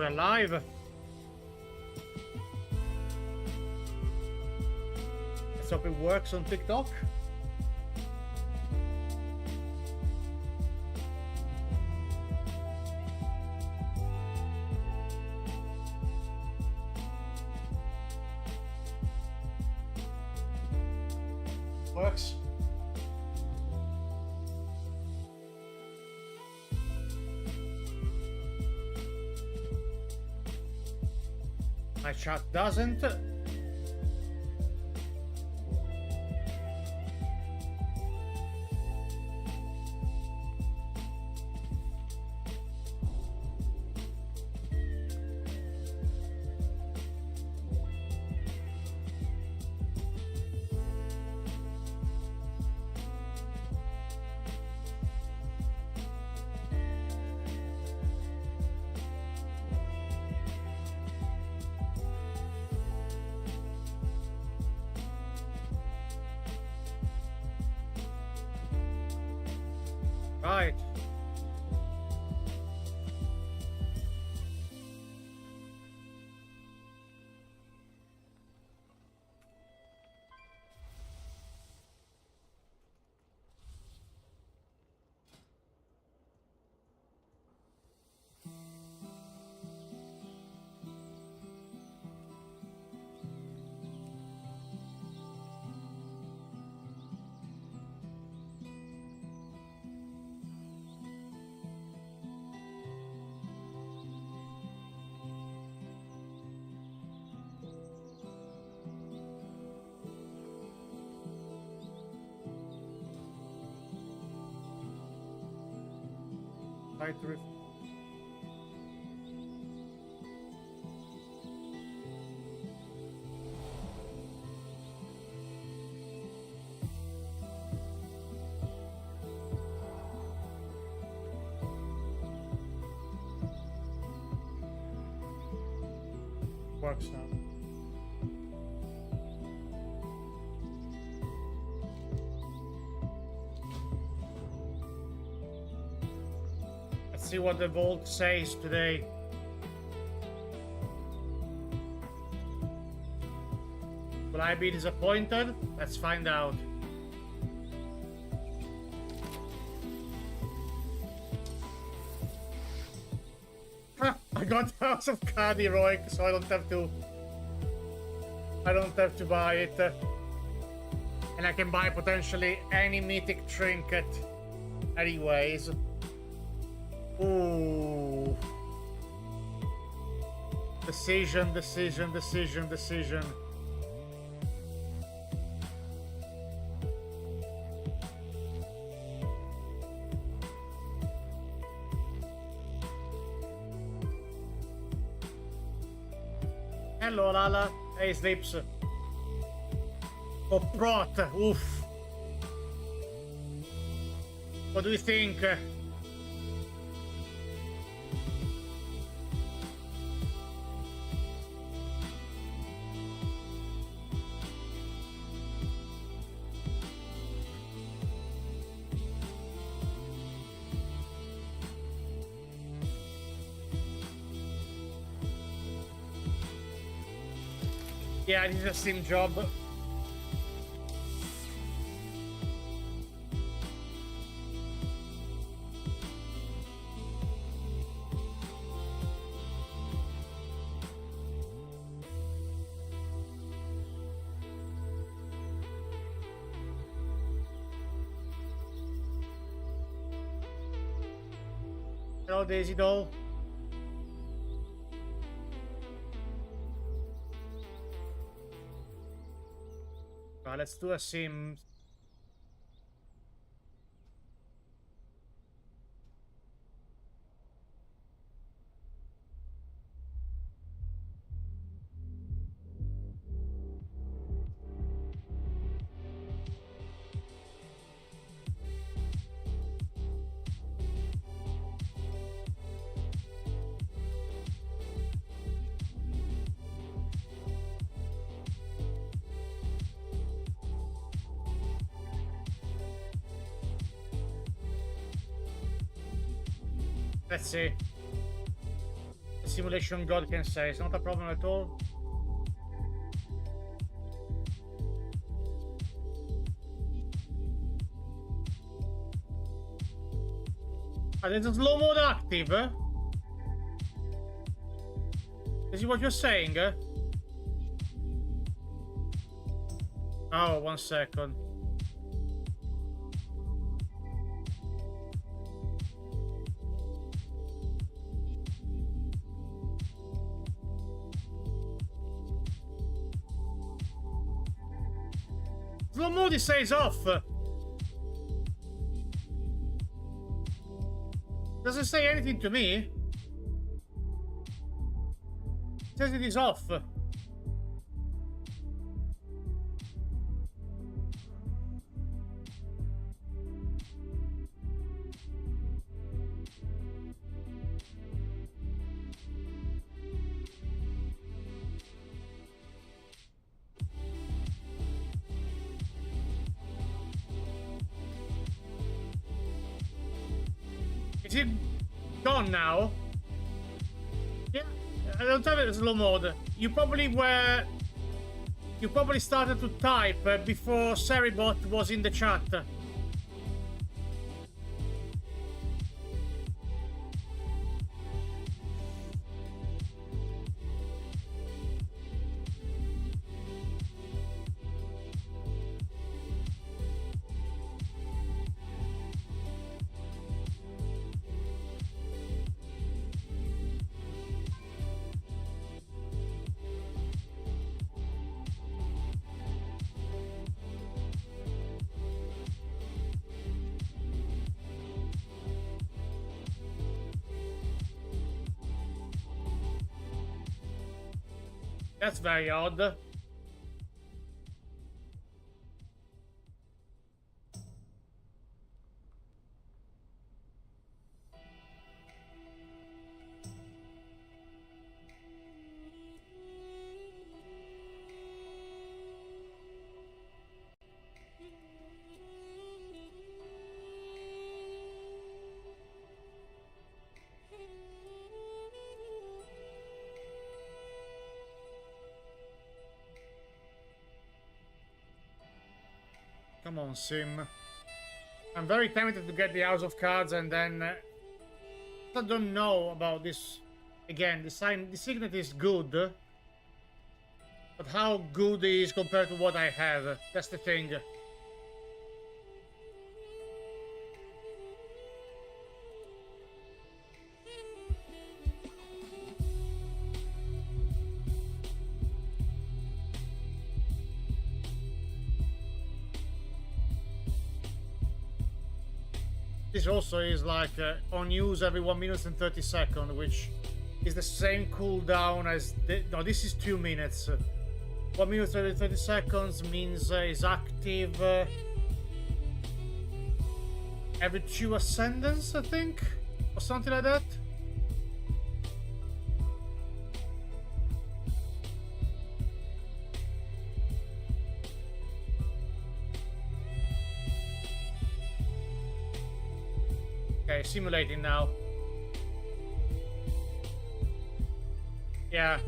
we're live. Let's hope it works on TikTok. Works. My chat doesn't. Right. Right. Works now. Let's see what the Vault says today. Will I be disappointed? Let's find out. I got House of Card Heroic, so I don't have to buy it. And I can buy potentially any Mythic trinket anyways. Ooh. Decision. Hello, Lala. Hey, Slips. Oh, Prot. Oof. What do you think? Yeah, this is a sim job. Hello, Daisy Doll. Let's do a sim. Let's see. Simulation God can say. It's not a problem at all. Ah, there's a slow mode active. Is it what you're saying? Oh, 1 second. Slow mode, it says off. Doesn't say anything to me. It says it is off. Is it gone now? Yeah, I don't have it as slow mode. You probably started to type before Seribot was in the chat. That's very odd. Come on, Sim. I'm very tempted to get the House of Cards and then... I don't know about this. Again, the signet is good. But how good it is compared to what I have. That's the thing. This also is like on use every 1 minute and 30 seconds, which is the same cooldown as... No, this is 2 minutes. 1 minute and 30 seconds means is active every 2 ascendants, I think? Or something like that? Okay, simulating now. Yeah.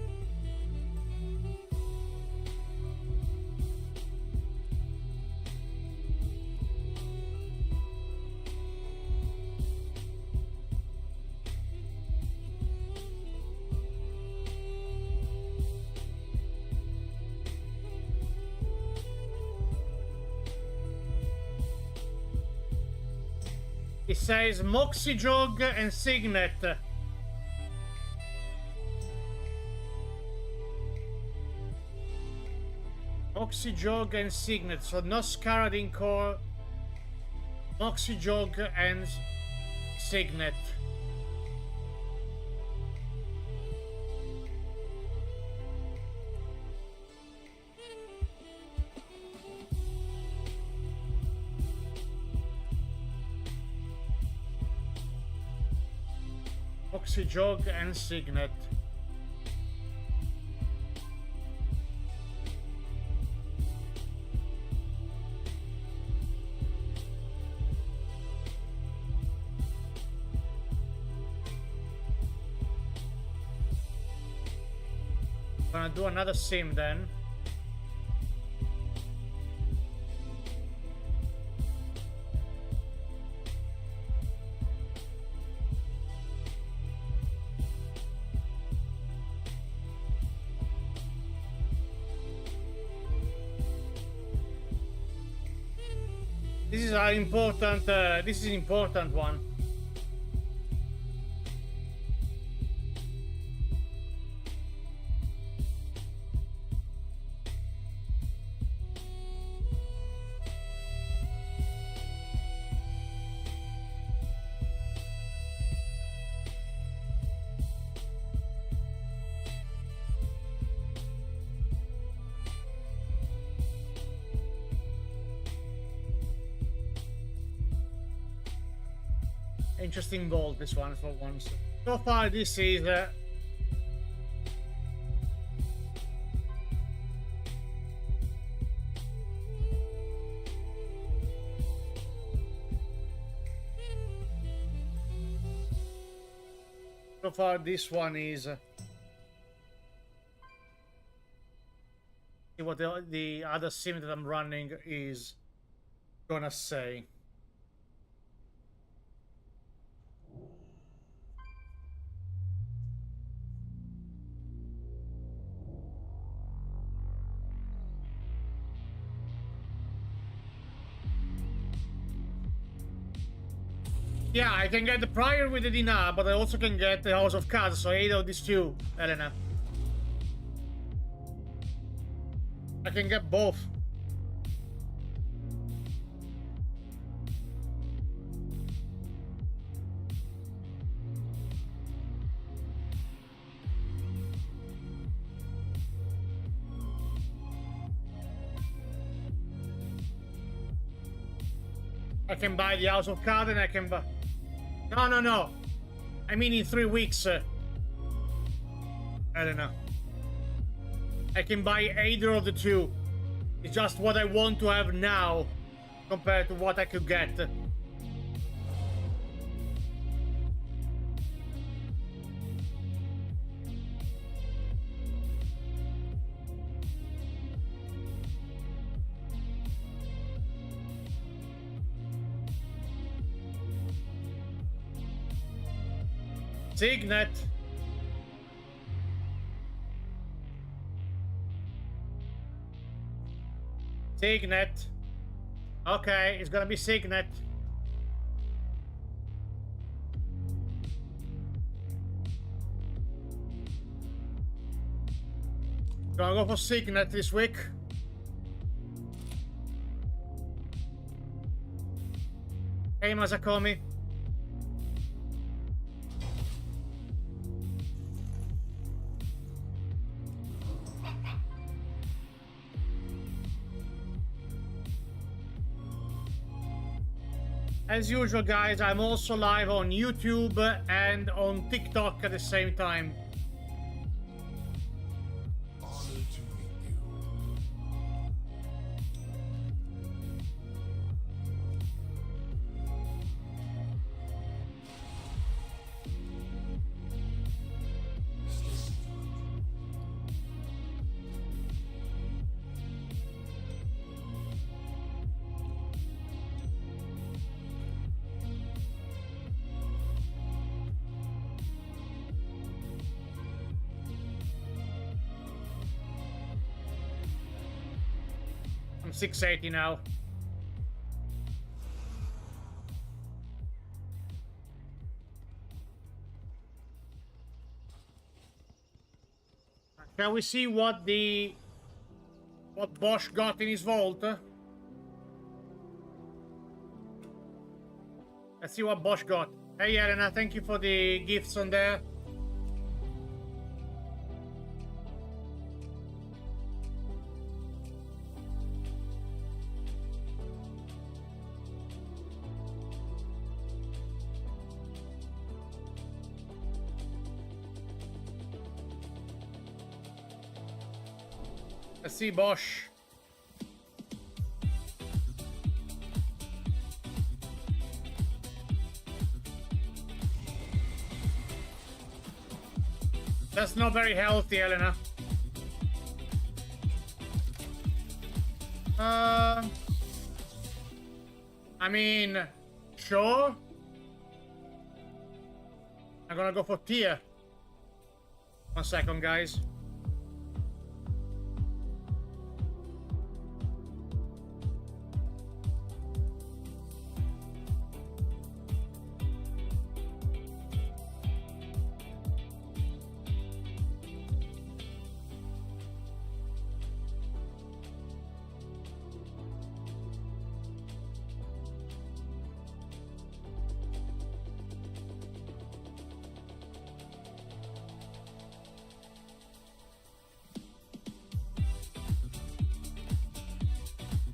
It says Moxie Jog and Signet. Moxie Jog and Signet. So no Scaradin Core. Moxie Jog and Signet. Jog and Signet. Gonna do another sim then. This is an important. This is an important one. Interesting goal, this one for once. So far, this is so far this one is see what the other sim that I'm running is gonna say. Yeah, I can get the Prior with the Dinar, but I also can get the House of Cards, so either of these two, Elena. I can get both. I can buy the House of Cards and I can buy... No. I mean in 3 weeks. I don't know. I can buy either of the two. It's just what I want to have now compared to what I could get. Signet. Signet. Okay, it's gonna be Signet. Gonna go for Signet this week. Hey, Masakomi. As usual, guys, I'm also live on YouTube and on TikTok at the same time. I'm 680 now. Shall we see what Bosch got in his vault? Let's see what Bosch got. Hey Elena, thank you for the gifts on there. Let's see Bosch. That's not very healthy, Elena. I mean, sure. I'm gonna go for tier. 1 second, guys.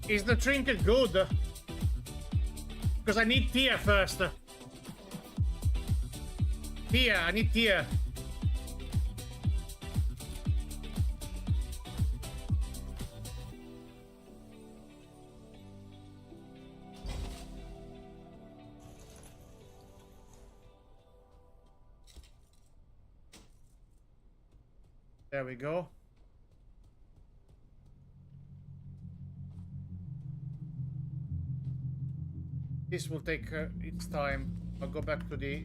Is the trinket good? Because I need tier first. Tier, I need tier. There we go. This will take its time. I'll go back to the...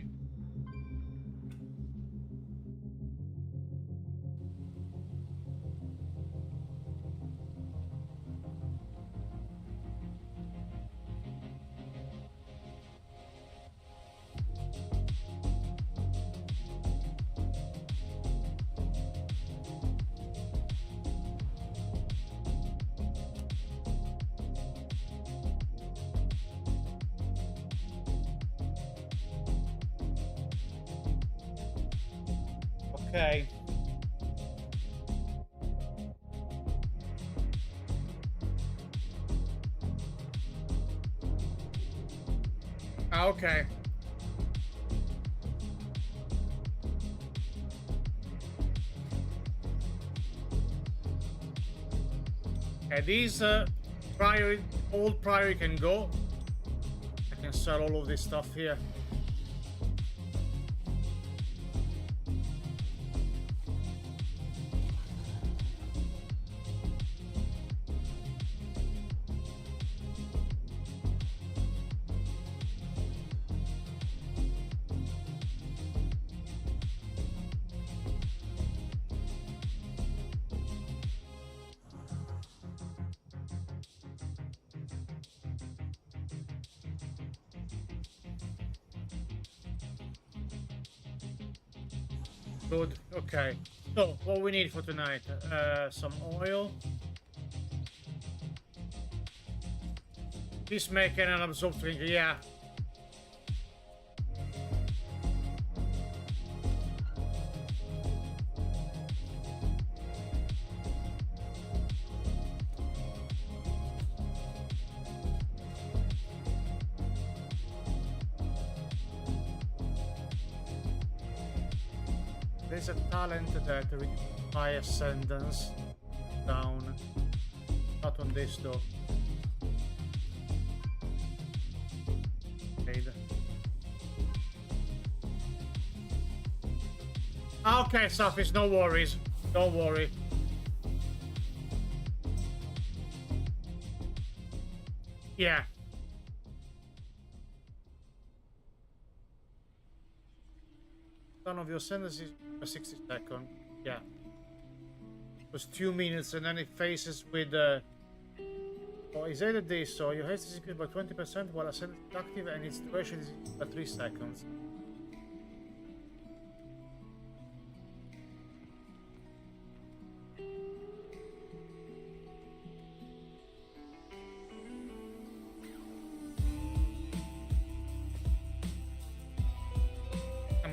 Okay. Okay. Okay, these old priory can go. I can sell all of this stuff here. Good. Okay. So, what we need for tonight? Some oil. Peacemaker and absorb drinker. Yeah. There's a talent that reduces my ascendance down. Not on this though. Okay, Sufis, no worries. Don't worry. Yeah. None of your sentences for 60 seconds. Yeah. It was 2 minutes and then it faces with oh, is either this or your haste is increased by 20% while a sentence is active and its duration is by 3 seconds.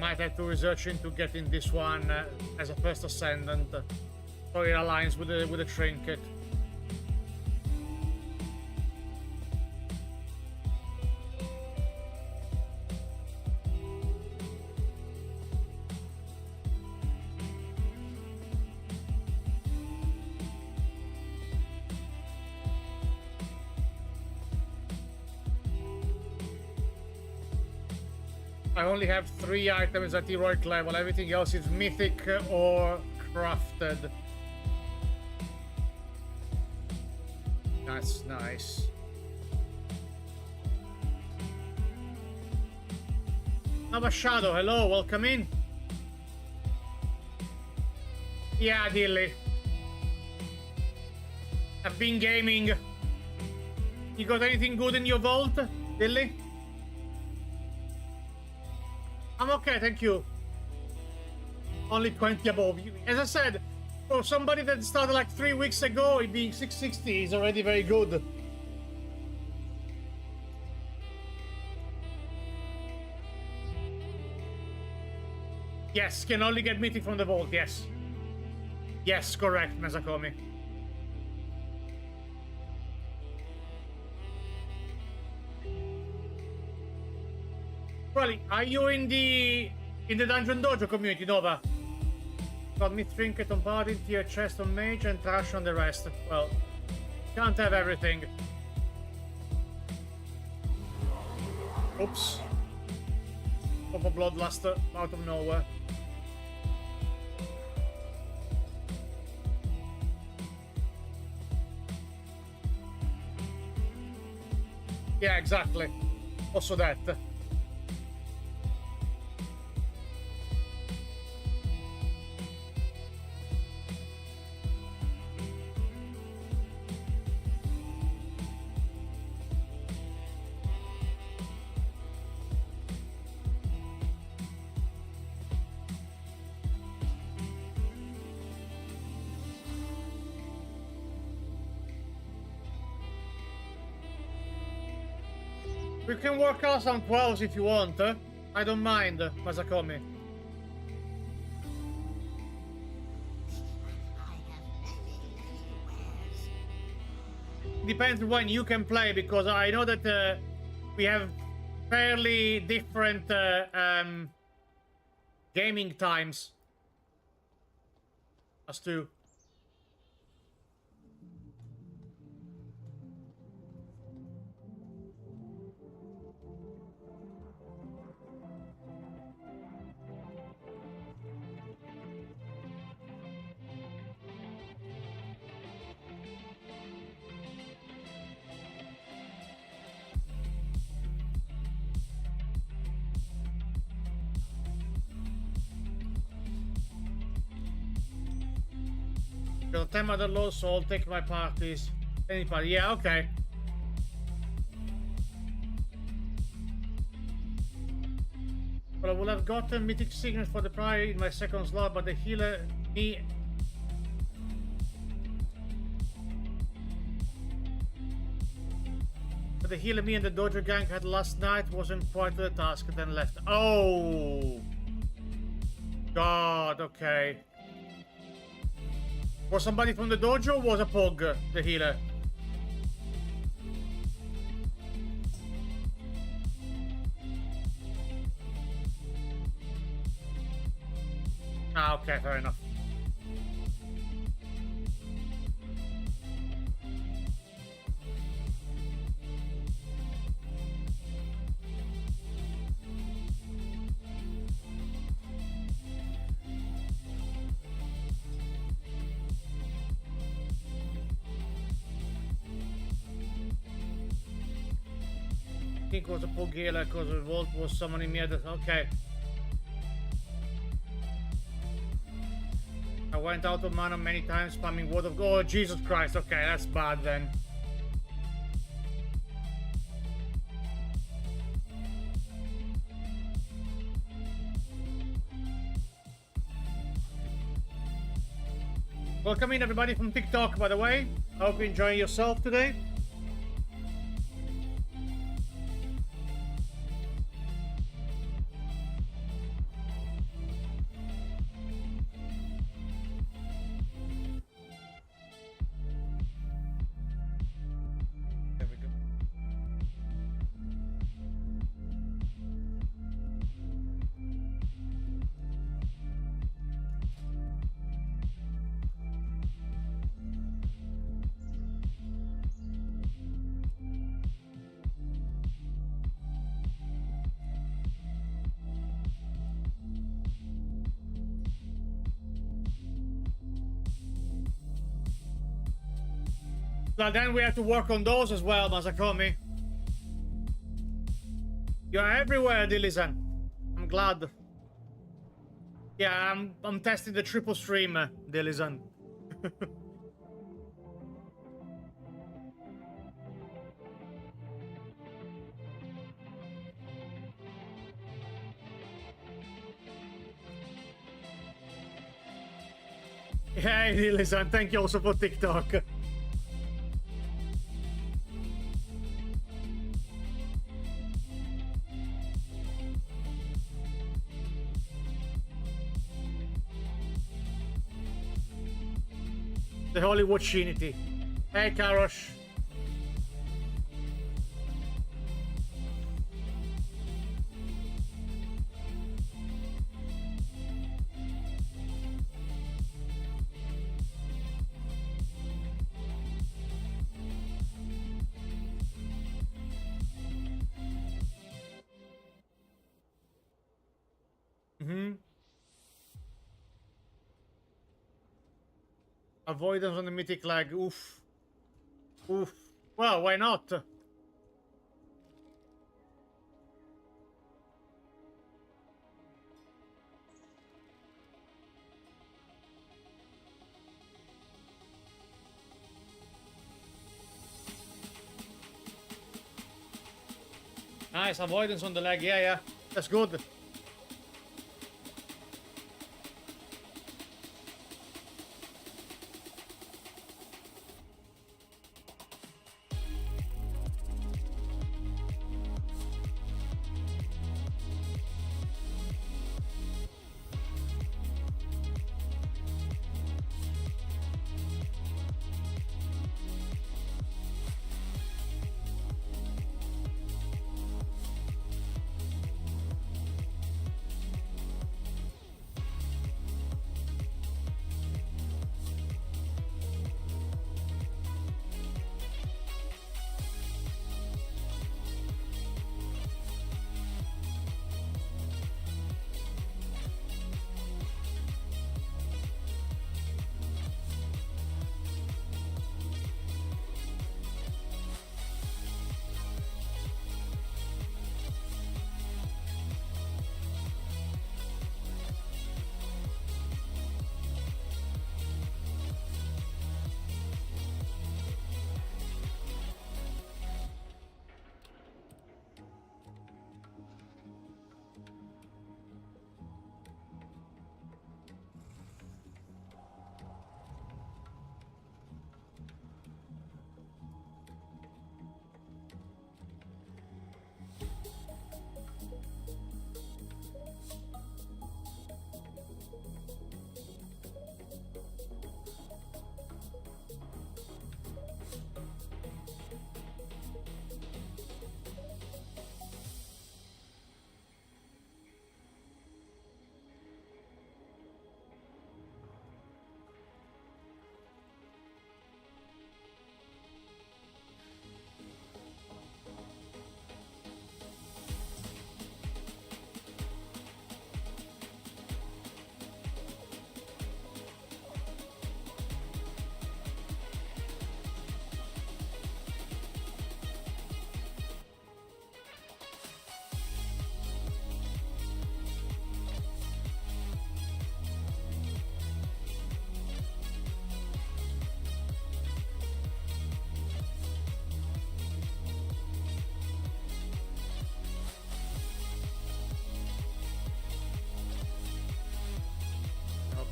Might have to research into getting this one as a first ascendant, so it aligns with the trinket. I only have 3 items at heroic level. Everything else is mythic or crafted. That's nice. Have a shadow. Hello, welcome in. Yeah, Dilly. I've been gaming. You got anything good in your vault, Dilly? I'm okay, thank you. Only 20 above. As I said, for somebody that started like 3 weeks ago, it being 660 is already very good. Yes, can only get Mythic from the vault, yes. Yes, correct, Mesakomi. Well, are you in the Dungeon Dojo community, Nova? Got me trinket on paladin, tier chest on mage, and trash on the rest. Well, can't have everything. Oops. Pop a bloodluster out of nowhere. Yeah, exactly. Also that. We can work out some 12s if you want. I don't mind, Masakomi. Depends when you can play, because I know that we have fairly different gaming times. Us two. You'll tell my low soul, take my parties. Anybody? Yeah, okay. Well, I would have gotten Mythic Signet for the prior in my second slot, but the healer me. But the healer me and the dojo gang had last night wasn't quite to the task, and then left. Oh! God, okay. Was somebody from the dojo or was a Pog, the healer? Ah, okay, fair enough. I think it was a Pog healer because the vault was summoning me at the... Okay. I went out of mana many times spamming Word of God. Oh, Jesus Christ. Okay, that's bad then. Welcome in everybody from TikTok, by the way. I hope you're enjoying yourself today. But then we have to work on those as well, Masakomi. You're everywhere, Dilisan. I'm glad. Yeah, I'm testing the triple stream, Dilisan. Hey, Dilisan, thank you also for TikTok. The Hollywood Shinity. Hey, Karosh. Avoidance on the Mythic lag. Oof. Oof. Well, why not? Nice avoidance on the leg. Yeah, yeah. That's good.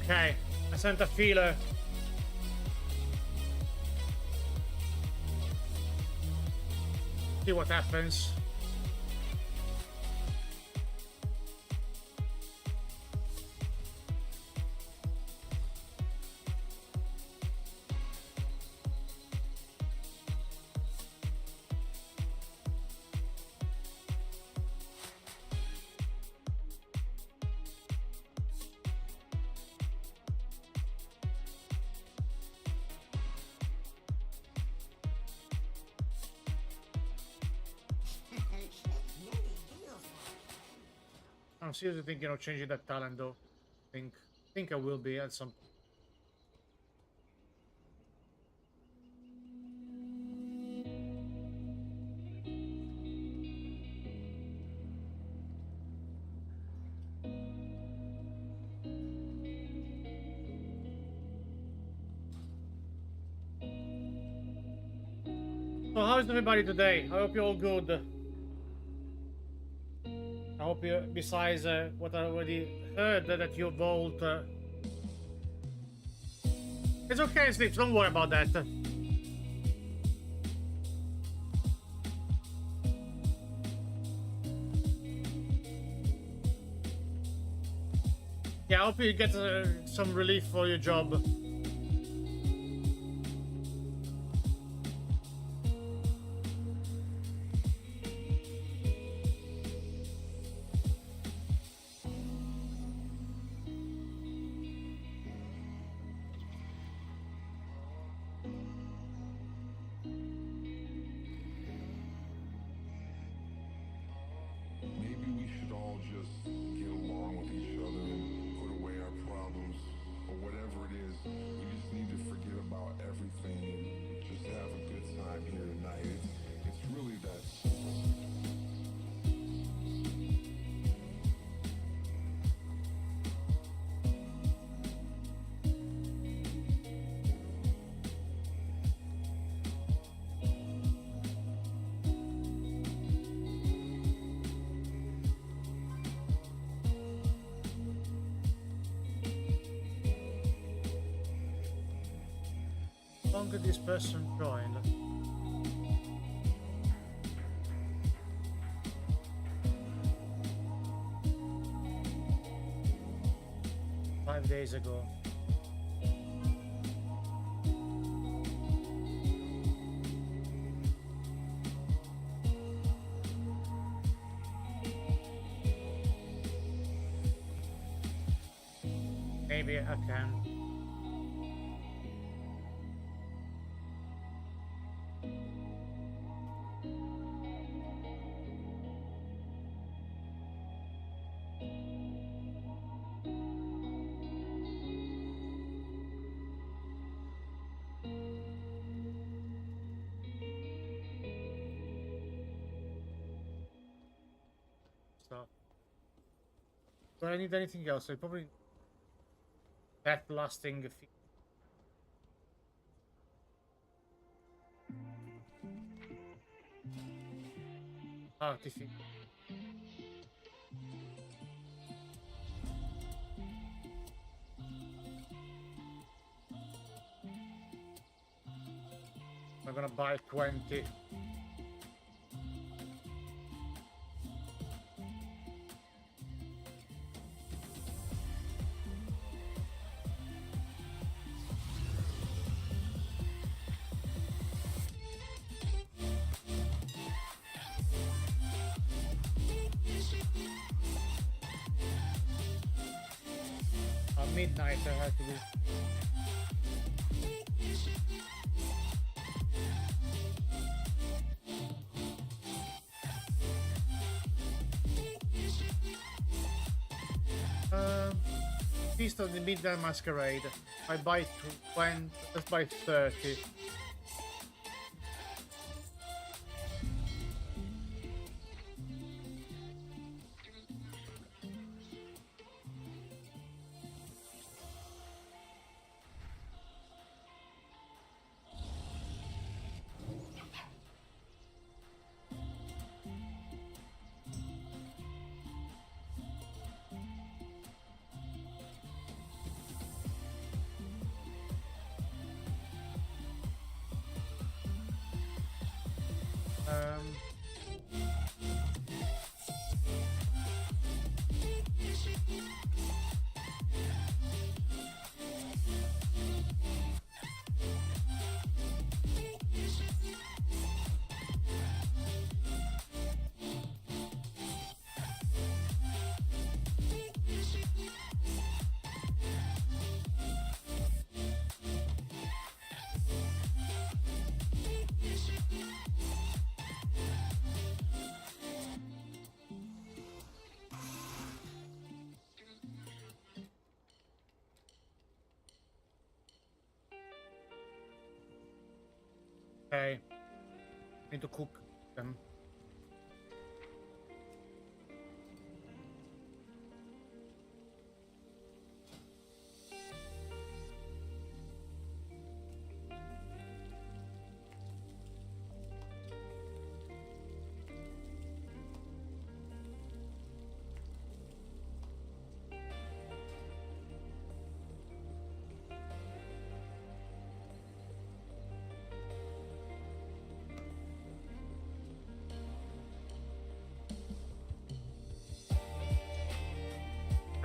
Okay, I sent a feeler. See what happens. I'm seriously thinking of changing that talent though. Think I will be at some point. So how's everybody today? I hope you're all good. I hope you, besides what I already heard, that you vote. It's okay, Sleeps. Don't worry about that. Yeah, I hope you get some relief for your job. Maybe we should all just get along with each other and put away our problems or whatever it is. We just need to forget about everything and just have a good time here tonight. It's really that simple. How long did this person join? Five days ago. Maybe I can. So, do I need anything else? I probably that lasting artifact. I'm gonna buy 20. Midnight I had to do. Feast of the Midnight Masquerade. I buy 20. Let's buy 30. Okay. Need to cook them.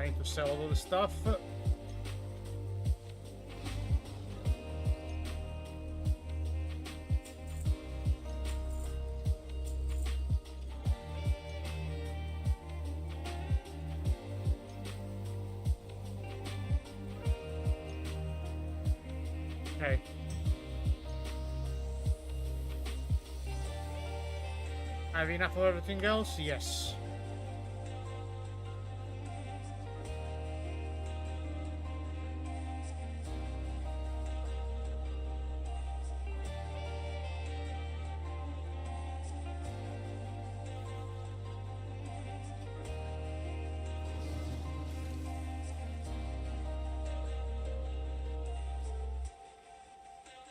I need to sell all the stuff. Okay. I have enough of everything else? Yes.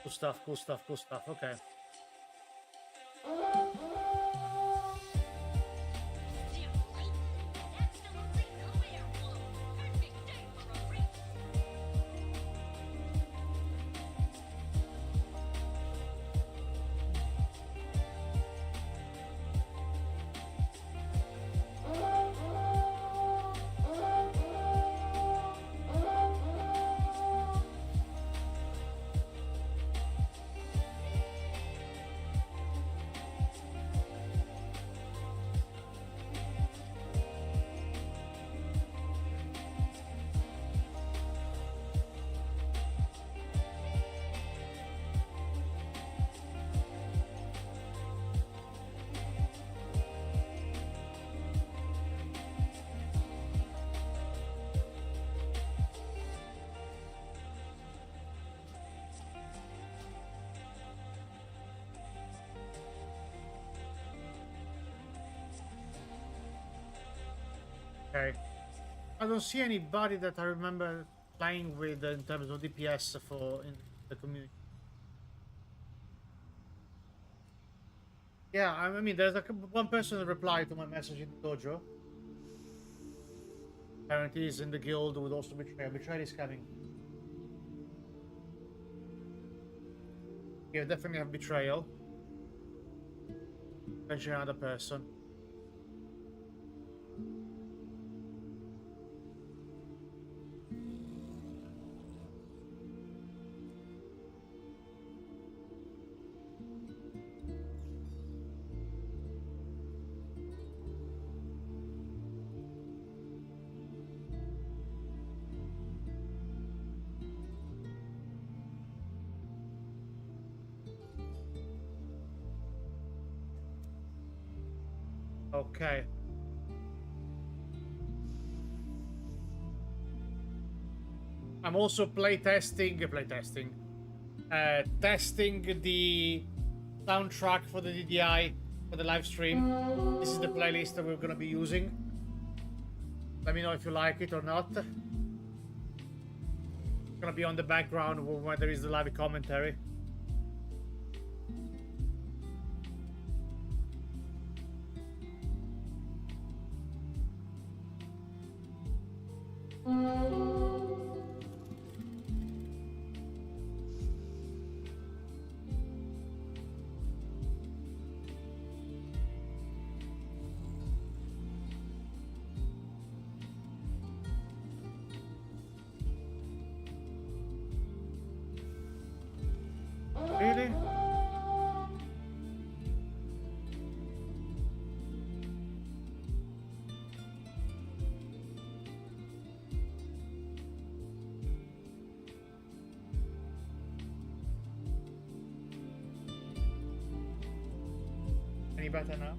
Cool stuff, cool stuff, cool stuff. Okay. Okay. I don't see anybody that I remember playing with in terms of DPS for in the community. Yeah, I mean, there's one person that replied to my message in the dojo. Apparently, he's in the guild with also Betrayal. Betrayal is coming. Yeah, definitely have Betrayal. Mention another person. Okay. I'm also testing the soundtrack for the DDI for the live stream. This is the playlist that we're gonna be using. Let me know if you like it or not. It's gonna be on the background when there is the live commentary. Really? Any better now?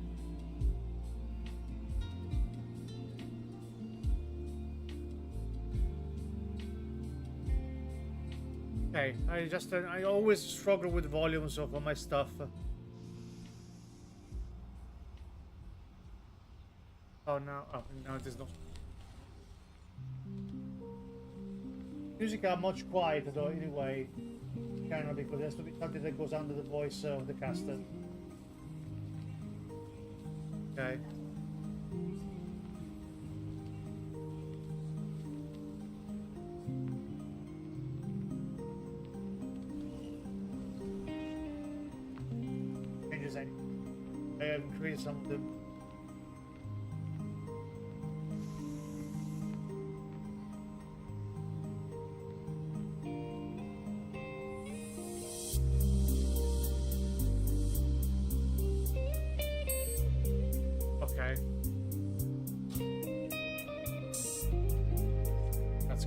Okay, I always struggle with volumes of all my stuff. Oh no, it is not. Music are much quieter though anyway, kind of, because it has to be something that goes under the voice of the caster. Okay. Changes any. I have increased some of them.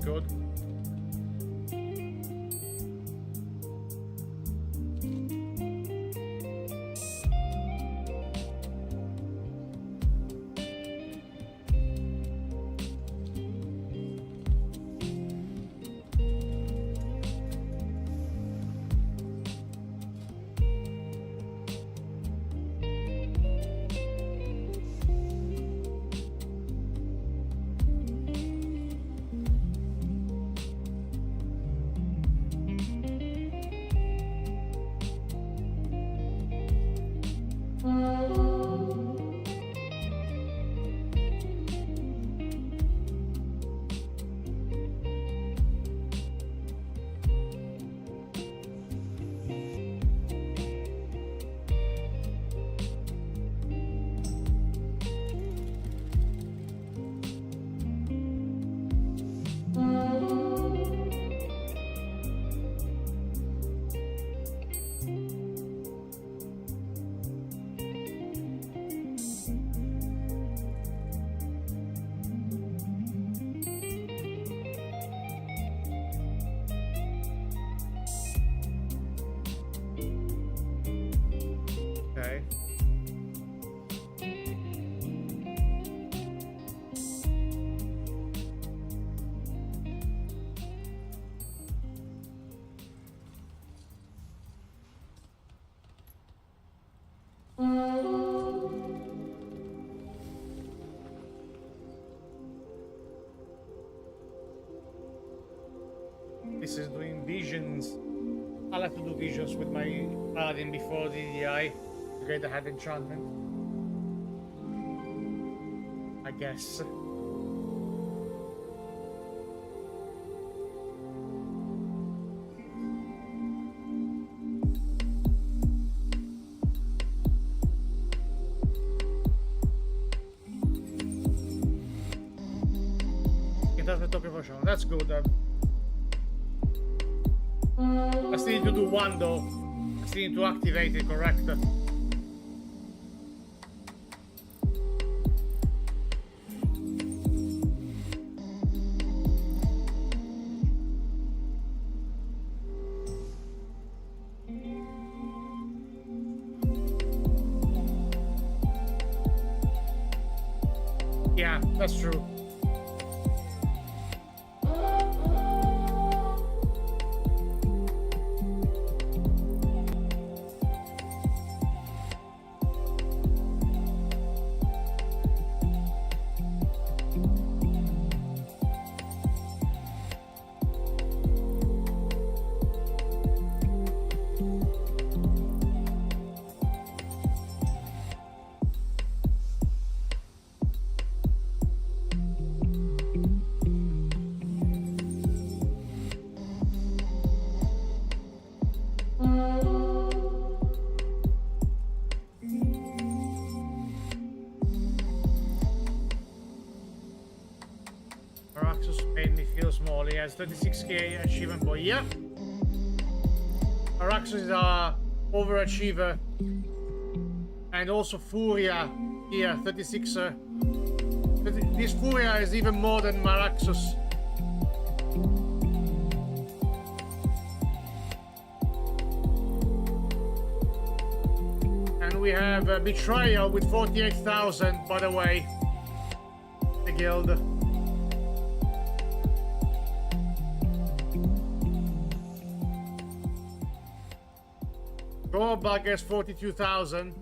good. Okay. This is doing visions. I'll have to do visions with my paladin before the DDI to get the head enchantment, I guess. It doesn't talk about Sean. That's good. I still need to do one though. I still need to activate it, correct? Yeah, that's true. Made me feel small. He has 36k achievement point. Yeah. Araxos is our overachiever. And also Furia here, 36. This Furia is even more than Maraxos. And we have Betrayal with 48,000, by the way. The guild. Gorbag has 42,000.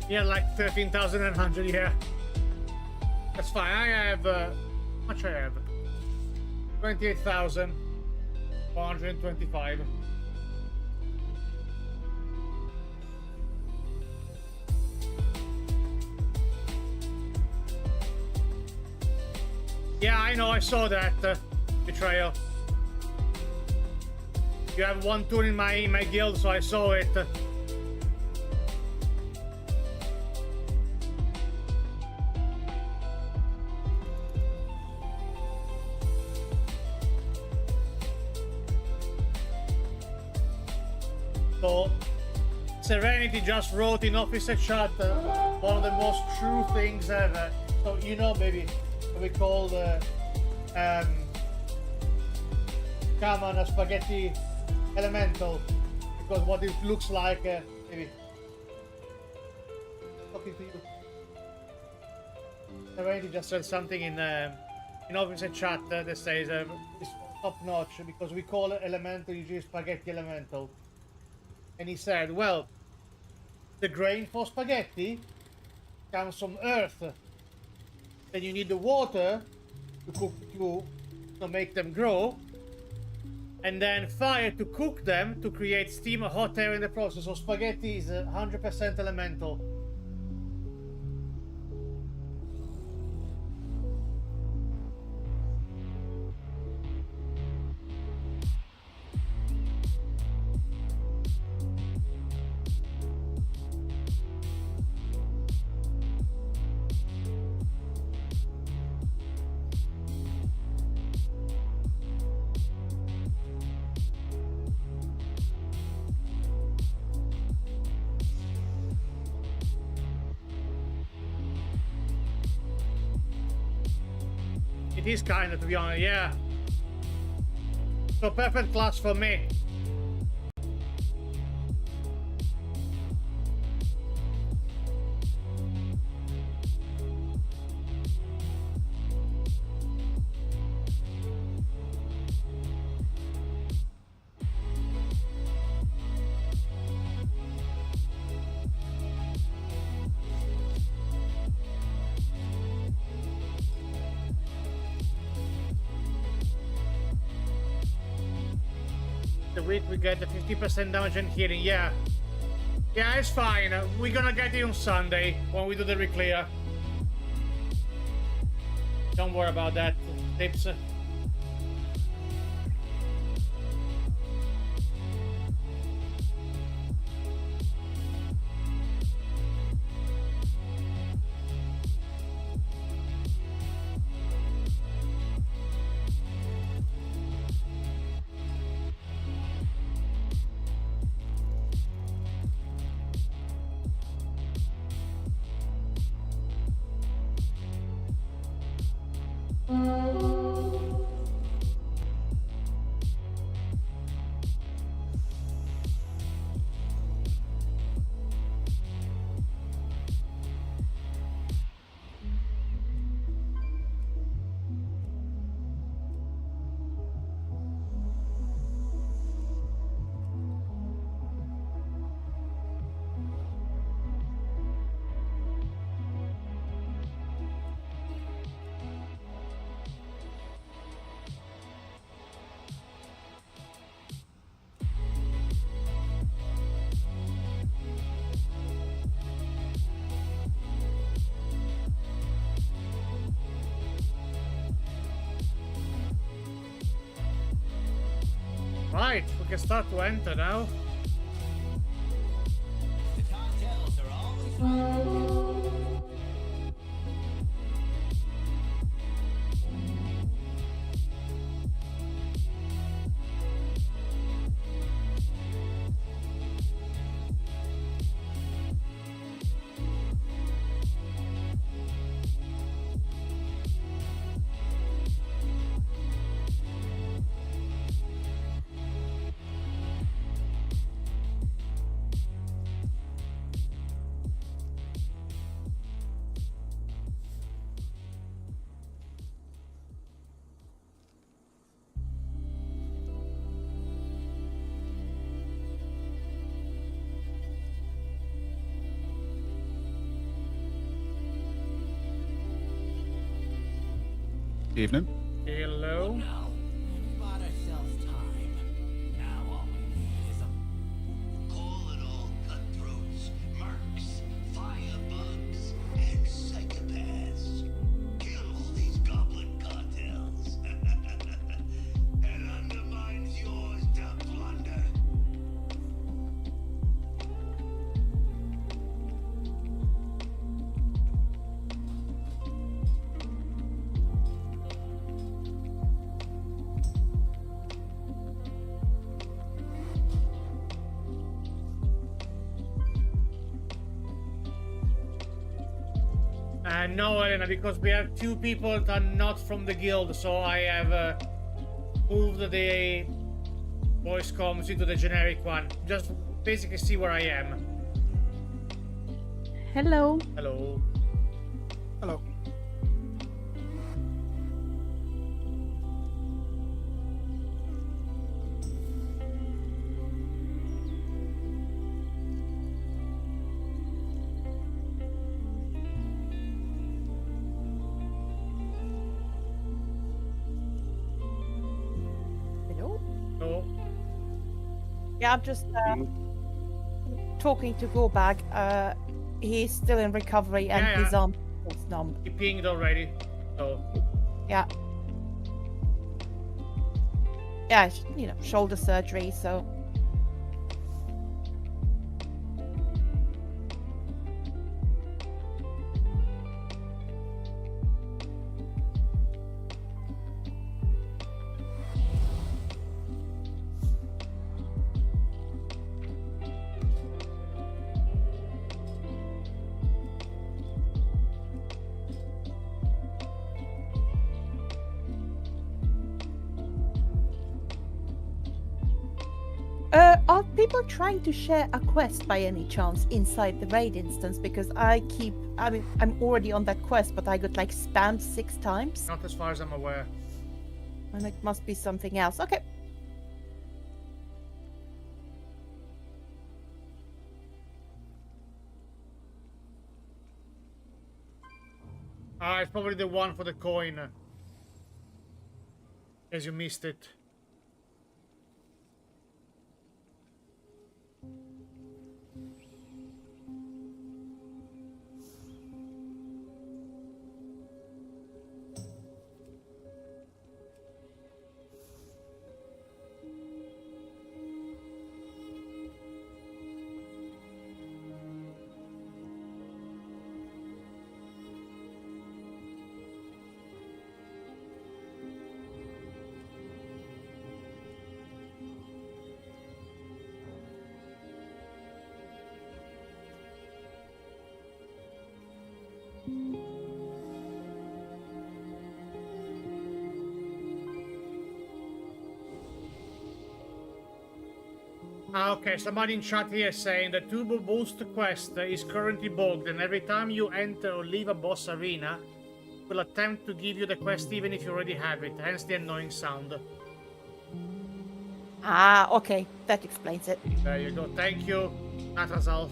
Yeah, like 13,100, yeah. That's fine. I have, how much I have? 28,425. Yeah, I know, I saw that, Betrayal. You have one tool in my guild, so I saw it. So, Serenity just wrote in officer chat one of the most true things ever. So, you know, baby, we call Kaman a spaghetti elemental, because what it looks like, maybe. Talking to you. Serenity just said something in officer chat that says it's top notch, because we call it elemental usually spaghetti elemental. And he said, well, the grain for spaghetti comes from earth. Then you need the water to cook, to make them grow, and then fire to cook them to create steam or hot air in the process. So spaghetti is 100% elemental. It is kind of, to be honest, yeah. So perfect class for me. The week we get the 50% damage and healing, yeah. Yeah, it's fine. We're gonna get it on Sunday when we do the reclear. Don't worry about that, tips. Right, we can start to enter now. The cocktails are always fun. Evening. Hello. Now, we bought ourselves time. Now all we need is a... Call it all cutthroats, mercs, firebugs, and psychopaths. Kill all these goblin cartels. And undermines yours to plunder. No, Elena, because we have 2 people that are not from the guild, so I have moved the voice comms into the generic one. Just basically see where I am. Hello. Hello. Hello. Hello. Hello. Yeah, I'm just talking to Gorbag. He's still in recovery and Yeah, yeah. his arm is numb. He pinged already. So, Yeah. Yeah, shoulder surgery, so. Are people trying to share a quest by any chance inside the raid instance? Because I'm already on that quest, but I got like spammed 6 times. not as far as I'm aware. And it must be something else. Okay. It's probably the one for the coin. As you missed it. Okay, somebody in chat here is saying the Turbo Boost quest is currently bugged, and every time you enter or leave a boss arena, it will attempt to give you the quest even if you already have it, hence the annoying sound. Ah, okay. That explains it. There you go. Thank you, Natrazal.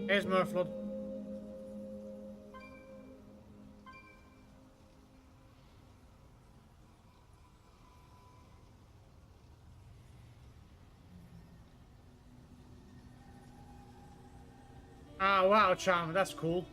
Here's Murflod. Ah, wow, Charm, that's cool.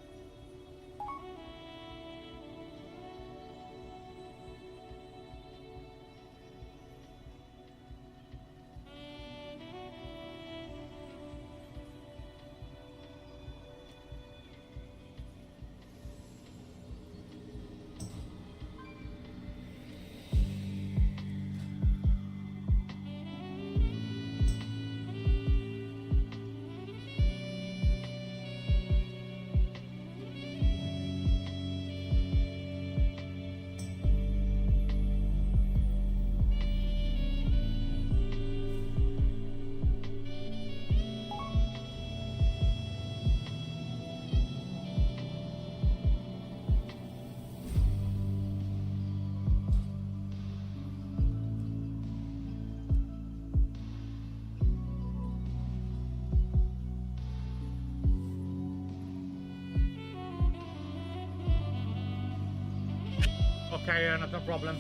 Okay, not no problem.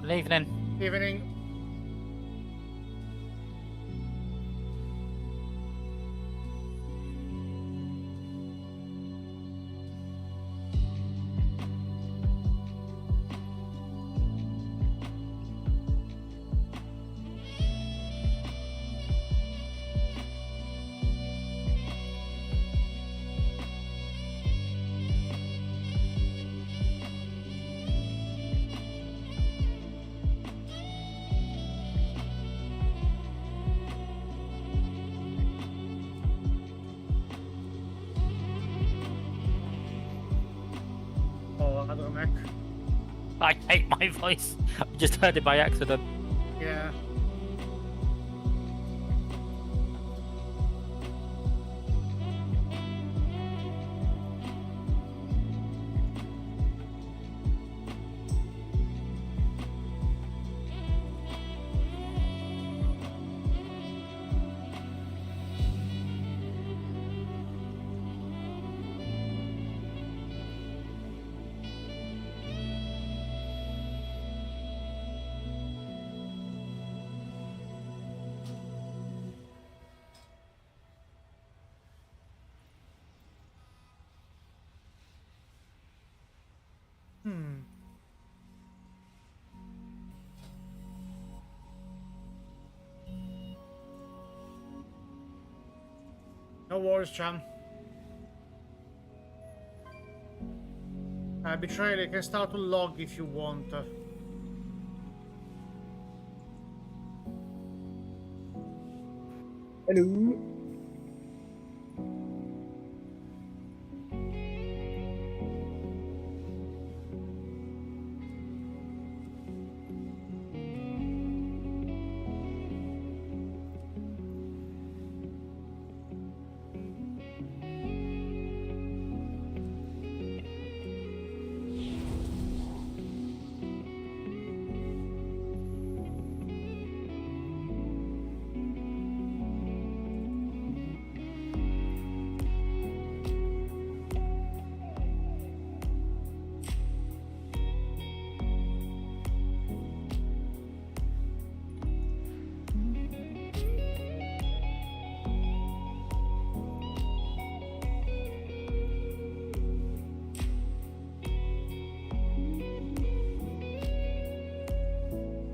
Good evening. Evening. Oh, another mech. I hate my voice. I just heard it by accident. Yeah. No worries, Cham. Betrayal, you can start to log if you want. Hello.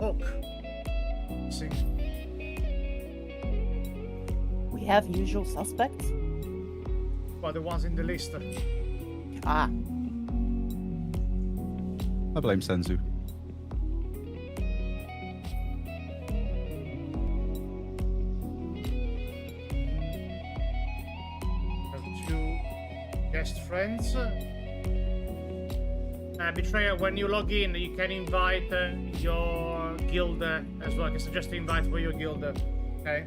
Hook. See. We have usual suspects. Well, the ones in the list. Ah, I blame Senzu. Have two guest friends. Betrayer, when you log in, you can invite your guild as well. I can suggest to invite for your guild. Okay.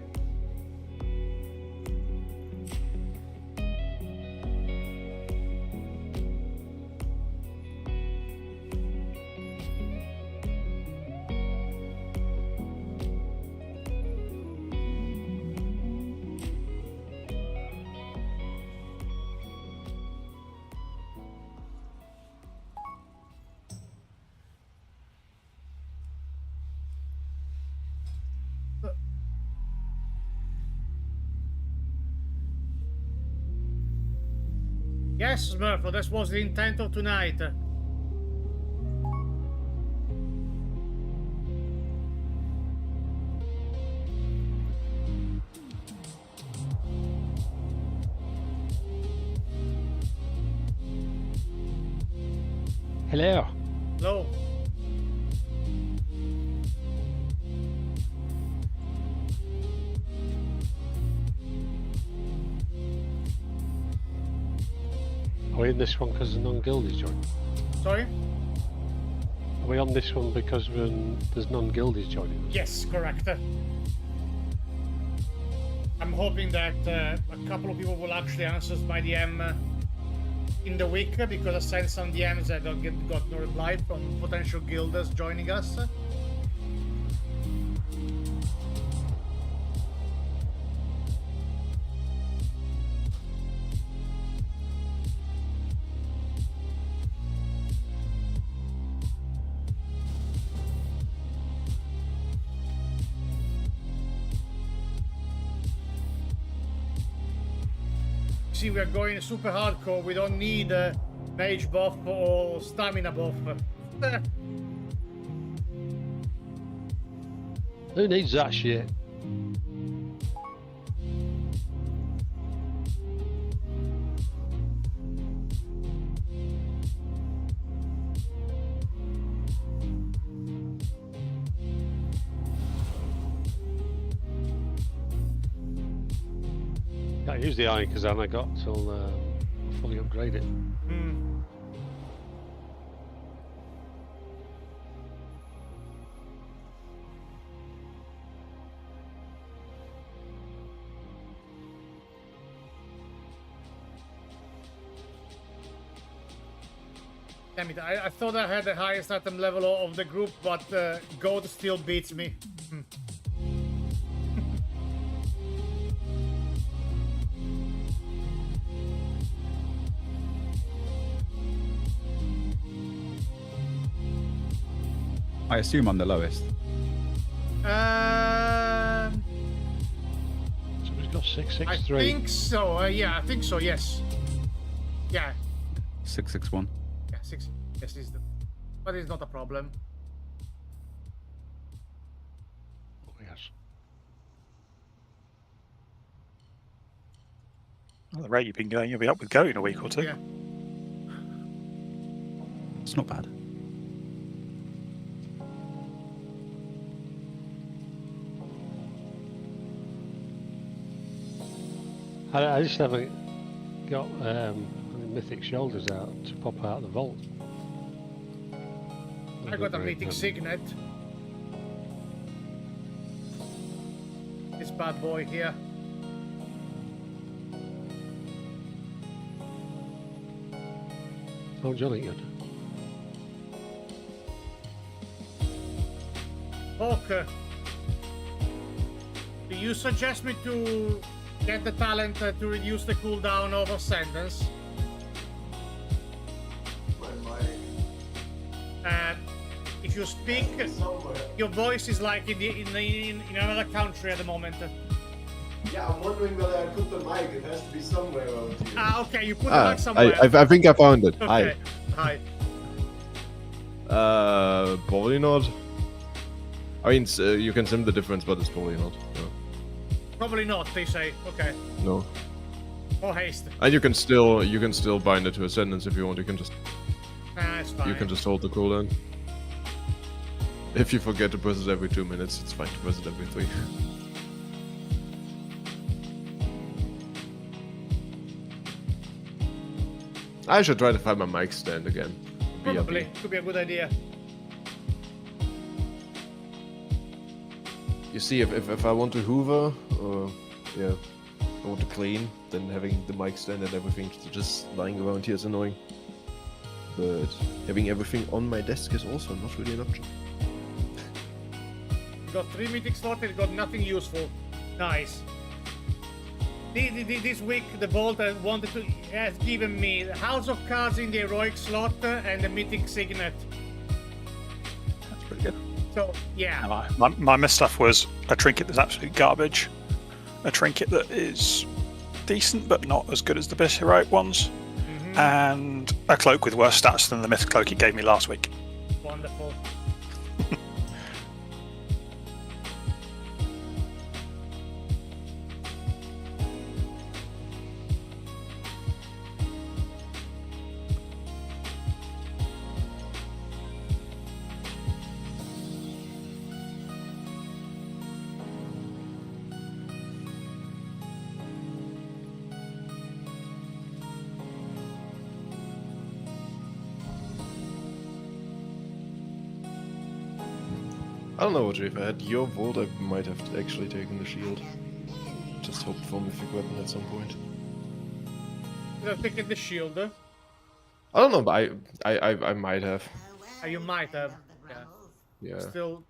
Yes, Smurfo, that was the intent of tonight. Hello. Hello. Are we in this one because the non-guildies joined? Sorry? Are we on this one because there's non-guildies joining us? Yes, correct. I'm hoping that a couple of people will actually answer my DM in the week, because I sent some DMs that got no reply from potential guilders joining us. See, we are going super hardcore. We don't need mage buff or stamina buff. Who needs that shit? Can't use the Iron Kazan I got till fully upgrade it. Damn it, I thought I had the highest item level of the group, but gold still beats me. I assume I'm the lowest. So we've got I 663. think so. Yeah, I think so. Yes. Yeah. 661. Yeah. 6. Yes, is the. But it's not a problem. Oh, yes. At the rate you've been going, you'll be up with Go in a week or two. Yeah. It's not bad. I just haven't got Mythic shoulders out to pop out of the vault. I got a Mythic signet. This bad boy here. Oh, jolly good. Poker. Do you suggest me to get the talent to reduce the cooldown of a sentence? If you speak, your voice is like in another country at the moment. Yeah, I'm wondering whether I put the mic. It has to be somewhere around here. Ah, okay, you put the mic somewhere. I think I found it. Okay. Hi. Probably not. I mean, you can sim the difference, but it's probably not. No. Probably not, they say. Okay. No. Or haste. And you can still bind it to a sentence if you want. You can just It's fine. you can just hold the cooldown. If you forget to press it every 2 minutes, it's fine to press it every 3. I should try to find my mic stand again. Probably. Could be a good idea. You see, if I want to hoover, or yeah, I want to clean, then having the mic stand and everything just lying around here is annoying. But having everything on my desk is also not really an option. Got 3 mythic slots and got nothing useful. Nice. This week, the Vault has given me the House of Cards in the heroic slot and the mythic signet. That's pretty good. So yeah. And my missed stuff was a trinket that's absolute garbage, a trinket that is decent but not as good as the best heroic ones, and a cloak with worse stats than the myth cloak it gave me last week. Wonderful. I don't know what if I had your vault, I might have actually taken the shield. Just hoped for mythic weapon at some point. You're taking the shield. I don't know, but I might have. You might have. Yeah. Yeah. Still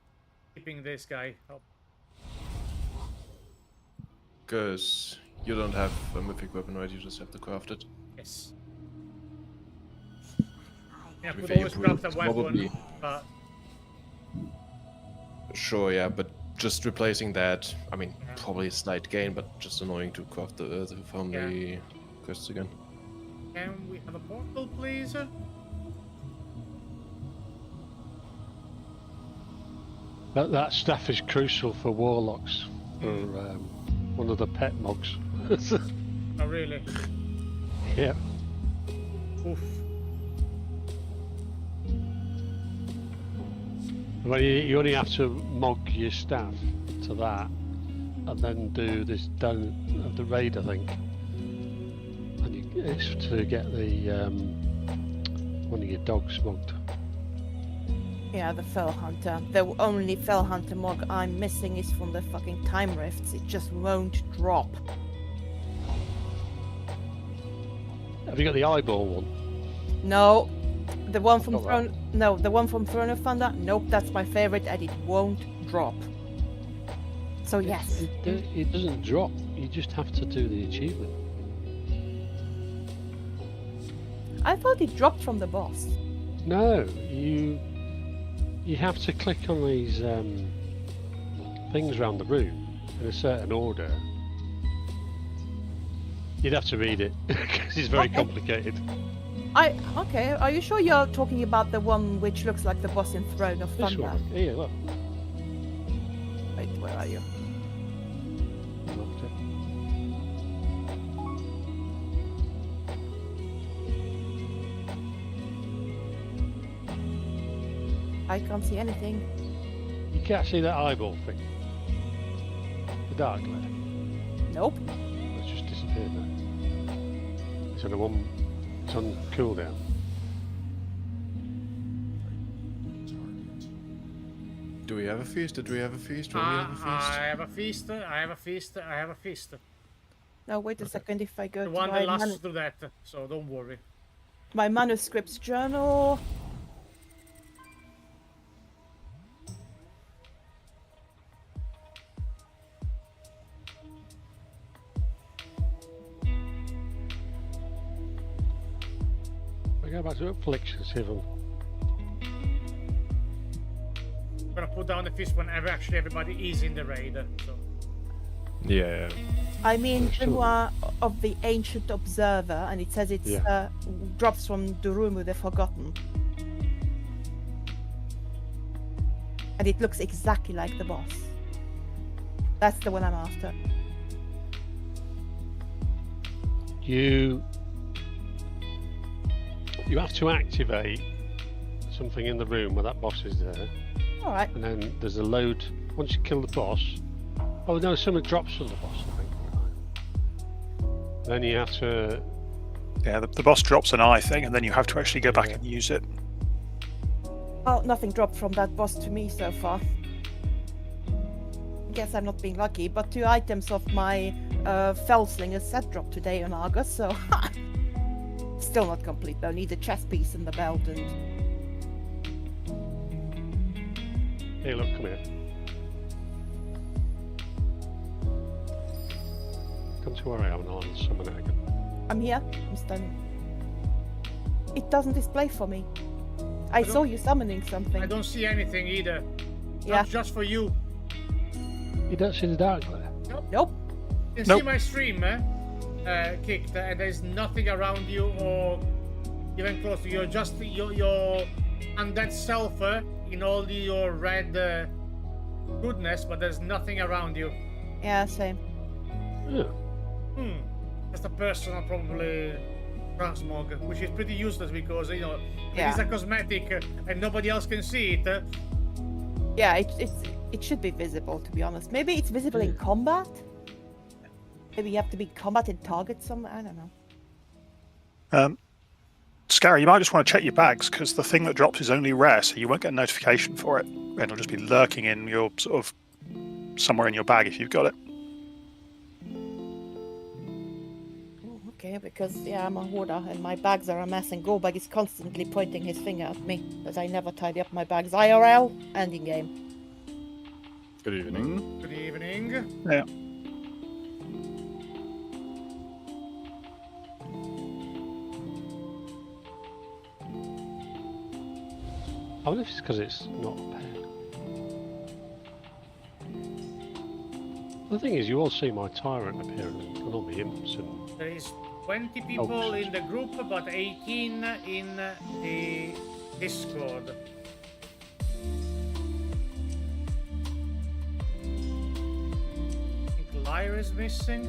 keeping this guy up. Because you don't have a mythic weapon, right? You just have to craft it. Yes. Yeah, To be could fair, always you craft a could weapon, probably- but Sure, yeah, but just replacing that, I mean, Yeah. probably a slight gain, but just annoying to craft the from the quests again. can we have a portal, please? That staff is crucial for warlocks, for one of the pet mogs. Oh, really? Yeah. Oof. Well, you only have to mog your staff to that, and then do this down of the raid, I think. And it's to get the one of your dogs mogged. Yeah, the Fell Hunter. The only Fell Hunter mog I'm missing is from the fucking Time Rifts. It just won't drop. Have you got the eyeball one? No, the one from Got that. Throne. No, the one from Throne of Thunder. Nope, that's my favorite, and it won't drop. So yes, It doesn't drop. You just have to do the achievement. I thought it dropped from the boss. No, you have to click on these things around the room in a certain order. You'd have to read it because it's very Okay. complicated. Okay. Are you sure you're talking about the one which looks like the boss in Throne of This Thunder? one, here, look. Wait, where are you? Marked it. I can't see anything. You can't see that eyeball thing. The dark layer. Nope. It's just disappeared now. It's on the one. It's on cooldown. Do we have a feast? Did we have a feast? Will we have a feast? I have a feast. I have a feast. I have a feast. No, wait a second. If I go The to one my, that lasts through that, so don't worry. my manuscripts journal. I go back to affliction, see if I'm. I'm gonna put down the feast whenever actually everybody is in the raid. So Yeah. I mean, Sure. Grimoire of the Ancient Observer, and it says it's Yeah. drops from Durumu the Forgotten. And it looks exactly like the boss. That's the one I'm after. You have to activate something in the room where that boss is there, Alright. and then there's a load. Once you kill the boss, oh no, something drops from the boss, I think. Then you have to. Yeah, the boss drops an eye thing, and then you have to actually go back and use it. Well, nothing dropped from that boss to me so far. Guess I'm not being lucky, but 2 items of my Fellslinger set dropped today on Argus, so still not complete though. Need a chest piece and the belt and Hey, look, come here. Come to where I am and I'll summon it again. I'm here. I'm standing. It doesn't display for me. I saw you summoning something. I don't see anything either. Yeah. Not just for you. You don't see the dark layer. Nope. You can Nope. see my stream, Kicked, and there's nothing around you or even closer. You're just your undead self in all your red goodness, but there's nothing around you. Yeah, same. Yeah. Just a personal, probably transmog, which is pretty useless because if Yeah. it's a cosmetic and nobody else can see it. Yeah, it should be visible, to be honest. Maybe it's visible in combat. Maybe you have to be combat and target somewhere. I don't know. Scary, you might just want to check your bags because the thing that drops is only rare, so you won't get a notification for it. It'll just be lurking in your sort of somewhere in your bag if you've got it. Oh, okay, because I'm a hoarder and my bags are a mess, and Goldbag is constantly pointing his finger at me because I never tidy up my bags IRL and in game. Good evening. Good evening. Yeah. I wonder if it's because it's not a pair. The thing is, you all see my tyrant appearing and all the imps and... There is 20 people in the group, but 18 in the Discord. I think Lyra is missing.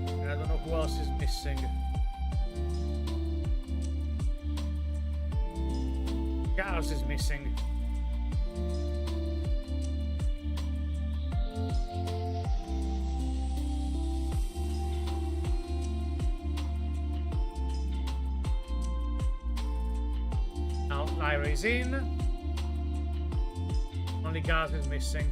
And I don't know who else is missing. Gauss is missing. Now Lyra is in. Only Gauss is missing.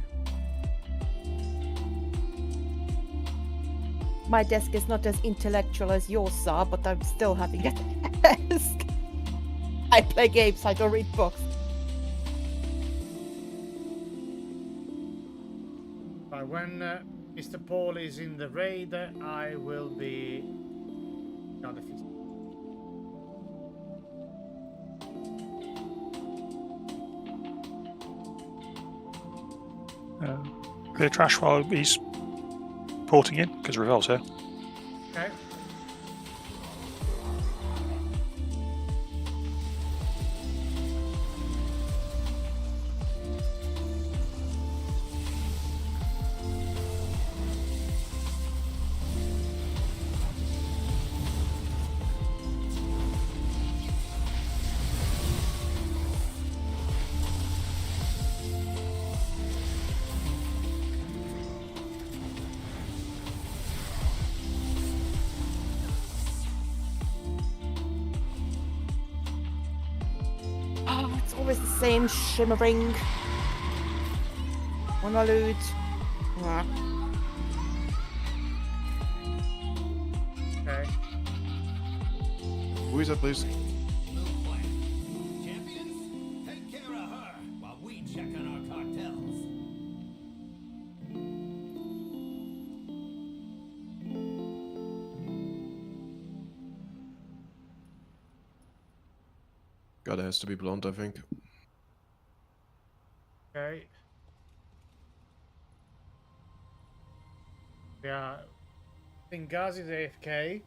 My desk is not as intellectual as yours are, but I'm still having a desk. I play games, I don't read books. But when Mr. Paul is in the raid, I will be on the feast. Clear trash while he's porting in, because Revel's here. Okay. Oh, it's always the same shimmering monolith. Ah. Okay. Who is that, please? Champions, take care of her while we check on our cartels. God, it has to be blonde, I think. Okay. Yeah. I think Gaz is AFK.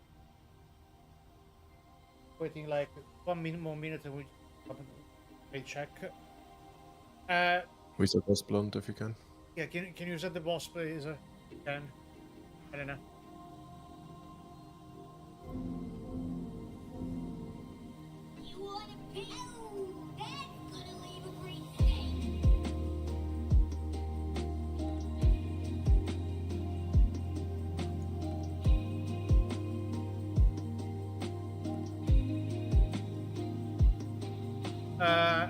Waiting like 1 more minute and we check. Who is that boss blonde, if you can? Yeah, can you set the boss please? Can. I don't know. You want a pig? Oh, that's gonna leave a great stain.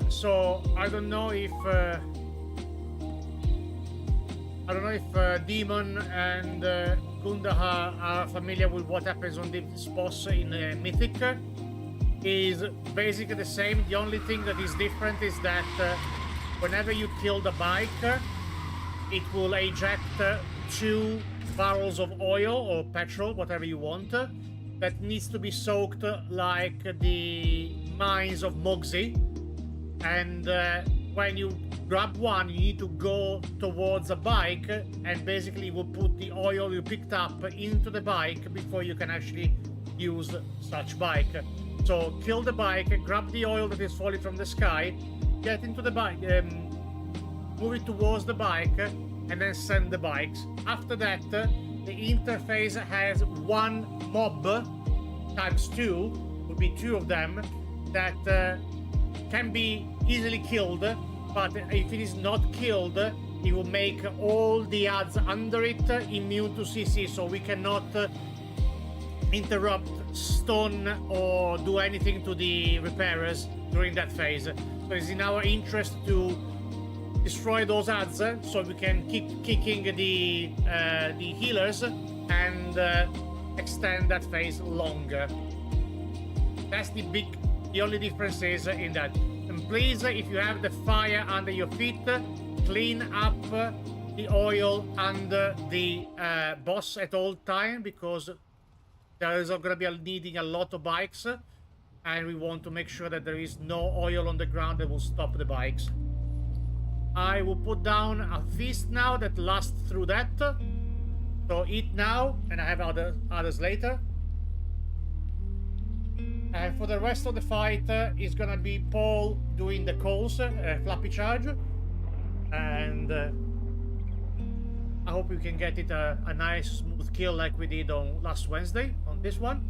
So I don't know if Demon and Gundahar are familiar with what happens on this boss in Mythic. Is basically the same. The only thing that is different is that whenever you kill the bike, it will eject 2 barrels of oil or petrol, whatever you want, that needs to be soaked like the mines of Mugsy. And when you grab one, you need to go towards a bike and basically will put the oil you picked up into the bike before you can actually use such bike. So kill the bike, grab the oil that is falling from the sky, get into the bike, move it towards the bike, and then send the bikes. After that, the interface has one mob times 2, would be 2 of them, that can be easily killed, but if it is not killed, it will make all the ads under it immune to CC, so we cannot interrupt, stun, or do anything to the repairers during that phase. So it's in our interest to destroy those ads, so we can keep kicking the healers and extend that phase longer. That's the only difference is in that. And please, if you have the fire under your feet, clean up the oil under the boss at all time, because there is going to be needing a lot of bikes, and we want to make sure that there is no oil on the ground that will stop the bikes. I will put down a feast now that lasts through that. So eat now, and I have others later. And for the rest of the fight, it's gonna be Paul doing the calls, Flappy Charge. And I hope we can get it a nice smooth kill like we did on last Wednesday on this one.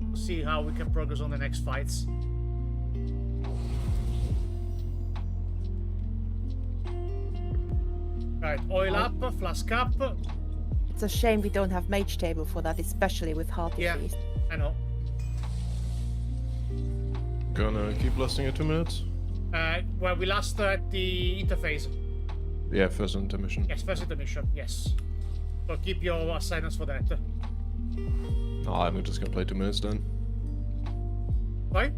We'll see how we can progress on the next fights. Right, oil up, flask up. It's a shame we don't have mage table for that, especially with Hearty Yeah, Feast. I know. Gonna keep lasting at 2 minutes? Well, we last at the interface. Yeah, first intermission. Yes, first intermission, yes. So keep your silence for that. No, I'm just gonna play 2 minutes then. Right?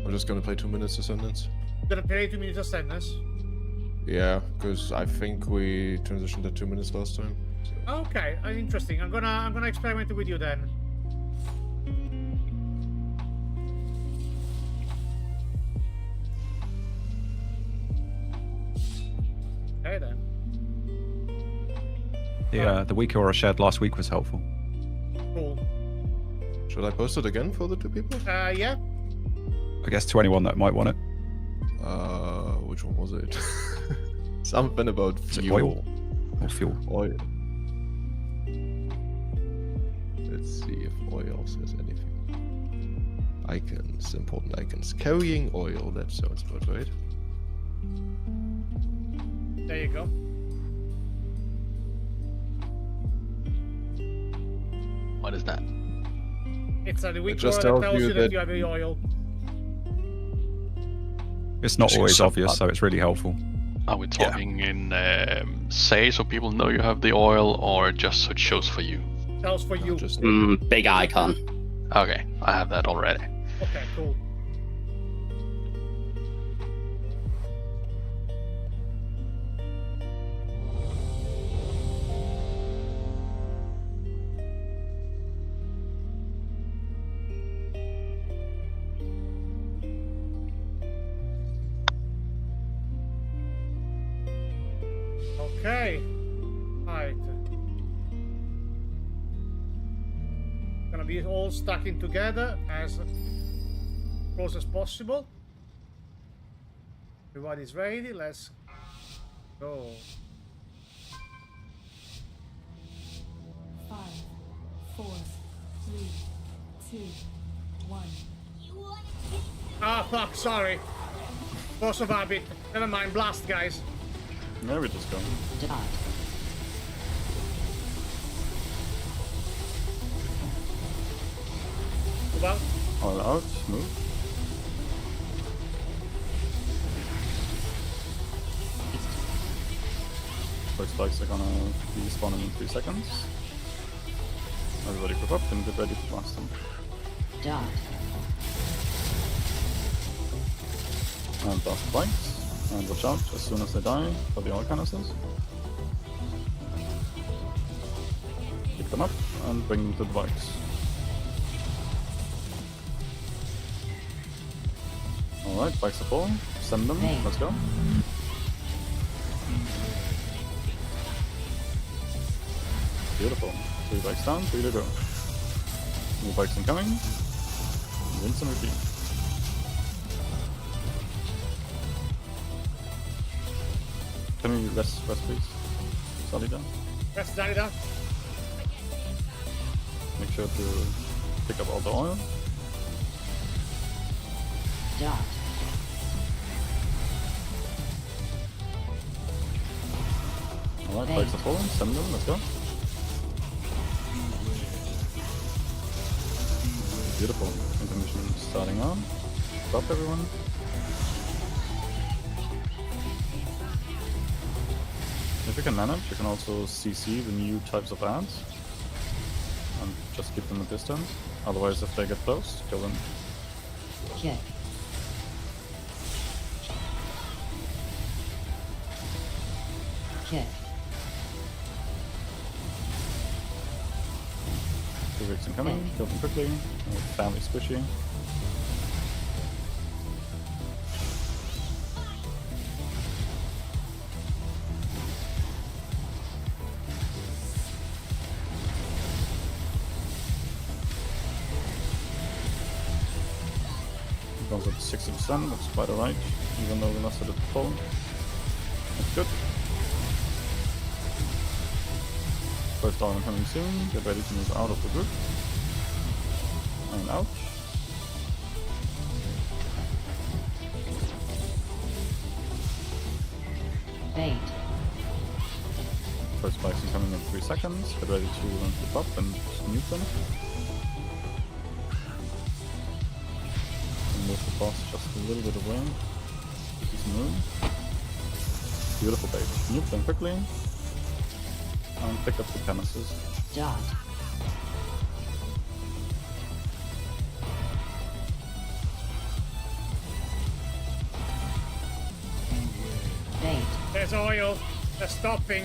I'm just gonna play 2 minutes Ascendance. Gonna play 2 minutes of sadness. Yeah, because I think we transitioned at 2 minutes last time. So. Okay, interesting. I'm gonna experiment with you then. Okay then. The week aura shared last week was helpful. Cool. Should I post it again for the 2 people? Yeah. I guess to anyone that might want it. Which one was it? Something about fuel. Oil or fuel? Oil. Let's see if oil says anything. Icons, important icons. Carrying oil, that sounds about right. There you go. What is that? It's the weak just order that tells tells you you that that- you have the oil. It's not Using always some- obvious, so it's really helpful. Are we talking in say so people know you have the oil, or just so it shows for you? Tells for you. Just Big icon. Okay, I have that already. Okay, cool. Okay. Right. Gonna be all stuck in together as close as possible. Everybody's ready. Let's go. 5, 4, 3, 2, 1. You want to Ah, fuck. Sorry. Force of habit. Never mind. Blast, guys. There we just go. Move out. All out, move. Quick spikes are gonna be spawning in 3 seconds. Everybody group up and get ready to blast them. And blast the bikes. And watch out as soon as they die for the oil canisters. Pick them up and bring them to the bikes. Alright, bikes are full. Send them. Let's go. Beautiful. 3 bikes down, 3 to go. New bikes incoming. Rinse and repeat. Can we rest please? Salida. Rest Dalida. Make sure to pick up all the oil. Dot. Alright, bikes are falling. Send them. Let's go. Beautiful. Intermission starting on. Stop everyone. If you can manage, you can also CC the new types of ads. And just keep them at distance. Otherwise, if they get close, kill them. Kick. Kick. 2 weeks incoming. Kill them quickly. Family squishy. Goes at 60%, that's quite alright, even though we lost it at the fall. That's good. First down coming soon, get ready to move out of the group. And out. Bait. First spikes incoming in 3 seconds, get ready to flip up and nuke them. Move the boss just a little bit away. Keep moving. Beautiful bait. Nuke them quickly. And pick up the premises. Dot. Bait. There's oil. They're stopping.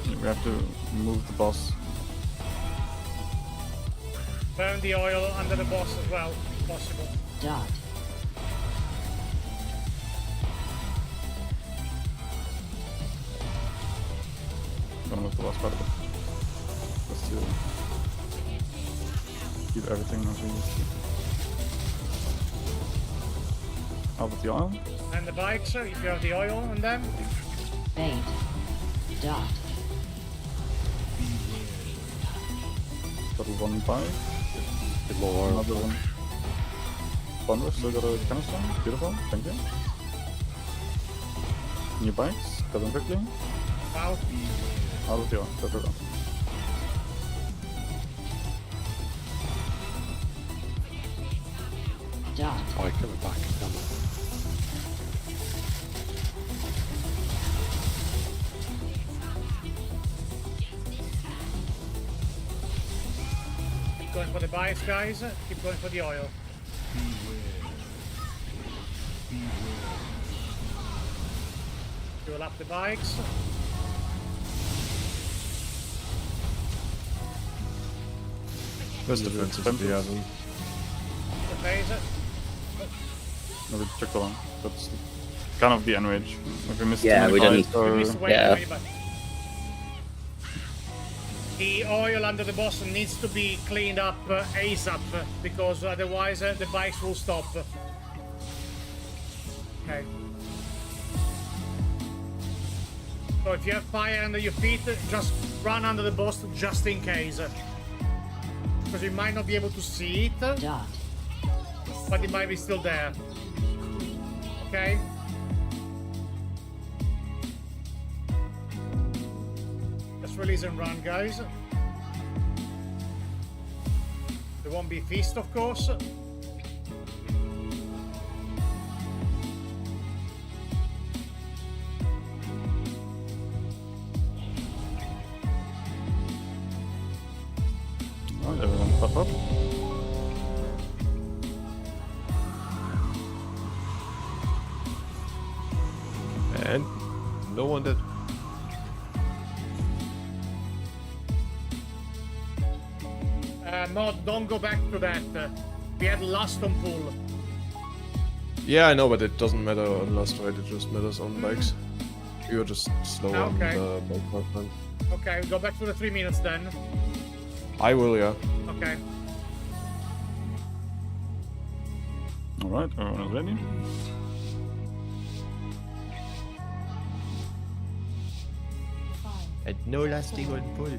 We have to move the boss. Burn the oil under the boss as well, if possible. Dot. Gonna move the boss quite a bit. Just to keep everything as we used to. Out with the oil. And the bikes, if you have the oil on them. Bait. Dot. Got one bike. Get more oil. Another one. Bonus, still got a canister. Beautiful, thank you. New bikes, got them quickly. Out. Out with the oil, go, go, go. Dot. Oh, I coming back. Damn it. Keep going for the bikes, guys. Keep going for the oil. Fuel up the bikes. First defense is the other. The phaser. No, we took the one. That's kind of the enrage. If we missed Yeah, we didn't. or... We missed way Yeah. too many, but the oil under the boss needs to be cleaned up ASAP because otherwise the bikes will stop. Okay. So if you have fire under your feet, just run under the boss just in case. Because you might not be able to see it, Dot. but it might be still there. Okay? Just release and run, guys. There won't be feast, of course. Alright, everyone pop up. And no one did. Mod, don't go back to that. We had last on pool. Yeah, I know, but it doesn't matter on last ride, it just matters on bikes. You're just slow Okay. on the bike part. Okay, go back to the 3 minutes then. I will, yeah. Okay. Alright, everyone is ready. And no lasting on pull.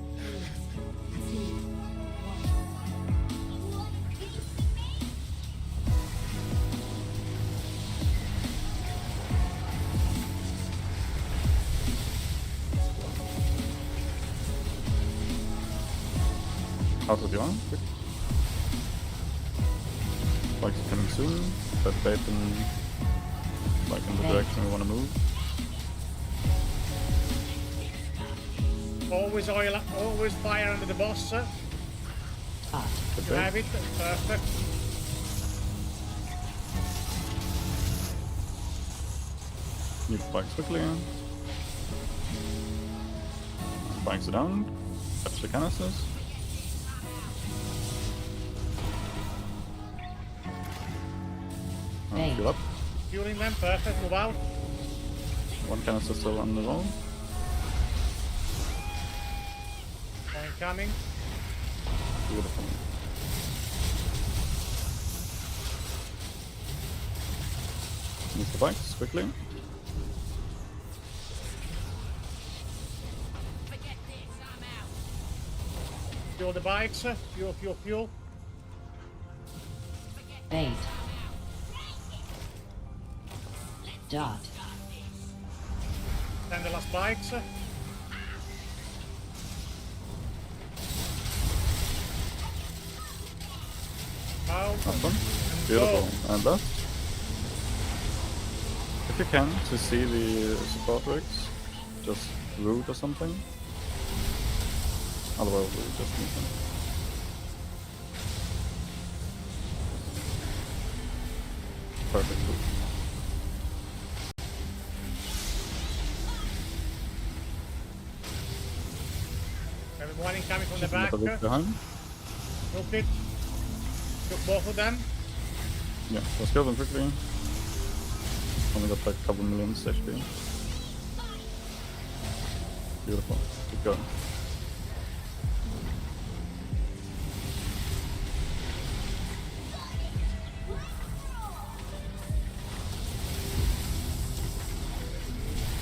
Out with the arm, quick. Spikes are coming soon. Set bait in, like in the direction we want to move. Always oil, always fire under the boss, sir. Set You bait. have it, perfect. Need spikes quickly. Spikes are down. Catch the canisters. Heal up. Fueling them, perfect, move out. One canister still on the roll. Point coming. Beautiful. Use the bikes quickly. Fuel the bikes, sir. Fuel, fuel, fuel. Bait. Dot. Send the last bike, sir. Out. Awesome. Beautiful. And that. If you can, to see the support rigs, just root or something. Otherwise we'll just need them. Perfect root. One incoming from the back. Another rig behind. Took it. Took both of them. Yeah, let's kill them quickly. Only got like a couple millions HP. Beautiful. Keep going.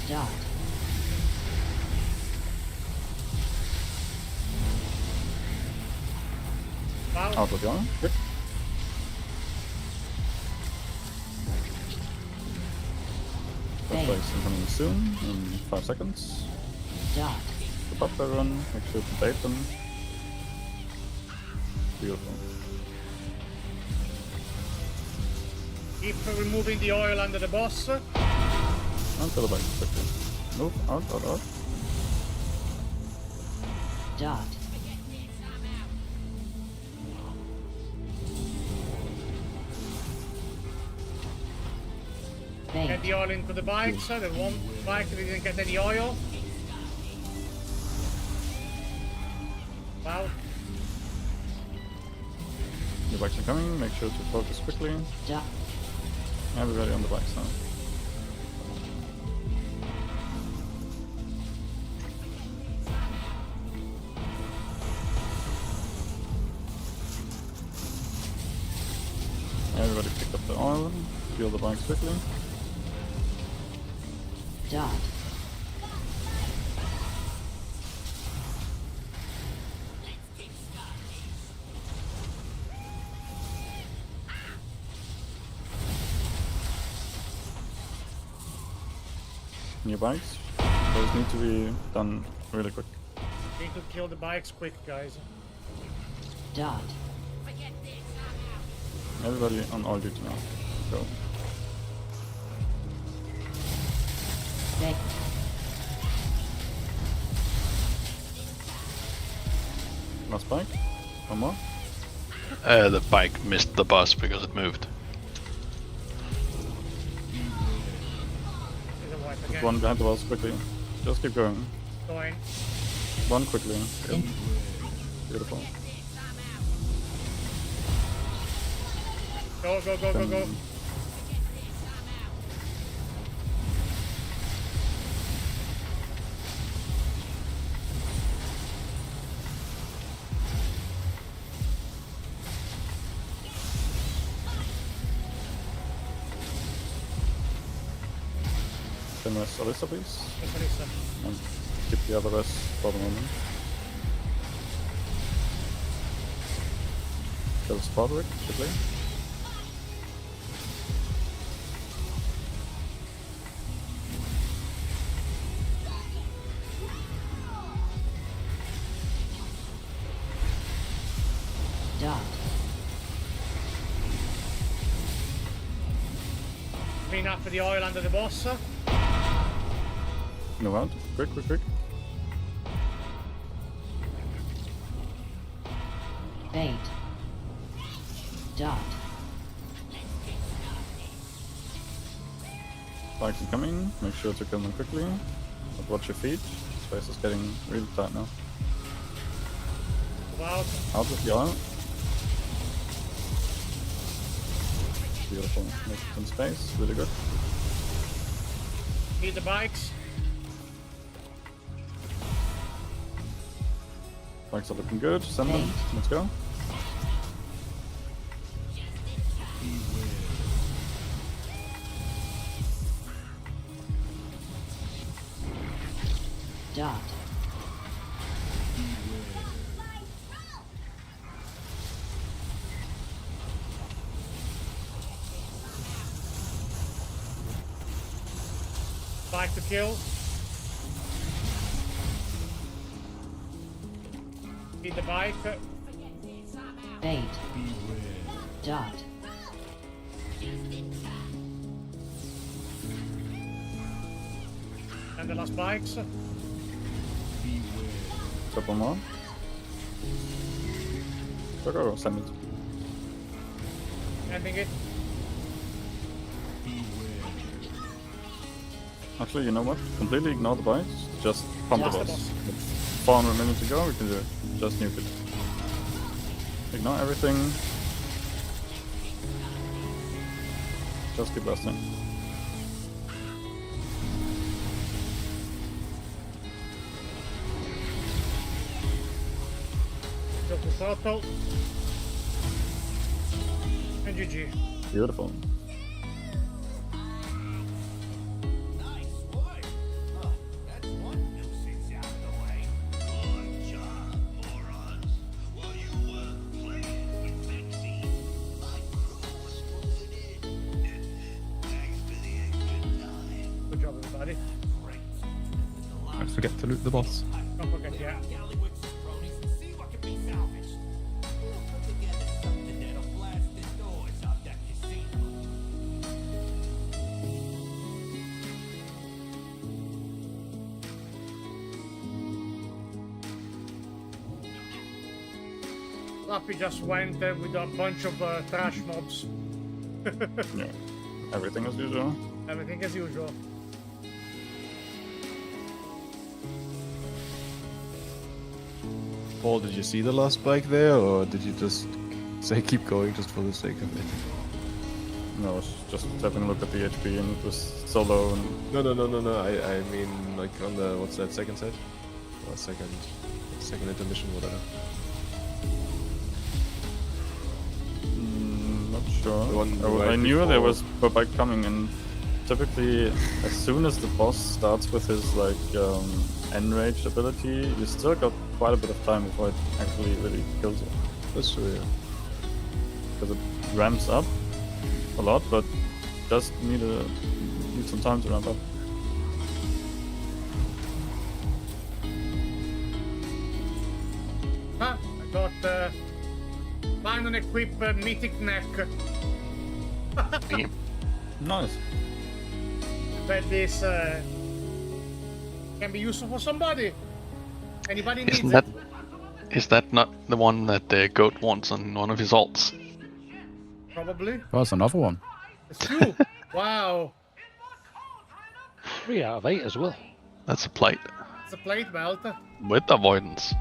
Dot. Out with the arm. Good. First base incoming soon, in 5 seconds. Dot. Step up everyone, make sure to bait them. Beautiful. Keep removing the oil under the boss. And to the back quickly. Move, out, out, out. Dot. Get the oil into the bike, sir. The one bike that didn't get any oil. Wow. The bikes are coming, make sure to focus quickly. Dot. Everybody on the bikes now. Everybody pick up the oil, fuel the bikes quickly. Dot. New bikes. Those need to be done really quick. Need to kill the bikes quick, guys. Dot. Everybody on all duty now. Go. Bait. Last bike. One more. The bike missed the bus because it moved. Put one behind the walls quickly. Just keep going. Going. One quickly. Good. Beautiful. Go, go, go, go, go. Same as Alyssa, please. Yes, Alyssa. And keep the other rest for the moment. Kills Broderick, quickly. Dot. Clean up the oil under the boss. Move out. Quick, quick, quick. Bait. Dot. Spikes are coming. Make sure to kill them quickly. But watch your feet. Space is getting really tight now. Out. Out with the oil. Beautiful. Make it in space. Really good. Eat the bikes. Bikes are looking good. Send them. Let's go. Dot. Bike to kill. Eat the bike. Bait. Dot. And the last bikes. Couple more. Go, send it. Ending it. Actually, you know what? Completely ignore the bikes. Just pump the Just the boss. 400 minutes to go, we can do it. Just nuke it. Ignore everything. Just keep resting. Go to photo. And GG. Beautiful. Good job, everybody. Don't forget to loot the boss. Don't forget, yeah. Fluffy just went with a bunch of trash mobs. Yeah. Everything as usual. Everything as usual. Paul, did you see the last bike there, or did you just say keep going just for the sake of it? No, I was just having a look at the HP and it was so low and... No. I mean, like on the, what's that, second set? Or second intermission, whatever. Not sure. The one I right knew there before. was a bike coming, and typically as soon as the boss starts with his like enraged ability, you still got quite a bit of time before it actually really kills you. That's true, yeah. Because it ramps up a lot, but just need some time to ramp up. Ah, I got find and equip Mythic neck. Nice. But this can be useful for somebody. Anybody needs Isn't that it. is that not the one that the goat wants on one of his alts? Probably. Oh, that's another one. It's two. Wow. 3 out of 8 as well. That's a plate It's a plate belt. with avoidance.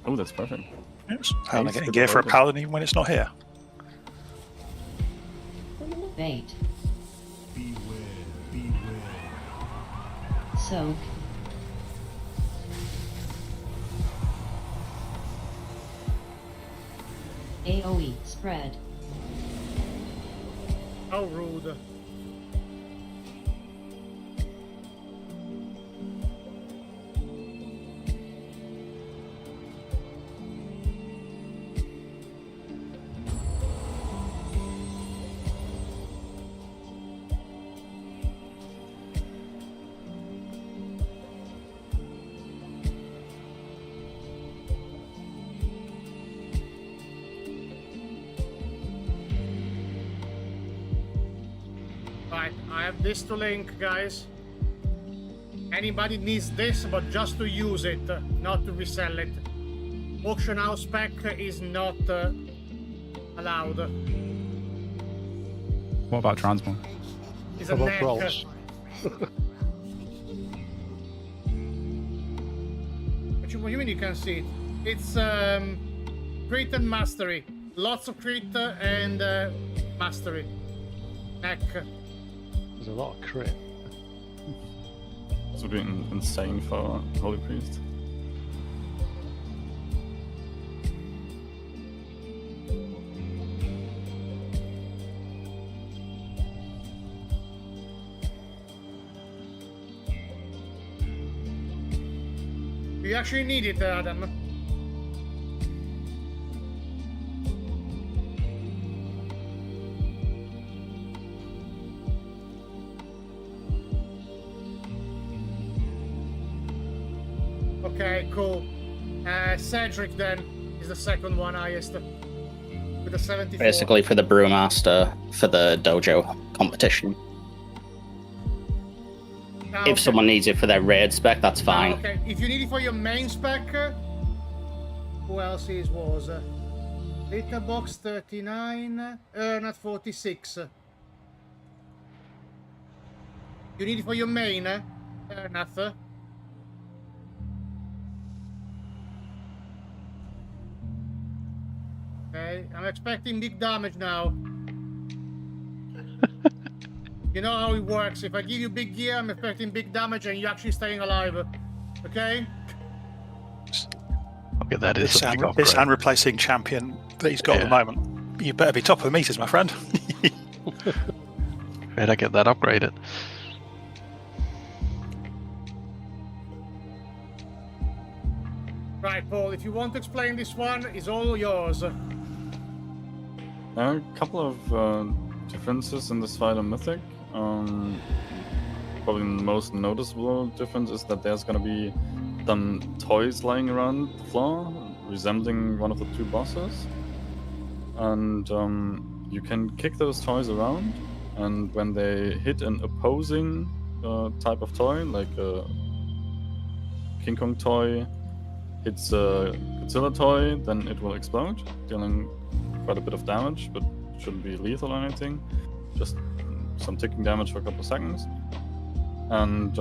Oh, that's perfect. Yes. How am I Ace getting with gear for a avoidance. paladin even when it's not here? Bait. Soak. AoE spread. How rude. Right, I have this to link, guys. Anybody needs this, but just to use it, not to resell it. Auction house spec is not allowed. What about Transmog? It's a What about neck. Rolls? What do you mean you can see it? It's crit and mastery. Lots of crit and mastery. Neck. There's a lot of crit. This would be insane for Holy Priest. You actually need it, Adam. Okay, cool. Cedric then is the second one highest with a 74. Basically for the Brewmaster for the dojo competition. Okay. If someone needs it for their raid spec, that's fine. Okay, if you need it for your main spec, who else was? Data box 39, not 46. You need it for your main, Nath? Okay, I'm expecting big damage now. You know how it works. If I give you big gear, I'm expecting big damage and you're actually staying alive. Okay? Okay, that is This a big and, upgrade. this and replacing champion that he's got at the moment. You better be top of the meters, my friend. Better get that upgraded. Right, Paul, if you want to explain this one, it's all yours. There are a couple of differences in this fight on Mythic. Probably the most noticeable difference is that there's going to be some toys lying around the floor, resembling one of the two bosses. And you can kick those toys around, and when they hit an opposing type of toy, like a King Kong toy hits a Godzilla toy, then it will explode, dealing quite a bit of damage, but shouldn't be lethal or anything. Just some ticking damage for a couple of seconds. And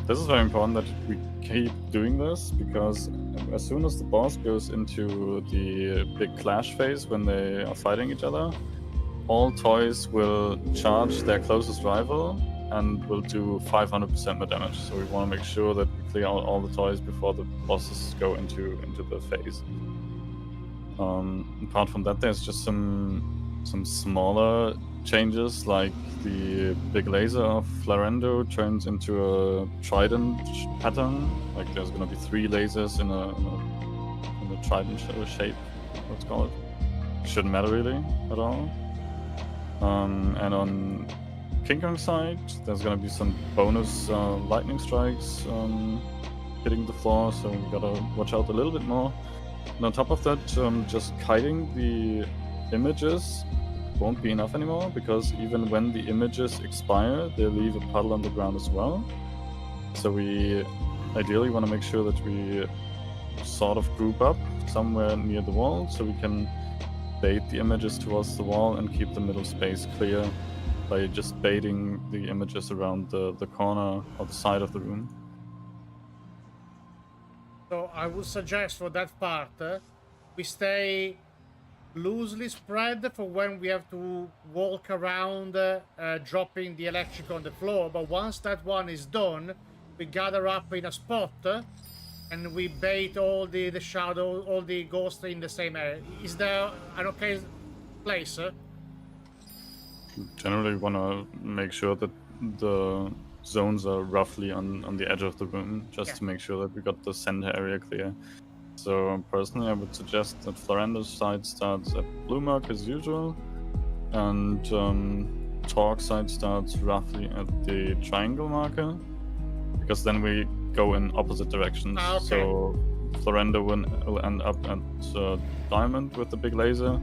this is very important that we keep doing this, because as soon as the boss goes into the big clash phase when they are fighting each other, all toys will charge their closest rival and will do 500% more damage. So we want to make sure that we clear out all the toys before the bosses go into the phase. Apart from that, there's just some smaller changes, like the big laser of Florendo turns into a trident pattern. Like there's going to be 3 lasers in a trident shape, let's call it. Shouldn't matter really at all. And on King Kong's side, there's going to be some bonus lightning strikes hitting the floor, so we gotta watch out a little bit more. And on top of that, just kiting the images won't be enough anymore, because even when the images expire, they leave a puddle on the ground as well. So we ideally want to make sure that we sort of group up somewhere near the wall, so we can bait the images towards the wall and keep the middle space clear by just baiting the images around the corner or the side of the room. So I would suggest for that part, we stay loosely spread for when we have to walk around dropping the electric on the floor. But once that one is done, we gather up in a spot and we bait all the shadow, all the ghosts in the same area. Is there an okay place? Generally want to make sure that the zones are roughly on the edge of the room, just to make sure that we got the center area clear. So personally, I would suggest that Florendo's side starts at blue mark as usual, and Torque's side starts roughly at the triangle marker, because then we go in opposite directions. Okay. So Florendo will end up at diamond with the big laser,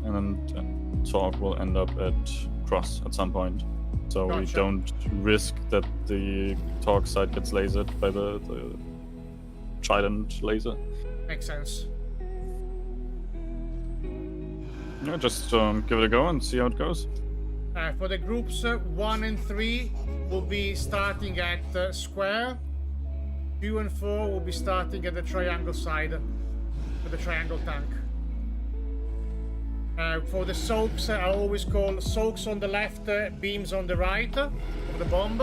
and then Torque will end up at cross at some point. So we Gotcha. don't risk that the Torque side gets lasered by the Trident laser. Makes sense. Yeah, just give it a go and see how it goes. For the groups 1 and 3 will be starting at square. 2 and 4 will be starting at the triangle side with the triangle tank. For the soaks, I always call soaks on the left, beams on the right of the bomb.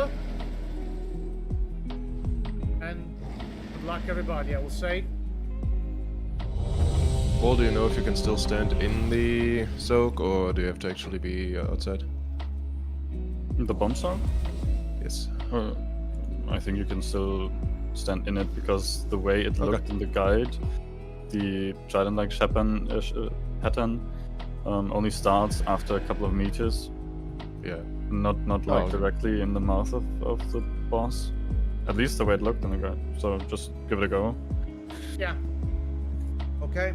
And good luck, everybody, I will say. Paul, do you know if you can still stand in the soak, or do you have to actually be outside? The bomb soak? Yes. I think you can still stand in it because the way it looked in the guide, the Trident-like pattern only starts after a couple of meters. Yeah. Not like directly in the mouth of the boss. At least the way it looked in the guide. So just give it a go. Yeah. Okay.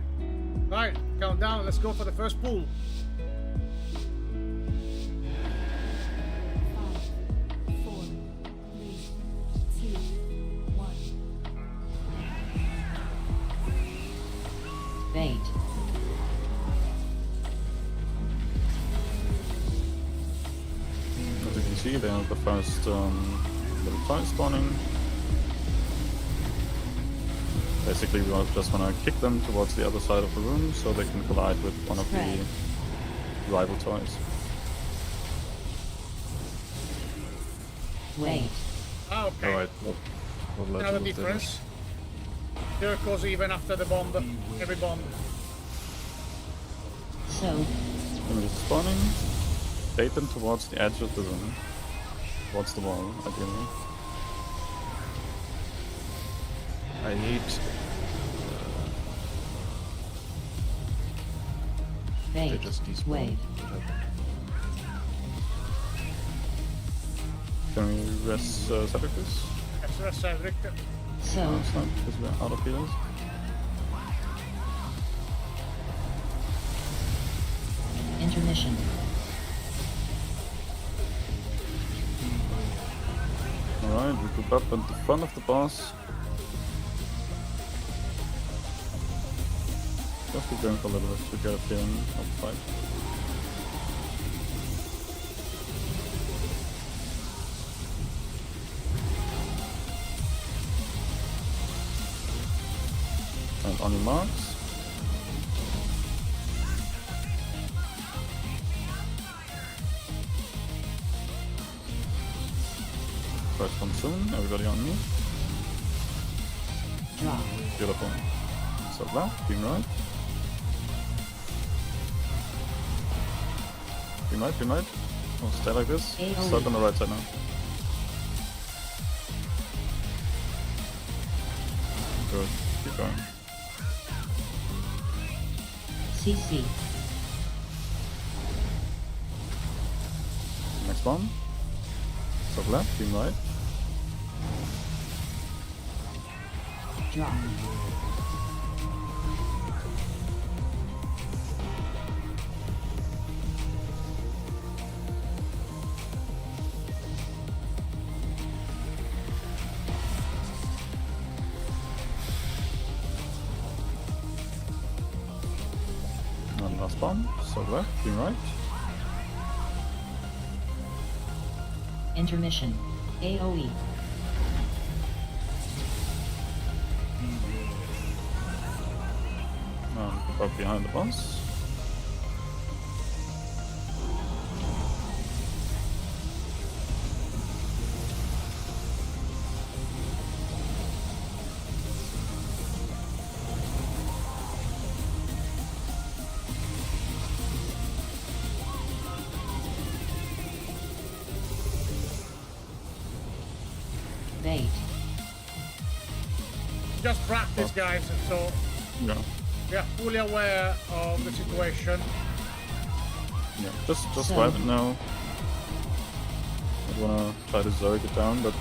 Alright, countdown, let's go for the first pool. 5, 4, 3, 2, 1. Bait. As you can see, they have the first little toy spawning. Basically, we just want to kick them towards the other side of the room so they can collide with one of the rival toys. Wait. Okay. Alright. Another difference. There goes even after the bomb. Every bomb. So. When it's spawning, bait them towards the edge of the room. Towards the wall, ideally. I need... Bait. They just despawn. Wait. Can we rest Cedricus? Yes, that's Cedric. So. No, it's not, because we're out of healers. Intermission. Alright, we group up at the front of the boss. Just keep going for a little bit to get a feeling of the fight. And on your marks. First one soon, everybody on me. Drop. Beautiful. So left, beam right. Beam right, beam right. Oh, stay like this. Start on the right side now. Good. Keep going. CC. Next one. Stop left, beam right. Drop. And last bomb. Stop left, beam right. Intermission. AOE. Keep up behind the boss. Bait. Just practice, guys, so Yeah. we are fully aware of the situation. Yeah. Just swipe it now. I wanna try to Zerg it down, but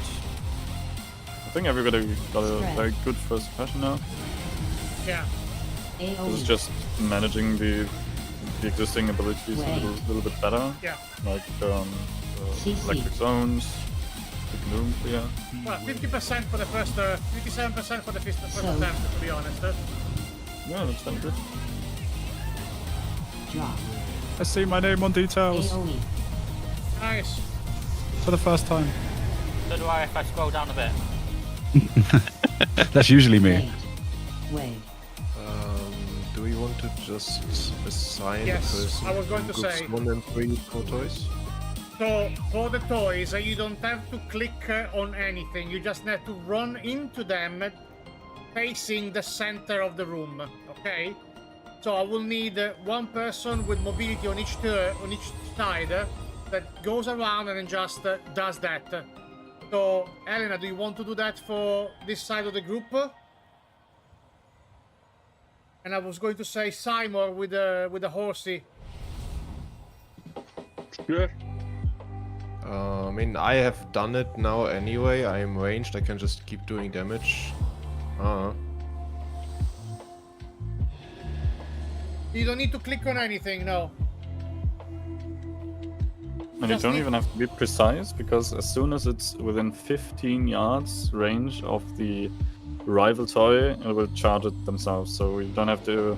I think everybody got a very good first impression now. Yeah. This is just managing the existing abilities a little bit better. Yeah. Like CC. Electric zones. Big Loom clear. Well, 50% for the first, 57% for the first So- attempt, to be honest. Yeah, that's very good. Drop. I see my name on details AoE. Nice. for the first time. So do I if I scroll down a bit. That's usually me. Bait. Wave. Do we want to just assign Yes, a person I was going to groups say. 1 and 3 for toys? So, for the toys, you don't have to click on anything. You just have to run into them facing the center of the room, okay? So I will need one person with mobility on each side that goes around and then just does that. So, Elena, do you want to do that for this side of the group? And I was going to say Simon with the horsey. Yeah. I mean, I have done it now anyway. I am ranged. I can just keep doing damage. You don't need to click on anything, no. And you Just don't need- even have to be precise, because as soon as it's within 15 yards range of the rival toy, it will charge it themselves. So you don't have to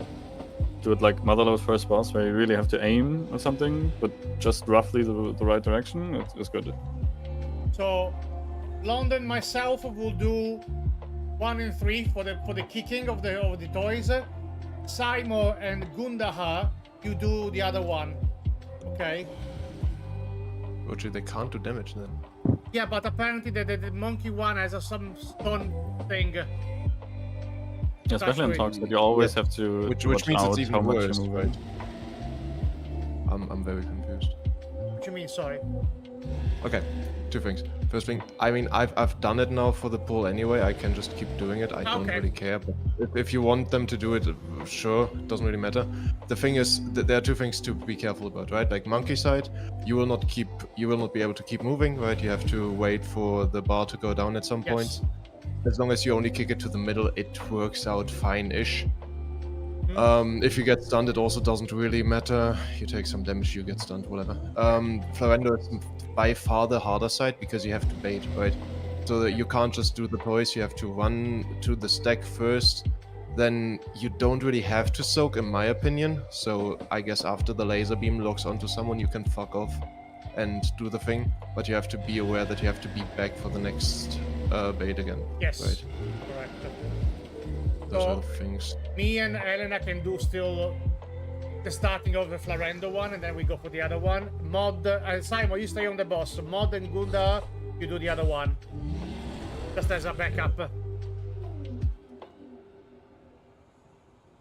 do it like Motherload first boss, where you really have to aim or something, but just roughly the right direction. It's good. So, London myself will do 1 and 3 for the kicking of the toys. Simon and Gundaha, you do the other one. Okay. Roger, they can't do damage then. Yeah, but apparently the monkey one has some stun thing. Yeah, especially in talks, that you always have to Which watch means out it's even how much worse, you move. right? I'm very confused. What you mean, sorry? Okay, 2 things. First thing, I mean, I've done it now for the pool anyway. I can just keep doing it. I don't Okay. really care. But if you want them to do it, sure, doesn't really matter. The thing is, there are 2 things to be careful about, right? Like monkey side, you will not be able to keep moving, right? You have to wait for the bar to go down at some Yes. point. As long as you only kick it to the middle, it works out fine-ish. If you get stunned, it also doesn't really matter. You take some damage, you get stunned, whatever. Florendo is by far the harder side because you have to bait, right? So that you can't just do the toys, you have to run to the stack first. Then you don't really have to soak, in my opinion. So I guess after the laser beam locks onto someone, you can fuck off and do the thing. But you have to be aware that you have to be back for the next bait again. Yes. Right. Correct. Those So- are the things. Me and Elena can do still the starting of the Florendo one, and then we go for the other one. Mod, Simon, you stay on the boss. Mod and Gunda, you do the other one. Just as a backup.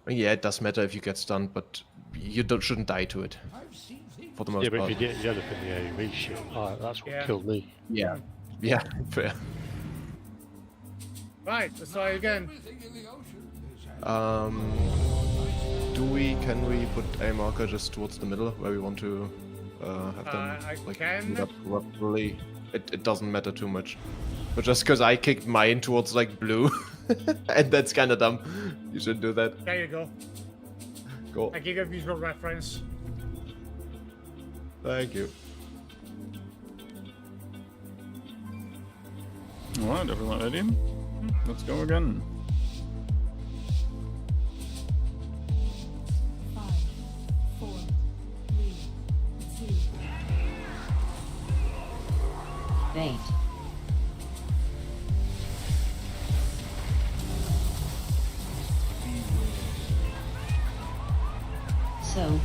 Yeah, it does matter if you get stunned, but you shouldn't die to it. For the most Yeah, but part. if you get the other thing, the AoE shit, that's what Yeah. killed me. Yeah. Yeah, fair. Right, let's try again. Can we put a marker just towards the middle where we want to have them I like can. meet up roughly? It doesn't matter too much. But just because I kicked mine towards like blue, and that's kind of dumb. You shouldn't do that. There you go. Cool. I give you a visual reference. Thank you. Alright, everyone ready? Let's go again. 5, 4, 3, 2. Bait. So,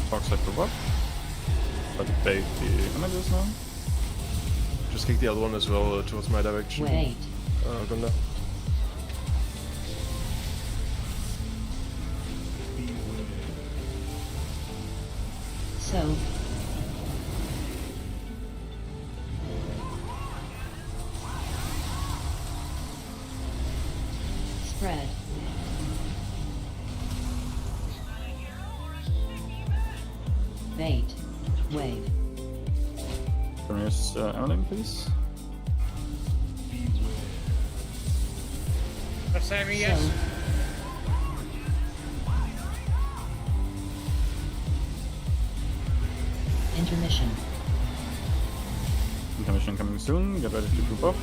Toxic for what? Try to bait the images now. Just kick the other one as well towards my direction. wait. Gunda. So, spread. Bait. Wave. Can we use Emily, please? Sammy, yes. Intermission. Intermission coming soon. Get ready to group up.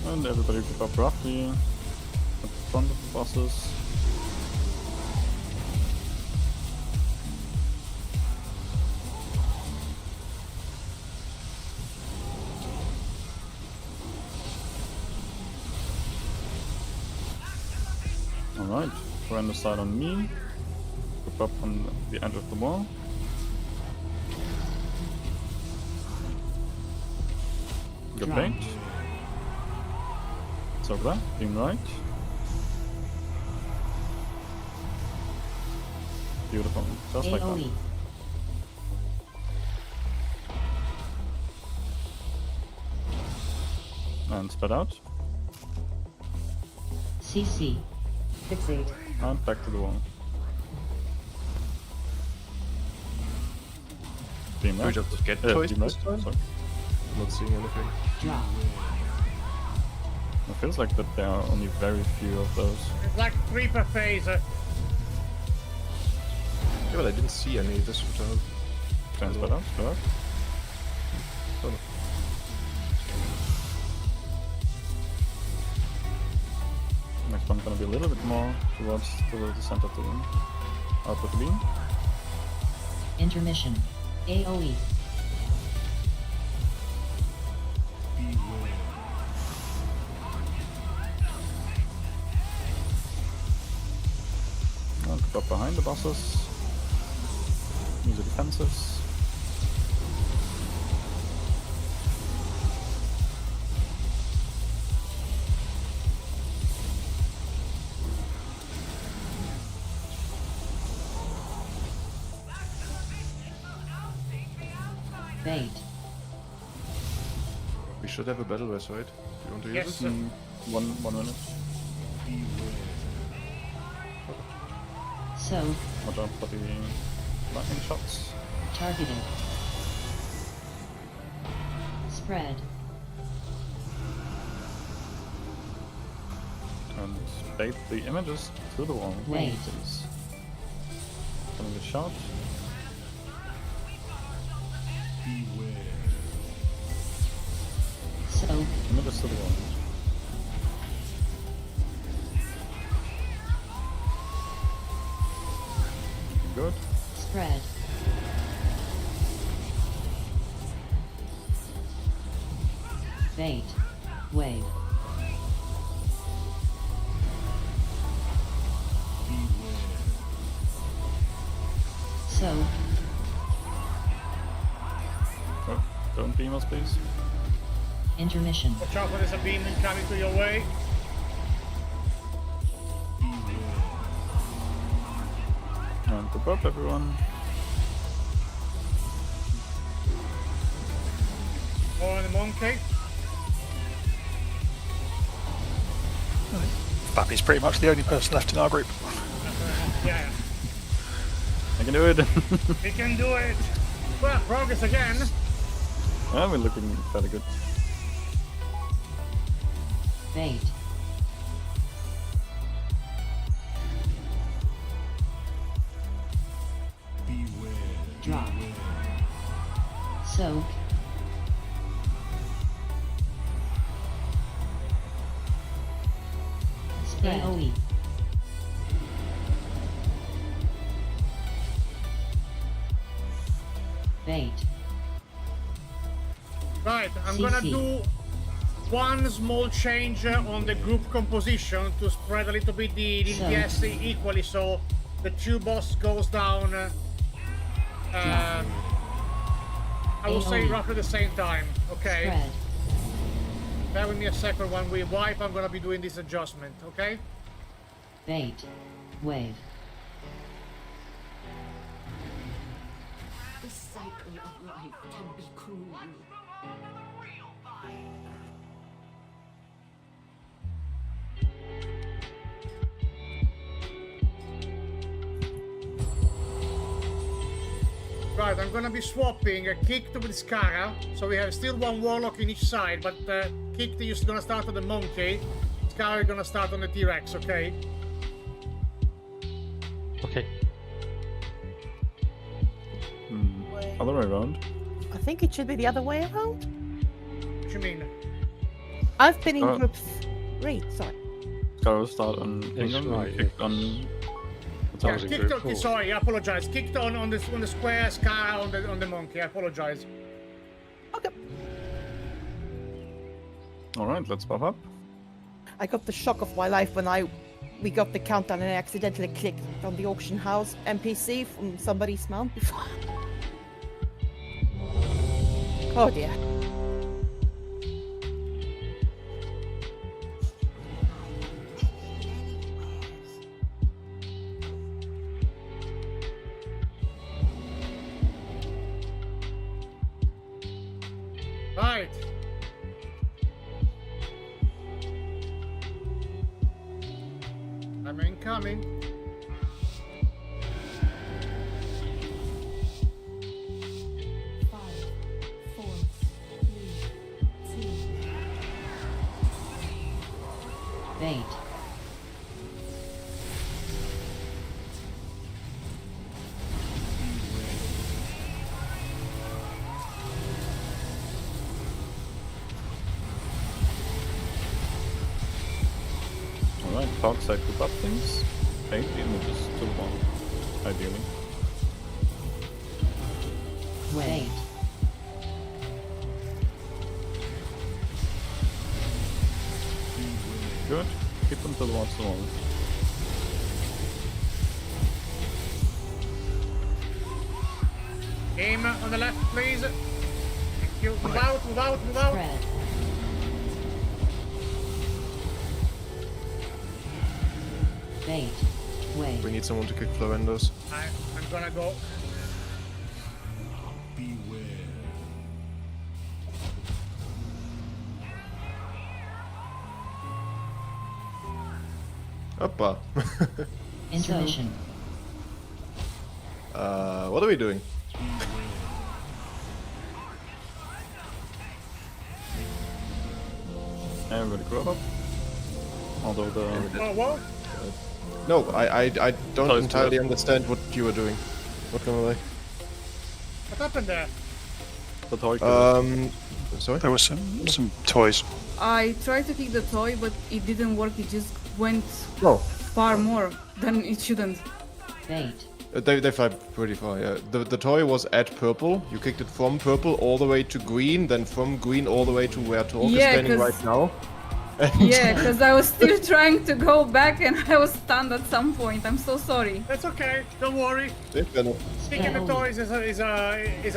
And everybody group up roughly at the front of the bosses. Alright, we're on the side on me. Group up on the edge of the wall. Good Draw. bait. Sobra, beam right. Beautiful, just like that. AoE. And spread out. CC. Fixate. And back to the wall. Beam Do we right. just get toys beam right. this time? Sorry. I'm not seeing anything. Draw. It feels like that there are only very few of those. It's like 3 per phase. Yeah, but I didn't see any this time. Can spread out, spread out. Oh, no. Next one's gonna be a little bit more towards the center of the room. Out with the beam. Intermission. AoE. And put up behind the bosses. Use the defensives. Bait. We should have a battle rest, right? Do you want to use Yes, it? sir. 1 minute. So, Watch out for the lightning shots. targeted. Spread. And bait the images to the wall. Wait. Please. Coming a shot. So, Images to the wall. Good. spread. Bait. Wave. So, Oh, don't beam us, please. intermission. Watch out for there's a beam coming to your way. And group up, everyone. Or the monkey. Bappy's pretty much the only person left in our group. Yeah, I can do it. we can do it. Well, progress again. Yeah, we're looking fairly good. Bait. Drop. Soak. Spread. AoE. Bait. Right, I'm gonna CC. do one small change on the group composition to spread a little bit the So- DPS equally, so the 2 boss goes down. I will say AoE. roughly the same time. Okay. Spread. Bear with me a second. When we wipe, I'm gonna be doing this adjustment. Okay. Bait. Wave. The cycle of life can be cruel. Right, I'm gonna be swapping Kicked with Skara, so we have still 1 Warlock in each side, but Kicked is gonna start on the Monkey, Skara is gonna start on the T-Rex, okay? Okay. Other way around. I think it should be the other way around. What you mean? I've been in Oh. group 3, sorry. Scarrow start on It's Kingdom right, and kicked on. Yeah, was in kicked group on, four. sorry, I apologize. Kicked on the square, Scar on the monkey. I apologize. Okay. Alright, let's buff up. I got the shock of my life when we got the countdown and I accidentally clicked on the auction house NPC from somebody's mount before. Oh dear. Right. I'm incoming. Bait. Alright, Prog side group up things. 8 images to 1, ideally. Wait. Good. Keep them towards the wall. Game on the left, please. Thank you. Move out, move out, move out. Spread. Bait. Wave. We need someone to kick Florendo's. I'm gonna go. Oppa. Intuition. What are we doing? Everybody grow up. Although the Oh, what? No, I don't Close to entirely it. understand what you were doing. What kind of way? What happened there? the toy. Sorry? There were some toys. I tried to kick the toy, but it didn't work. It just went Oh. far more than it shouldn't. Bait. They fly pretty far, yeah. The toy was at purple. You kicked it from purple all the way to green, then from green all the way to where Torque is Yeah, standing 'cause- right now. Yeah, because I was still trying to go back and I was stunned at some point. I'm so sorry. That's okay. Don't worry. Picking the toys is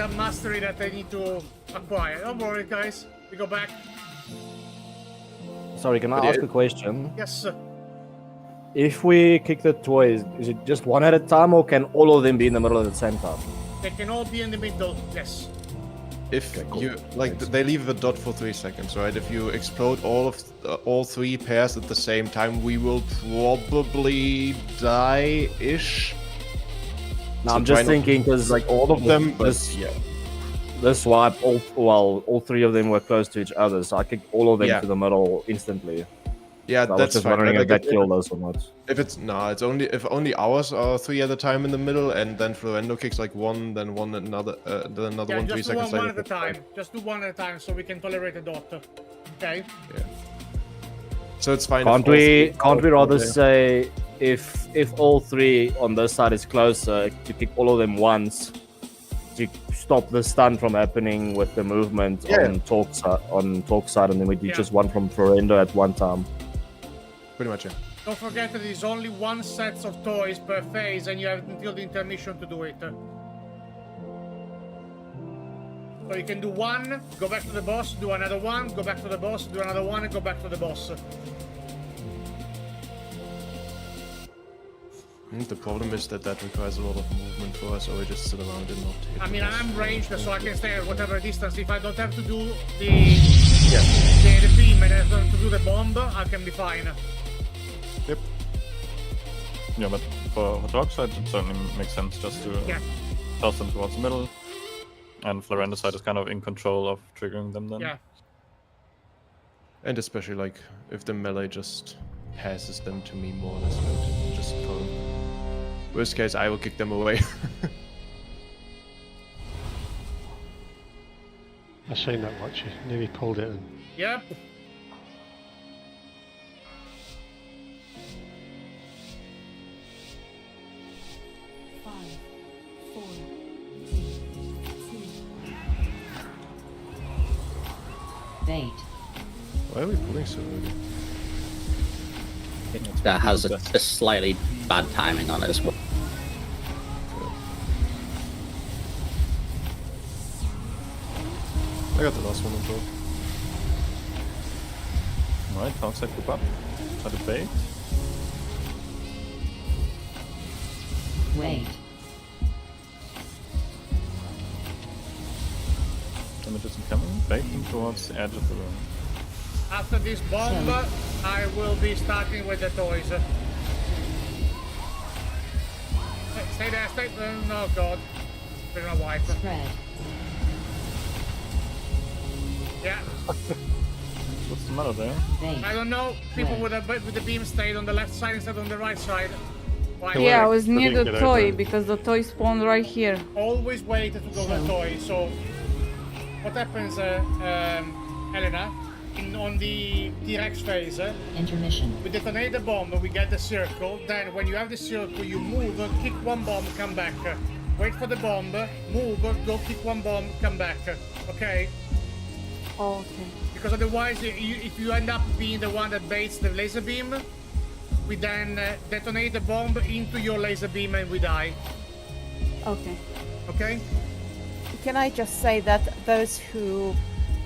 a mastery that I need to acquire. Don't worry, guys. We go back. Sorry, can I ask a question? Yes, sir. If we kick the toys, is it just one at a time, or can all of them be in the middle at the same time? They can all be in the middle. Yes. If you like, they leave the dot for 3 seconds, right? If you explode all 3 pairs at the same time, we will probably die-ish. No, So I'm try just not to thinking because like all of them, but this swipe, all 3 of them were close to each other, so I kicked all of them Yeah. to the middle instantly. Yeah, So I was that's just fine. wondering Like, if that killed us or not. If it's it's only ours are 3 at a time in the middle, and then Florendo kicks like one, then one another, then another Yeah, one 3 just do seconds one later. at a time. Just do one at a time so we can tolerate the dot. Okay. Yeah. So it's fine. if Can't all we 3 can't we are rather there. say if all 3 on this side is closer, to kick all of them once to stop the stun from happening with the movement on Torque side, and then we do just one from Florendo at one time. Pretty much, yeah. Don't forget that there's only one set of toys per phase, and you have until the intermission to do it. So you can do one, go back to the boss, do another one, go back to the boss, do another one, and go back to the boss. The problem is that requires a lot of movement for us, or we just sit around and not hit. I mean, the boss. I'm ranged, so I can stay at whatever distance. If I don't have to do the beam and I have to do the bomb, I can be fine. Yep. Yeah, but for Torque side, it certainly makes sense just to toss them towards the middle. And Florendo's side is kind of in control of triggering them then. Yeah. And especially like if the melee just passes them to me more or less, right? Just pull them. Worst case, I will kick them away. I seen that watch. You nearly pulled it in. Yep. Bait. Why are we pulling so early? That has a slightly bad timing on it as well. I got the last one on top. Alright, outside group up. Try to bait. Wait. Damage isn't coming. Baiting towards the edge of the room. After this bomb, I will be starting with the toys. Stay there, stay there. No, God. We're gonna wipe. Spread. Yeah. What's the matter there? I don't know. People with the beam stayed on the left side instead on the right side. Why? Yeah, I was near the toy because the toy spawned right here. Always wait to go to the toy. So, what happens, Elena? On the T-Rex phase, Intermission. we detonate the bomb, we get the circle. Then, when you have the circle, you move, kick one bomb, come back. Wait for the bomb, move, go kick one bomb, come back. Okay? Oh, okay. Because otherwise, if you end up being the one that baits the laser beam, we then detonate the bomb into your laser beam and we die. Okay. Okay? Can I just say that those who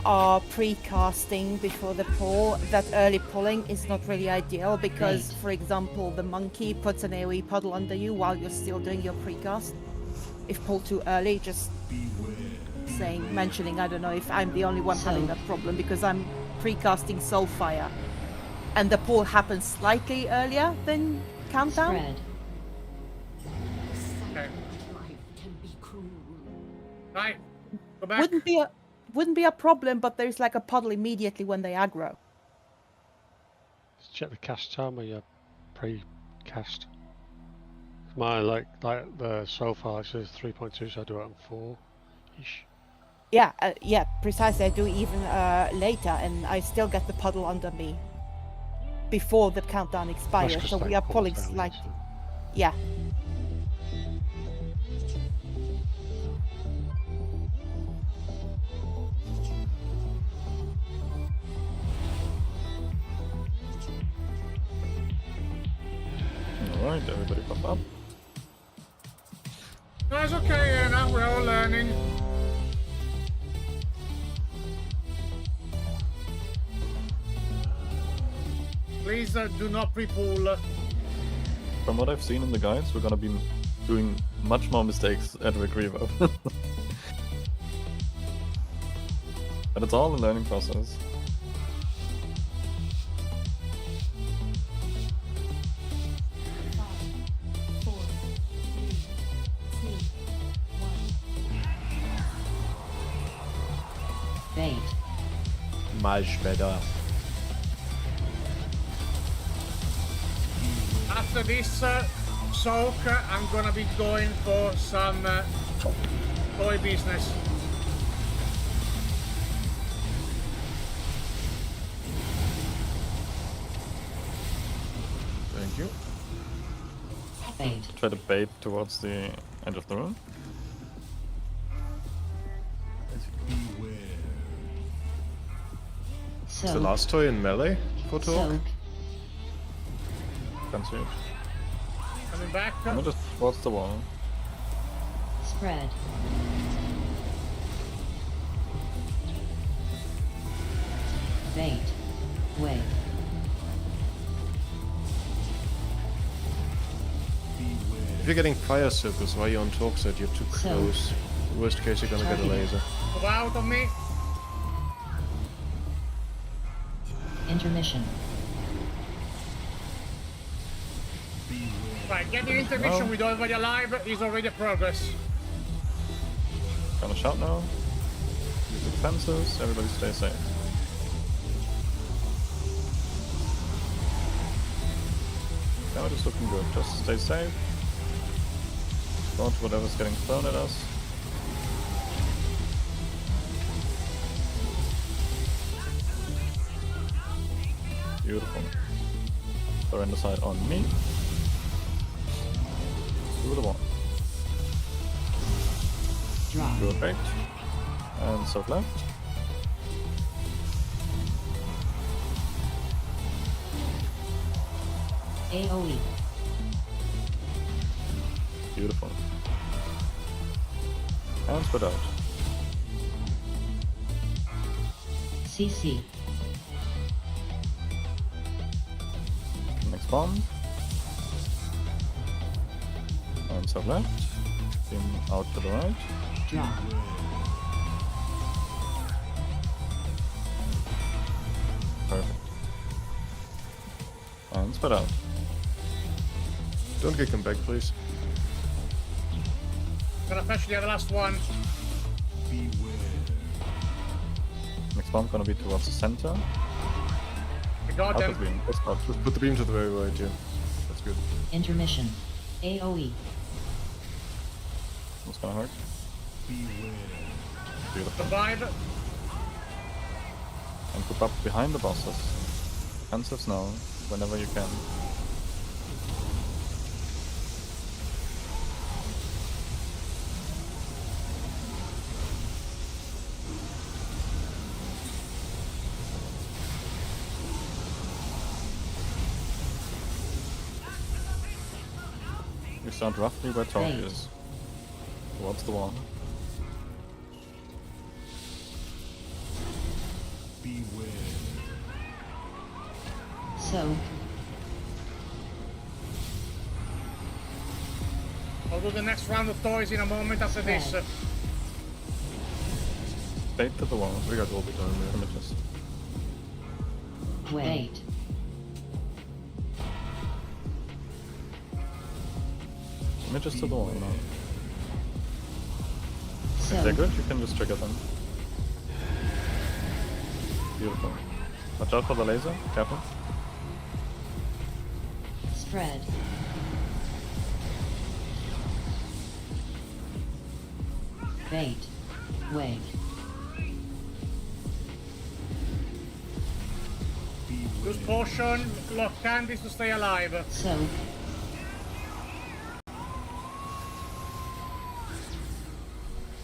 are pre-casting before the pull, that early pulling is not really ideal because, for example, the monkey puts an AoE puddle under you while you're still doing your precast. If pulled too early, just mentioning, I don't know if I'm the only one having that problem because I'm precasting Soulfire and the pull happens slightly earlier than countdown. Spread. Okay. Right. Go back. Wouldn't be a problem, but there's like a puddle immediately when they aggro. Just check the cast time or your pre-cast. Mine like the so far it says 3.2, so I do it on 4-ish. Yeah, precisely. I do even later, and I still get the puddle under me before the countdown expires. So we are pulling slightly. Yeah. Alright, everybody pop up. That's okay, Anna. We're all learning. Please do not pre-pull. From what I've seen in the guides, we're gonna be doing much more mistakes at Regrievo. But it's all a learning process. Bait. Much better. After this soak, I'm gonna be going for some toy business. Thank you. Bait. Try to bait towards the edge of the room. Is the last toy in melee for talk? Can't see it. Coming back. I'm just towards the wall. Spread. Bait. Wait. If you're getting fire circles while you're on talk set, you're too close. Worst case, you're gonna get a laser. Go out on me. Intermission. Right, get the intermission with everybody alive is already a progress. Gonna shout now. Use the fences, everybody stay safe. Damage is looking good, just stay safe. dodge whatever's getting thrown at us. Beautiful. Surrender side on me. Do the wall. Do a bait. And soak left. AoE. Beautiful. And spread out. CC. Next bomb. And soak left. Beam out to the right. Drop. Perfect. And spread out. Don't kick him back, please. Gonna fetch the last one. Next bomb gonna be towards the center. We got Out them. the beam. Let's go. Just put the beam to the very right, yeah. That's good. Intermission. AoE. What's gonna hurt? Beautiful. Survive. And group up behind the bosses. Defensives now, whenever you can. You start roughly where Torque Right. is. Towards the wall. Soak. I'll do the next round of toys in a moment after this. Bait to the wall. We got all the time there. Images. Wait. Images to the wall now. If Soak. they're good, you can just trigger them. Beautiful. Watch out for the laser. Careful. Spread. Bait. Wait. Use potion, lock candies to stay alive. Soak.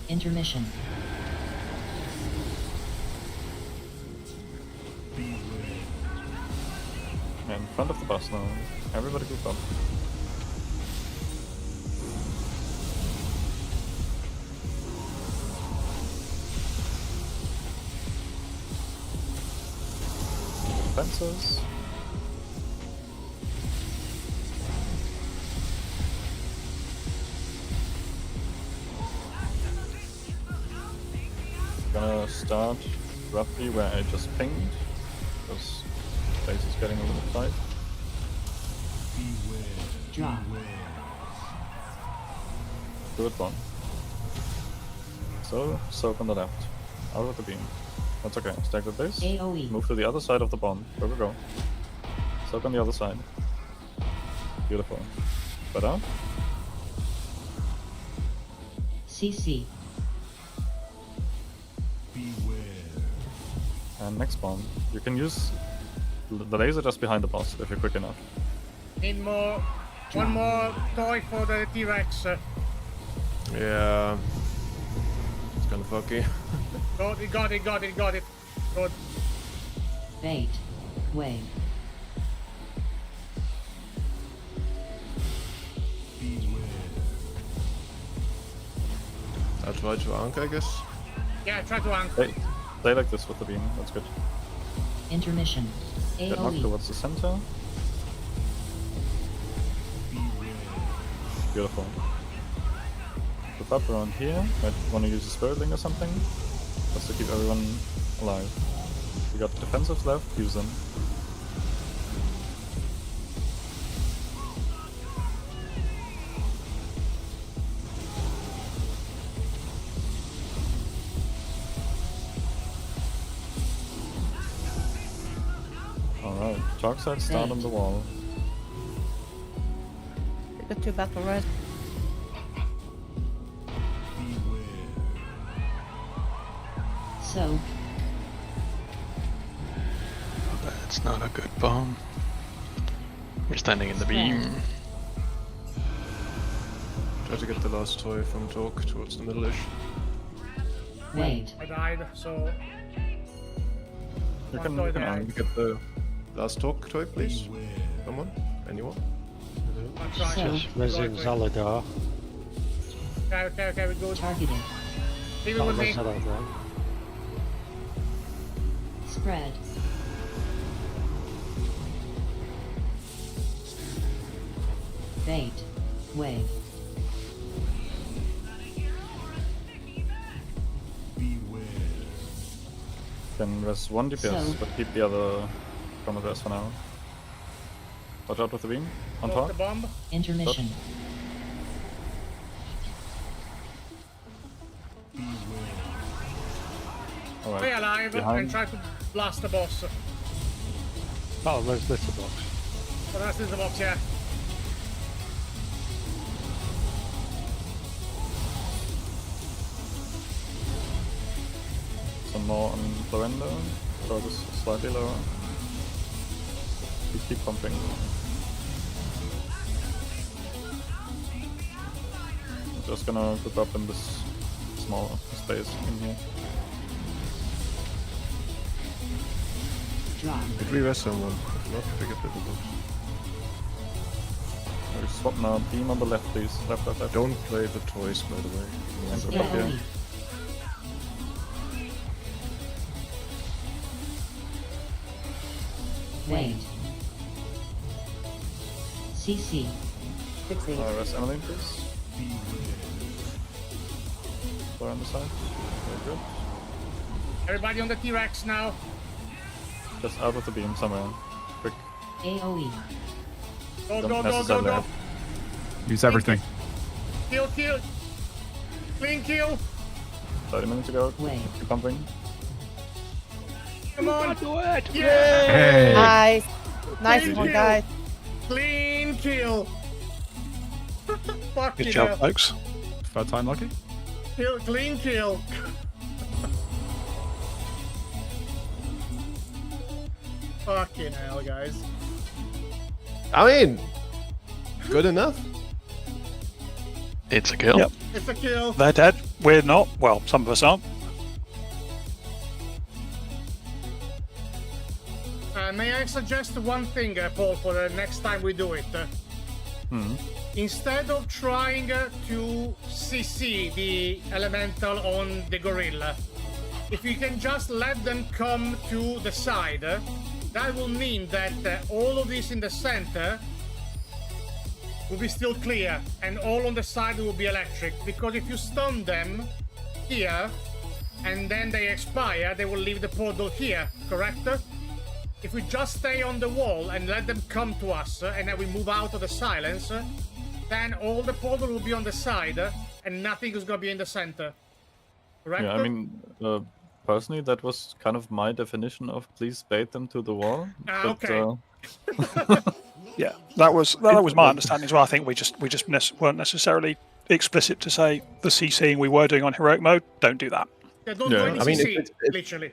Intermission. In front of the boss now. Everybody group up. Defenses. Gonna start roughly where I just pinged, because space is getting a little tight. Drop. Good one. So, soak on the left. Out of the beam. That's okay. Stack with this. AoE. Move to the other side of the bomb. Go, go, go. Soak on the other side. Beautiful. Spread out. CC. And next bomb. You can use the laser just behind the boss if you're quick enough. Need more. One more toy for the T-Rex. Yeah. It's kind of fucky. Got it. Good. Bait. Wave. I'll try to anchor, I guess. Yeah, try to anchor. Play like this with the beam. That's good. Intermission. Get knocked AoE. towards the center. Beautiful. Group up around here. Might want to use a Spiritling or something. Just to keep everyone alive. We got defensives left, use them. Alright, Dark side start on the wall. We got 2 battle red. So, That's not a good bomb. We're standing in the beam. Try to get the last toy from Talk towards the middle-ish. wait. I died, so. You One can, toy you can there. arm. Get the last Talk toy, please. Someone? Anyone? I'm trying. Just resin Zaladar. Okay, we're good. Targeted. Leave it with me. Zaladar. Spread. Bait. Wave. Can res 1 DPS, So- but keep the other from res for now. Watch out with the beam. On Drop top. the bomb. Intermission. Alright. Stay alive Behind. and try to blast the boss. Oh, res litter box. So that's in the box, yeah. Some more on Florendo. Throw this slightly lower. We keep pumping. I'm just gonna group up in this small space in here. Drop. Could we rest someone? If not, we get the box. We swap now. Beam on the left, please. Left. Don't play the toys, by the way. And group up here. AOE. Wait. CC. Rest Emily, please. Flora on the side. Very good. Everybody on the T-Rex now. Just out with the beam somewhere. Quick. AOE. Go, Don't go, go, go, necessarily go. have- Use everything. Kill, kill. Clean kill. 30 minutes ago. Wait. Keep pumping. Come on. Hey. Nice. Nice Clean one, kill. guys. Clean kill. Fucking Good job, hell. folks. Third time lucky. Kill, clean kill. Fucking hell, guys. I mean, good enough. It's a kill. Yep. It's a kill. They're dead. We're not. Well, some of us aren't. May I suggest one thing, Paul, for the next time we do it? Instead of trying to CC the elemental on the gorilla, if you can just let them come to the side, that will mean that all of this in the center will be still clear, and all on the side will be electric. Because if you stun them here, and then they expire, they will leave the portal here, correct? If we just stay on the wall and let them come to us, and then we move out of the silence, then all the portal will be on the side, and nothing is going to be in the center. Correct? Yeah, I mean, personally, that was kind of my definition of please bait them to the wall. Okay. Yeah, that was my understanding as well. I think we just weren't necessarily explicit to say the CCing we were doing on heroic mode. Don't do that. Yeah, don't do any I mean, CC, literally.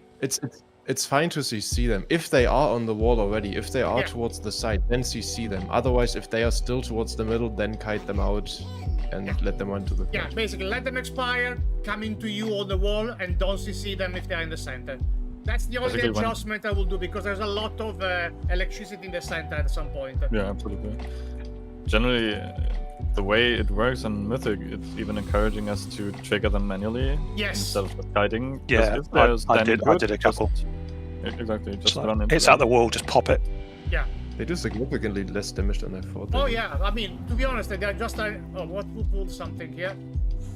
It's fine to CC them if they are on the wall already. If they are Yeah. towards the side, then CC them. Otherwise, if they are still towards the middle, then kite them out and let them run to the Yeah, basically, let them expire, come into you on the wall, and don't CC them if they're in the center. That's the only Basically, when- adjustment I will do, because there's a lot of electricity in the center at some point. Yeah, absolutely. Generally, the way it works in Mythic, it's even encouraging us to trigger them manually Yes. instead of just kiting. Yeah, If they're I standing did good, a couple. Exactly, just It's like, run into hits them. out the wall, just pop it. Yeah. They do significantly less damage than I thought. Oh yeah, I mean, to be honest, they're just oh, what who pulled something here?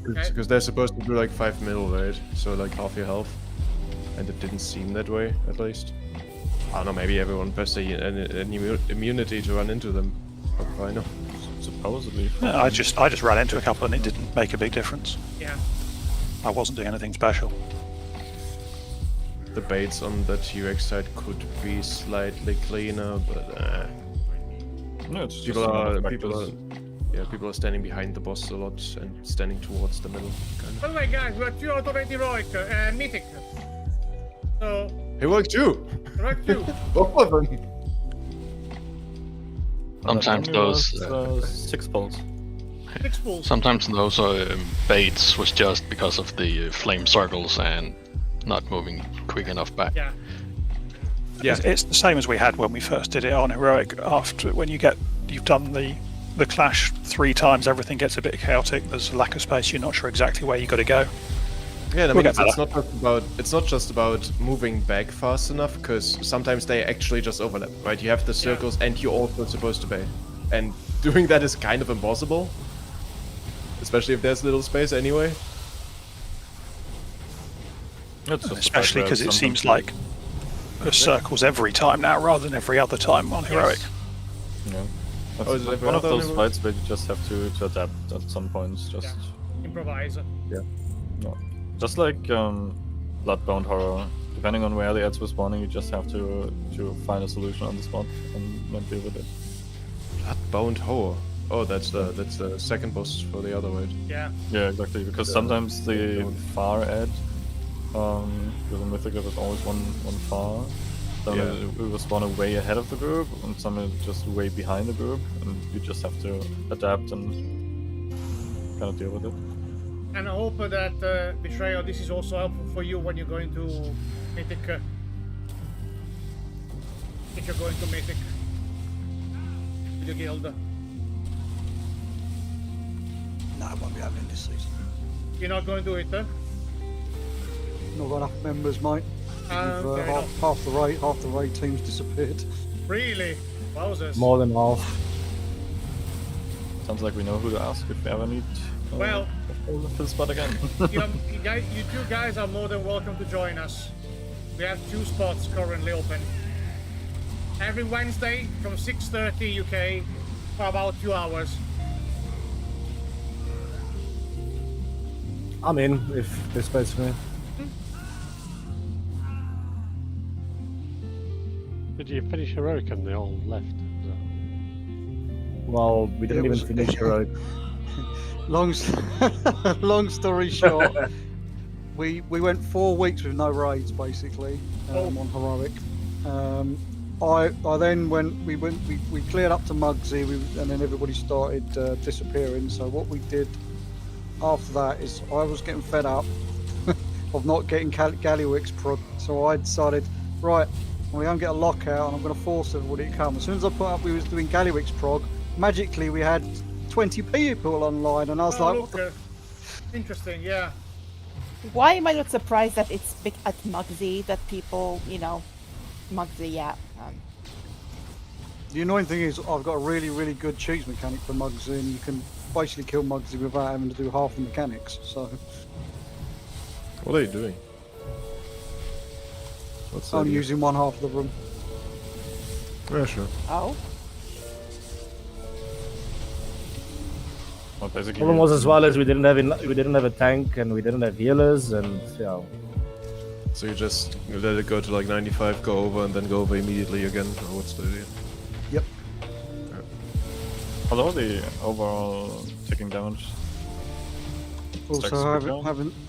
Okay. Because they're supposed to do like 5 mil, right? So like half your health. And it didn't seem that way, at least. I don't know, maybe everyone pressed an immunity to run into them. I know. Supposedly. Yeah, I just ran into a couple and it didn't make a big difference. Yeah. I wasn't doing anything special. The baits on the T-Rex side could be slightly cleaner, but No, it's people just are another people are practice. people are standing behind the boss a lot and standing towards the middle. Kind By the way, guys, we're 2 out of 8 heroic. Mythic. So It worked too. correct too. Both of them. Sometimes Only was, those 6 pulls. 6 pulls. sometimes those baits was just because of the flame circles and not moving quick enough back. Yeah. Yeah. It's the same as we had when we first did it on heroic. After when you've done the clash 3 times, everything gets a bit chaotic. There's a lack of space. You're not sure exactly where you got to go. Yeah, I We'll mean, get it's not just about moving back fast enough, because sometimes they actually just overlap, right? You have the circles, and you're also supposed to bait, and doing that is kind of impossible, especially if there's little space anyway. Especially because it seems like there's circles every time now, rather than every other time on heroic. Yeah. Oh, is it It's every one of other those level? fights where you just have to adapt at some points. Just Improvise. yeah. Just like Bloodbound Horror, depending on where the ads were spawning, you just have to find a solution on the spot and not deal with it. Bloodbound Horror. Oh, that's the second boss for the other raid. Yeah. Yeah, exactly. Because sometimes the far ad, with the Mythic, there was always one far. Some it was spawning way ahead of the group, and some is just way behind the group, and you just have to adapt and kind of deal with it. And I hope that Betrayal, this is also helpful for you when you're going to Mythic. If you're going to Mythic with your guild. No, it won't be happening this season. You're not going to do it, huh? Not got enough members, mate. Okay, half the raid team's disappeared. Really? Wowzers. More than half. Sounds like we know who to ask if we ever need. Well, the spot again. you two guys are more than welcome to join us. We have 2 spots currently open. Every Wednesday from 6:30 UK for about 2 hours. I'm in if there's space for me. Did you finish heroic and they all left? Well, we didn't even finish heroic. Long story short, we went 4 weeks with no raids basically on heroic. I then we cleared up to Mugsy, and then everybody started disappearing. So what we did after that is I was getting fed up of not getting Gallywix prog, so I decided, right, we don't get a lockout, and I'm going to force everybody to come. As soon as I put up we was doing Gallywix prog, magically we had 20 people online, and I was like, what the interesting, yeah. Why am I not surprised that it's big at Mugsy that people, Mugsy, yeah. The annoying thing is I've got a really good cheats mechanic for Mugsy, and you can basically kill Mugsy without having to do half the mechanics, so... What are you doing? What's I'm that? using one half of the room. Yeah, sure. Oh? Well, basically, Problem was as well as we didn't have a tank and we didn't have healers, and So you just let it go to like 95, go over, and then go over immediately again, or what's the idea? Yep. Although the overall taking damage. Also,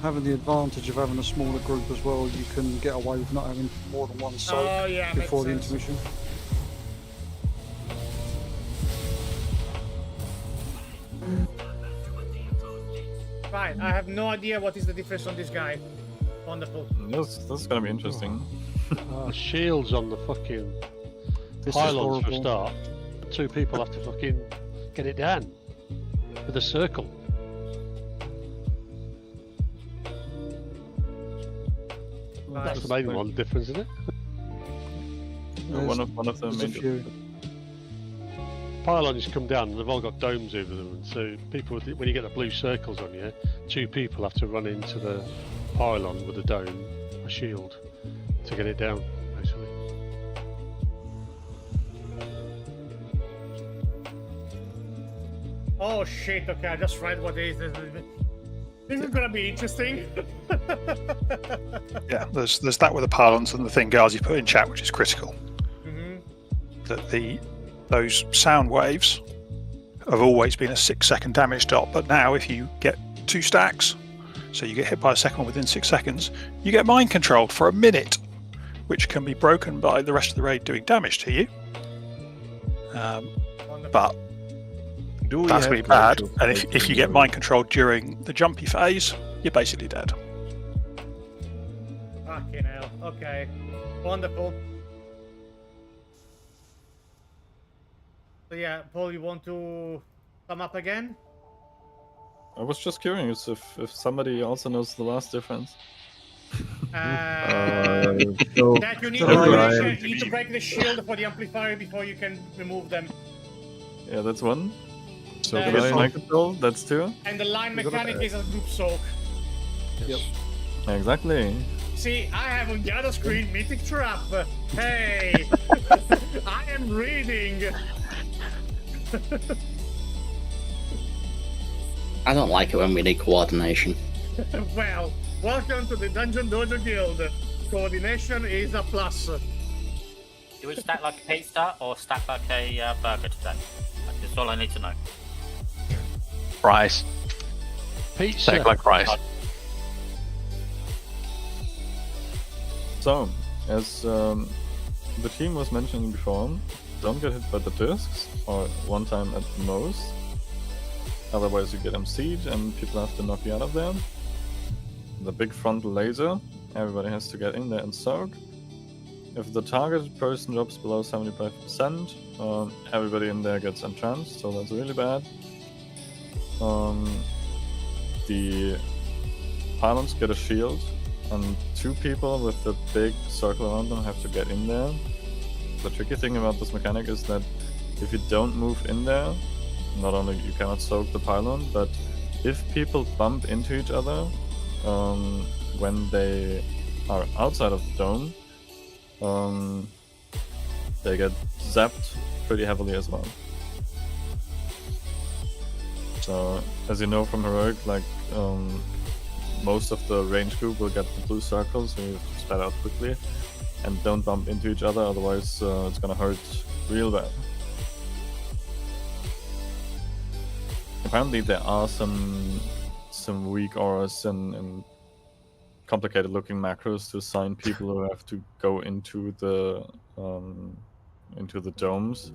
having the advantage of having a smaller group as well, you can get away with not having more than one soak before the intermission. Right, I have no idea what is the difference on this guy. Wonderful. This is gonna be interesting. The shields on the fucking This is pylons for a horrible. start. 2 people have to fucking get it down with a circle. That's the main one difference, isn't it? One of them. There's a few. Pylons come down and they've all got domes over them, and so people, when you get the blue circles on you, 2 people have to run into the pylon with a dome, a shield, to get it down, basically. Oh shit, okay, I just read what it is. This is gonna be interesting. Yeah, there's that with the pylons, and the thing guards you put in chat, which is critical. That those sound waves have always been a 6-second damage dot, but now if you get 2 stacks, so you get hit by a second one within 6 seconds, you get mind controlled for a minute. which can be broken by the rest of the raid doing damage to you. But Do we that's have really bad. glacial And if strike you in get the- mind controlled during the jumpy phase, you're basically dead. Fucking hell. Okay. Wonderful. So yeah, Paul, you want to sum up again? I was just curious if somebody also knows the last difference. That you need to break the shield for the amplifier before you can remove them. Yeah, that's one. So the good. mind control, that's two. And the line mechanic is a group soak. Yep. Exactly. See, I have on the other screen Mythic Trap. Hey, I am reading. I don't like it when we need coordination. Well, welcome to the Dungeon Dojo Guild. Coordination is a plus. Do we stack like a pizza or stack like a burger today? That's all I need to know. Fries. Pizza. Stack like fries. So, as the team was mentioning before, don't get hit by the discs, or one time at the most. Otherwise you get MC'd and people have to knock you out of there. The big frontal laser, everybody has to get in there and soak. If the targeted person drops below 75%, everybody in there gets entranced, so that's really bad. The pylons get a shield, and two people with the big circle around them have to get in there. The tricky thing about this mechanic is that if you don't move in there, not only you cannot soak the pylon, but if people bump into each other when they are outside of the dome, they get zapped pretty heavily as well. So, as you know from Heroic, like most of the range group will get the blue circle, so you have to spread out quickly and don't bump into each other, otherwise it's gonna hurt real bad. Apparently there are some weak auras and complicated looking macros to assign people who have to go into the domes.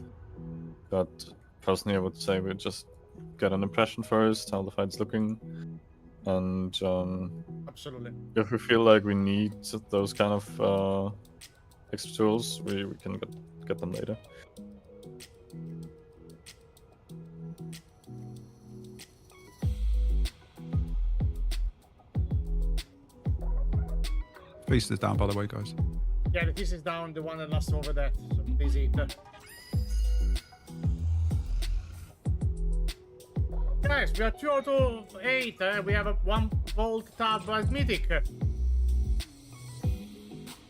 But personally I would say we just get an impression first, how the fight's looking. And Absolutely. if we feel like we need those kind of extra tools, we can get them later. Feast is down, by the way, guys. Yeah, the piece is down, the one that lasts over there. So please eat. Guys, we are 2 out of 8. We have a 1 volt tab as Mythic.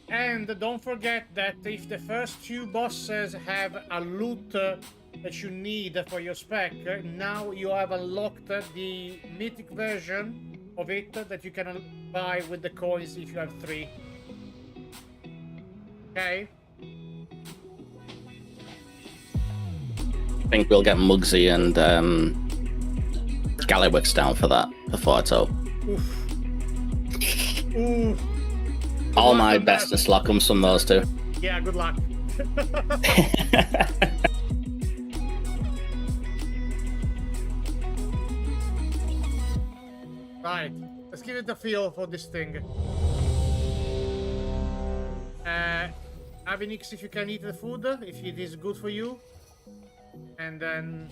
And don't forget that if the first 2 bosses have a loot that you need for your spec, now you have unlocked the Mythic version of it that you can buy with the coins if you have 3. Okay? I think we'll get Muggsy and Gallywix down for that, for Forto. Oof. Oof. All my bestest luck comes from those two. Yeah, good luck. Right, let's give it a feel for this thing. Avinix, if you can eat the food, if it is good for you. And then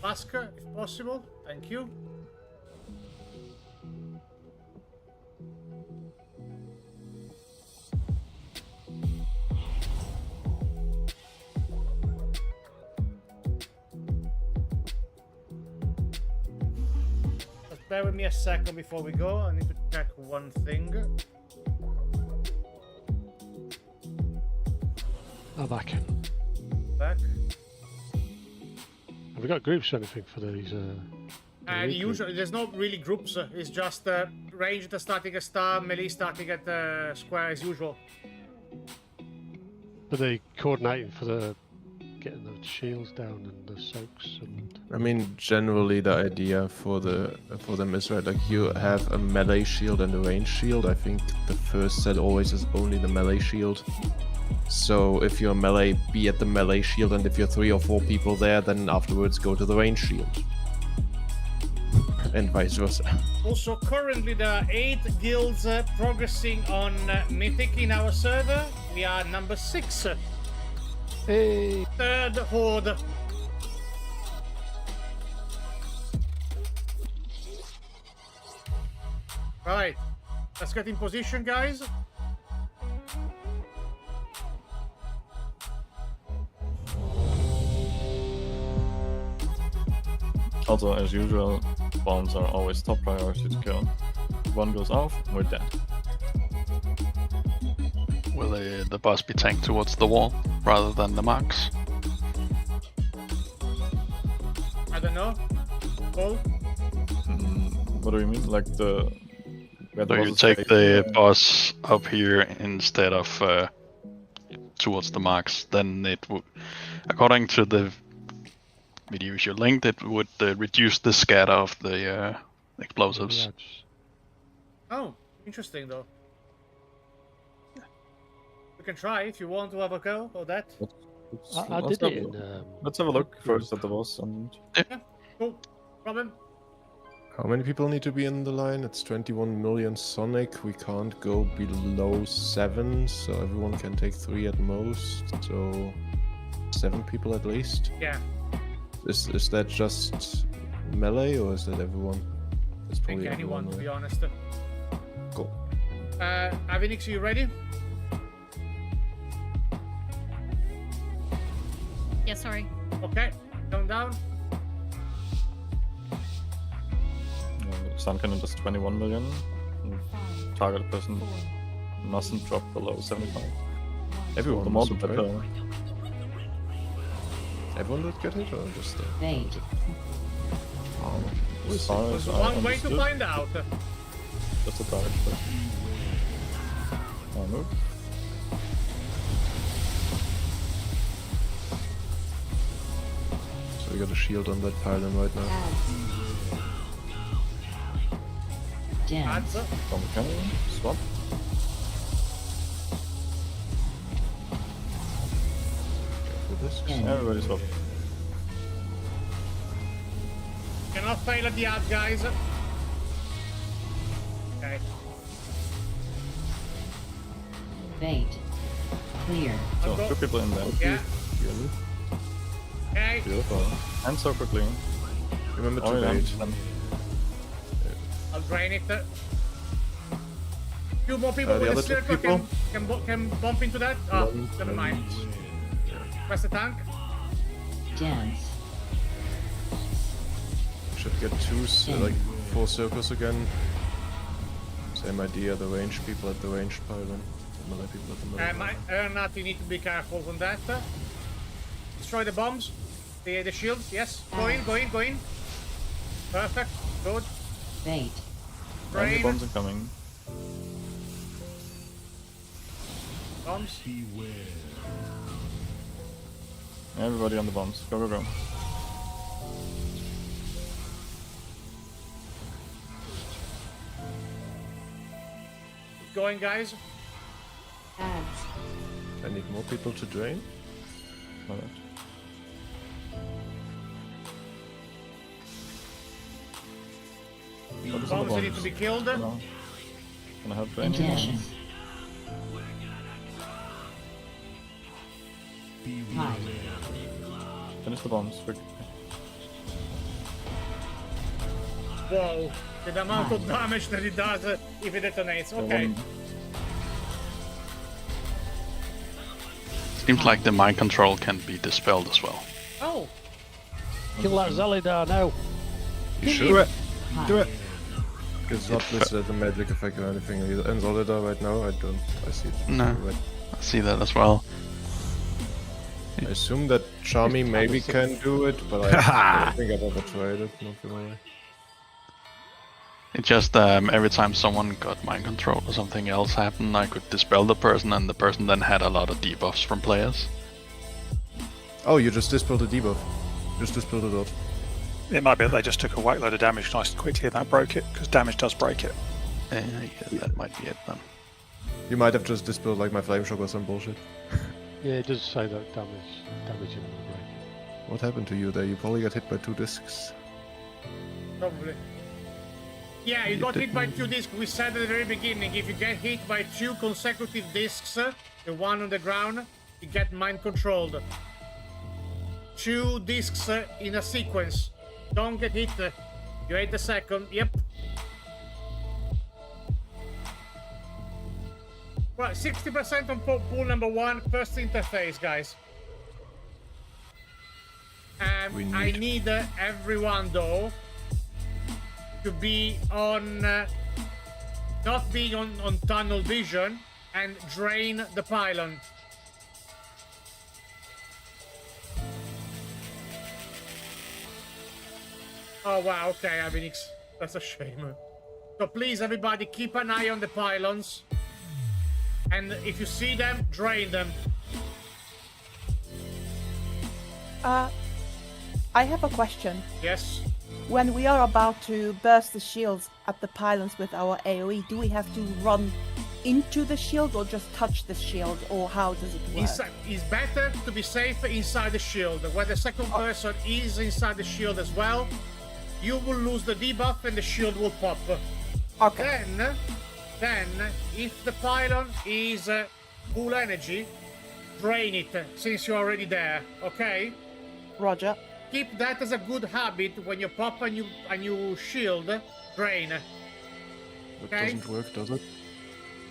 Pasca, if possible. Thank you. Just bear with me a second before we go. I need to check one thing. I'm back. Back. Have we got groups or anything for these? Usually, there's not really groups. It's just ranged starting at star, melee starting at square as usual. Are they coordinating for the getting the shields down and the soaks and. I mean, generally the idea for them is right. Like you have a melee shield and a range shield. I think the first set always is only the melee shield. So if you're melee, be at the melee shield, and if you're 3 or 4 people there, then afterwards go to the range shield. And vice versa. Also, currently there are 8 guilds progressing on Mythic in our server. We are number 6. Hey. 3rd horde. Right, let's get in position, guys. Also, as usual, bombs are always top priority to kill. If one goes off, we're dead. Will the boss be tanked towards the wall rather than the marks? I don't know. Paul? What do you mean? Like the... So you take the boss up here instead of towards the marks, then it would, according to the videos you linked, it would reduce the scatter of the explosives. Oh, interesting though. We can try if you want to have a go or that. I did it in, let's have a look first at the boss and... Yeah, cool. Problem. How many people need to be in the line? It's 21 million Sonic. We can't go below 7, so everyone can take 3 at most. So 7 people at least. Yeah. Is that just melee or is that everyone? It's I think anyone, to be honest. Cool. Avinix, are you ready? Yeah, sorry. Okay, calm down. Sun Cannon does 21 million. Target person mustn't drop below 75. Everyone the more the mustn't, better. right? Everyone would get it or just Bait. As far as There's I one way to understood, find out. just a target person. Move. So we got a shield on that pylon right now. Answer. From the cannon, swap. Everybody swap. Cannot fail at the odds, guys. Okay. Bait. Clear. So, 2 people in there. Yeah. Okay. Beautiful. And so quickly. Remember to yeah. bait. I'll drain it. Few more people The with other a 2 circle people? can bump into that. Oh, never mind. Press the tank. Dance. Should get 4 circles again. Same idea, the range people at the ranged pylon. The melee people at the melee. Ernat, you need to be careful on that. Destroy the bombs. The shields, yes. Go in. Perfect. Good. Bait. Only Brain. bombs are coming. Bombs. Everybody on the bombs. Go, go, go. Keep going, guys. I need more people to drain. Alright. Bombs that need to be killed. No. Gonna help draining. Intention. Hide. Finish the bombs quick. Whoa. The amount of damage that it does if it detonates. Okay. Seems like the mind control can be dispelled as well. Oh. Kill that Zelidar now. You should. Do it. Do it. It's not listed as a magic effect or anything. And Solidar right now, I see it. No, Right. I see that as well. I assume that Charmy maybe can do it, but I don't think I've ever tried it, not gonna lie. It just every time someone got mind control or something else happened, I could dispel the person, and the person then had a lot of debuffs from players. Oh, you just dispelled a debuff. Just dispelled it out. It might be that they just took a whack load of damage nice and quickly and that broke it, because damage does break it. Yeah, that might be it then. You might have just dispelled like my flame shock or some bullshit. Yeah, it does say that damage in the break. What happened to you there? You probably got hit by 2 discs. Probably. Yeah, you got hit by 2 discs. We said at the very beginning, if you get hit by 2 consecutive discs, the one on the ground, you get mind controlled. 2 discs in a sequence. Don't get hit. You ate the second. Yep. Well, 60% on pool number 1, first interface, guys. I need everyone, though, to be on... not being on tunnel vision and drain the pylon. Oh, wow, okay, that's a shame. So please, everybody, keep an eye on the pylons. And if you see them, drain them. I have a question. Yes? When we are about to burst the shields at the pylons with our AoE, do we have to run into the shield or just touch the shield, or how does it work? It's better to be safe inside the shield. When the second person is inside the shield as well, you will lose the debuff and the shield will pop. Okay. Then, if the pylon is full energy, drain it since you're already there, okay? Roger. Keep that as a good habit. When you pop and you shield, drain. That Okay? doesn't work, does it?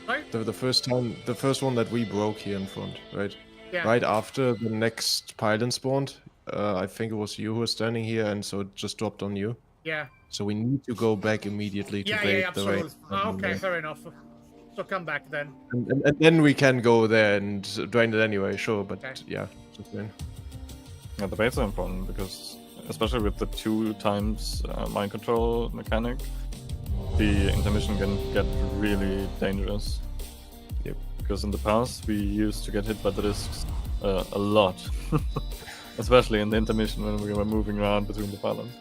Sorry? The first one that we broke here in front, right? Yeah. Right after the next pylon spawned, I think it was you who was standing here, and so it just dropped on you. Yeah. So we need to go back immediately to Yeah, bait the absolutely. raid. Okay, fair enough. So come back then. And then we can go there and drain it anyway, sure, but yeah, just then. Yeah, the baits are important because, especially with the 2 times mind control mechanic, the intermission can get really dangerous. Yep. Because in the past we used to get hit by the discs a lot, especially in the intermission when we were moving around between the pylons.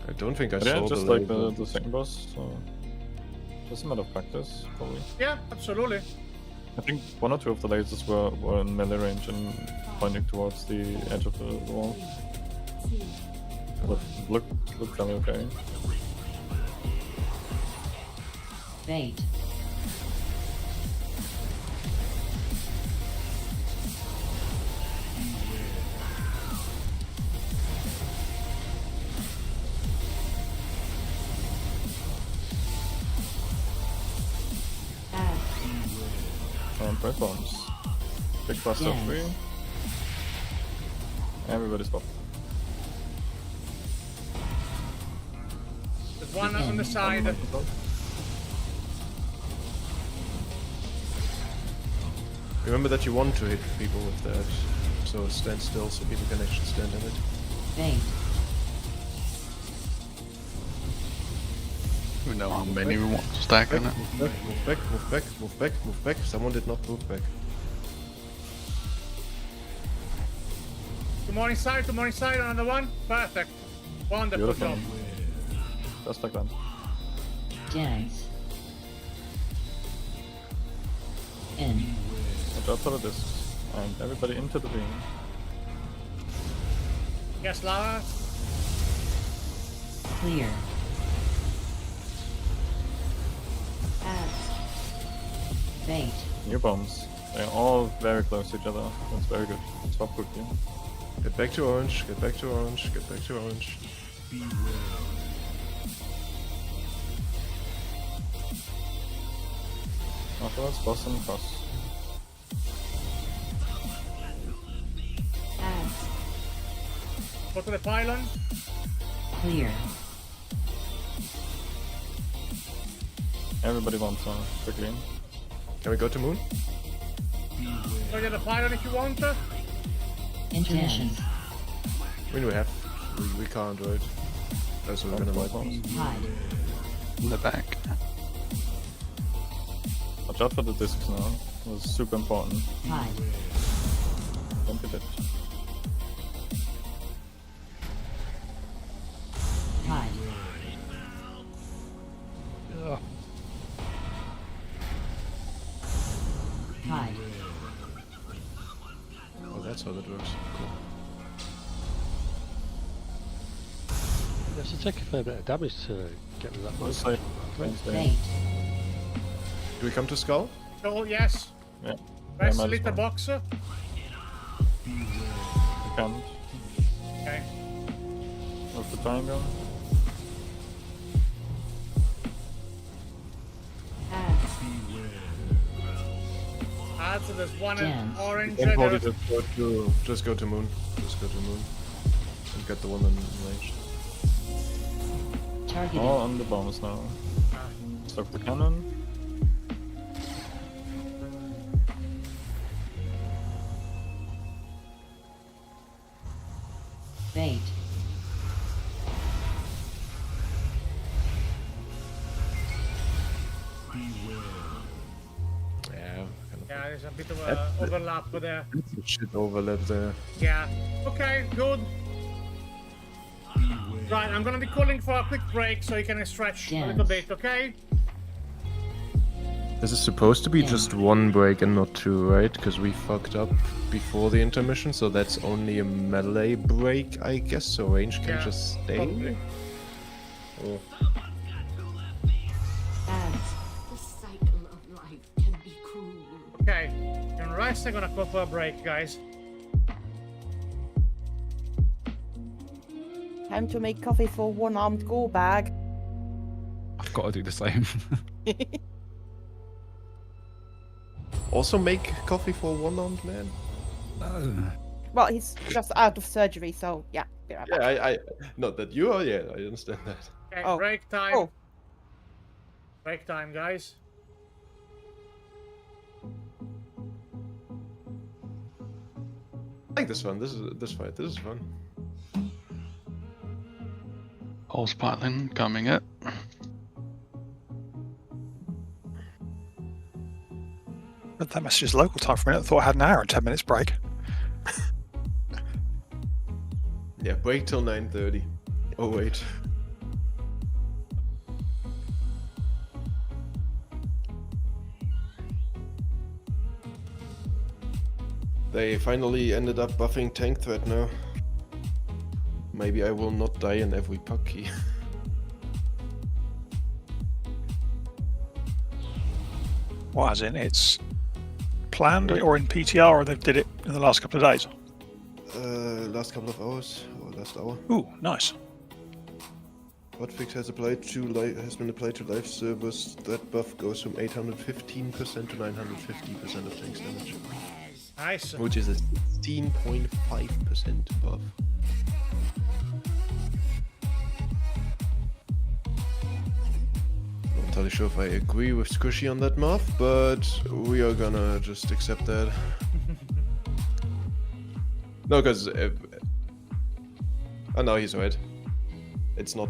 I don't think I But yeah, saw just the like label. the second boss, so just a matter of practice, probably. Yeah, absolutely. I think 1 or 2 of the lasers were in melee range and pointing towards the edge of the wall. But looked fairly okay. Bait. And break bombs. Big cluster Yes. 3. Everybody's popped. There's one on the side. Remember that you want to hit people with that, so stand still so people can actually stand in it. Bait. We know how many we want to stack on it. Move back, move back, move back, move back. Someone did not move back. To morning side, another one. Perfect. Wonderful Beautiful. job. Just like that. Dance. In. Watch out for the discs. And everybody into the beam. Yes, Lara. Clear. Bait. New bombs. They're all very close to each other. That's very good. Swap quickly. Get back to orange, get back to orange, get back to orange. Afterwards, boss and cross. Go to the pylon. Clear. Everybody wants quickly. Can we go to moon? Go to the pylon if you want. Intermission. I mean, we have. We can't, right? So we're gonna wipe. Hide. In the back. Watch Watch out for the discs now. It was super important. Hide. Don't get it. Hide. Yeah. Hide. Oh, that's how that works. Cool. It's to take a fair bit of damage to get rid of that monster. Bait. Do we come to Skull? Oh, yes. Yeah. Best might as litter well. boxer. You can't. Okay. What's the triangle? So there's one in orange. Then probably there's- just go to Moon. Just go to Moon. And get the one in range. Targeted. Oh, on the bombs now. Stock the cannon. Bait. Yeah. Yeah, there's a bit of a overlap there. Shit overlap there. Yeah. Okay, good. Right, I'm gonna be calling for a quick break so you can stretch a little bit, okay? This is supposed to be just one break and not two, right? Because we fucked up before the intermission, so that's only a melee break, I guess. So range can just stay. probably. Oh. The cycle of life can be cruel. Okay, and rest, I'm gonna call for a break, guys. Time to make coffee for one-armed go bag. I've got to do the same. Also make coffee for one-armed man? Well, he's just out of surgery, so yeah. be right back. Yeah, I not that you are, yeah, I understand that. Okay, break time. Oh. Break time, guys. I like this one, this fight, this is fun. Horse piling coming in. But that message is local time for a minute. I thought I had an hour and 10 minutes break. Yeah, break till 9:30. Oh wait. They finally ended up buffing tank threat now. Maybe I will not die in every puck key. Well, as in it's planned or in PTR, or they did it in the last couple of days? Last couple of hours, or last hour. Ooh, nice. Hotfix has been applied to live servers. That buff goes from 815% to 950% of tanks damage. Nice. Which is a 16.5% buff. Not entirely sure if I agree with Squishy on that math, but we are gonna just accept that. No, because oh no, he's right. It's not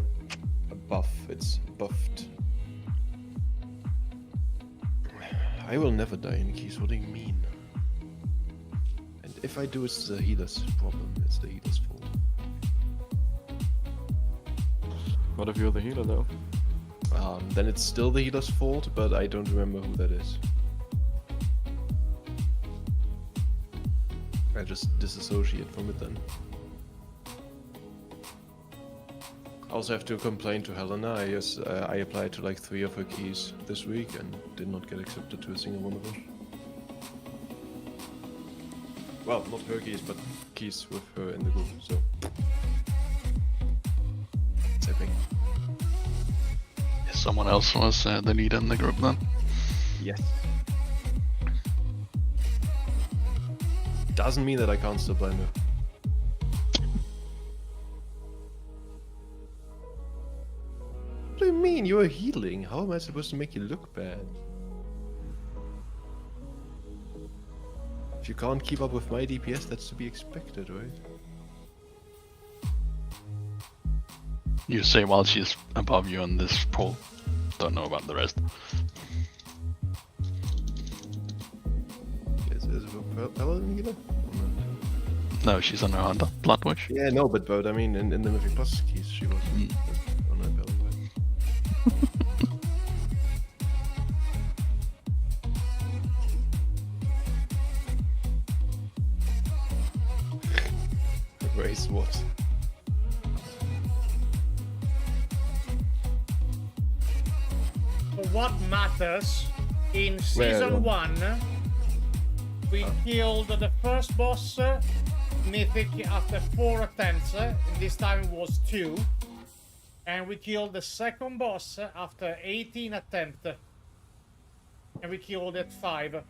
a buff; it's buffed. I will never die in keys. What do you mean? And if I do, it's the healer's problem. It's the healer's fault. What if you're the healer though? Then it's still the healer's fault, but I don't remember who that is. I just disassociate from it then. I also have to complain to Helena. I applied to like 3 of her keys this week and did not get accepted to a single one of them. Well, not her keys, but keys with her in the group, so... It's happening. Someone else was the leader in the group then? Yes. Doesn't mean that I can't still blame her. What do you mean? You're healing. How am I supposed to make you look bad? If you can't keep up with my DPS, that's to be expected, right? You say while she's above you on this pole. Don't know about the rest. as a paladin healer? No, she's on her hunter. Blood Wish. Yeah, no, but I mean, in the Mythic Plus keys, she was on her paladin. Race what? For what matters, in season 1, we killed the first boss, Mythic, after 4 attempts. This time it was 2. And we killed the second boss after 18 attempts. And we killed it 5.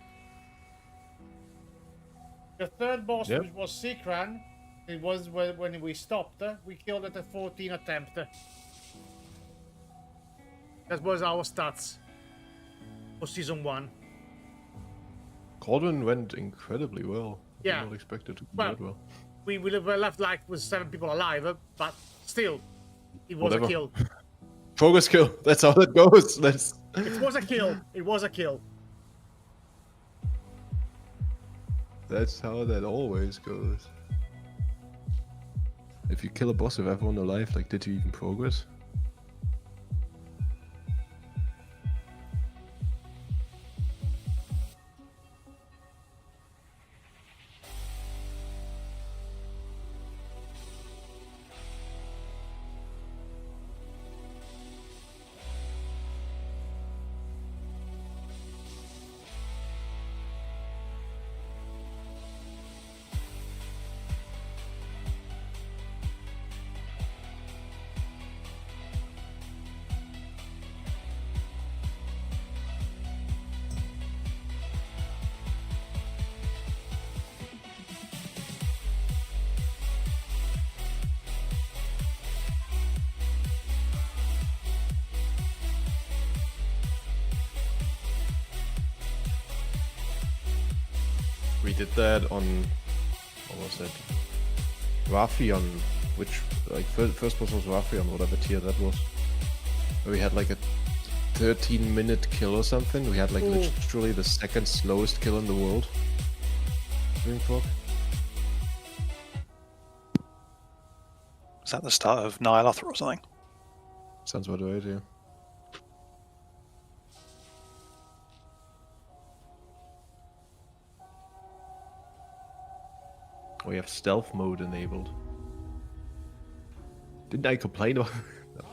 The third boss, which was Sikran, it was when we stopped. We killed it at 14 attempts. That was our stats for season 1. Cauldron went incredibly well. Yeah. I did not expect it to go that well. We were left like with 7 people alive, but still, it was a kill. Progress kill. That's how that goes. It was a kill. It was a kill. That's how that always goes. If you kill a boss with everyone alive, like, did you even progress? We did that on, what was that? Raffion, which, like, first boss was Raffion, whatever tier that was. Where we had like a 13-minute kill or something. We had like literally the second slowest kill in the world during Prog. Is that the start of Nihilothra or something? Sounds about right, yeah. We have stealth mode enabled. Didn't I complain about no.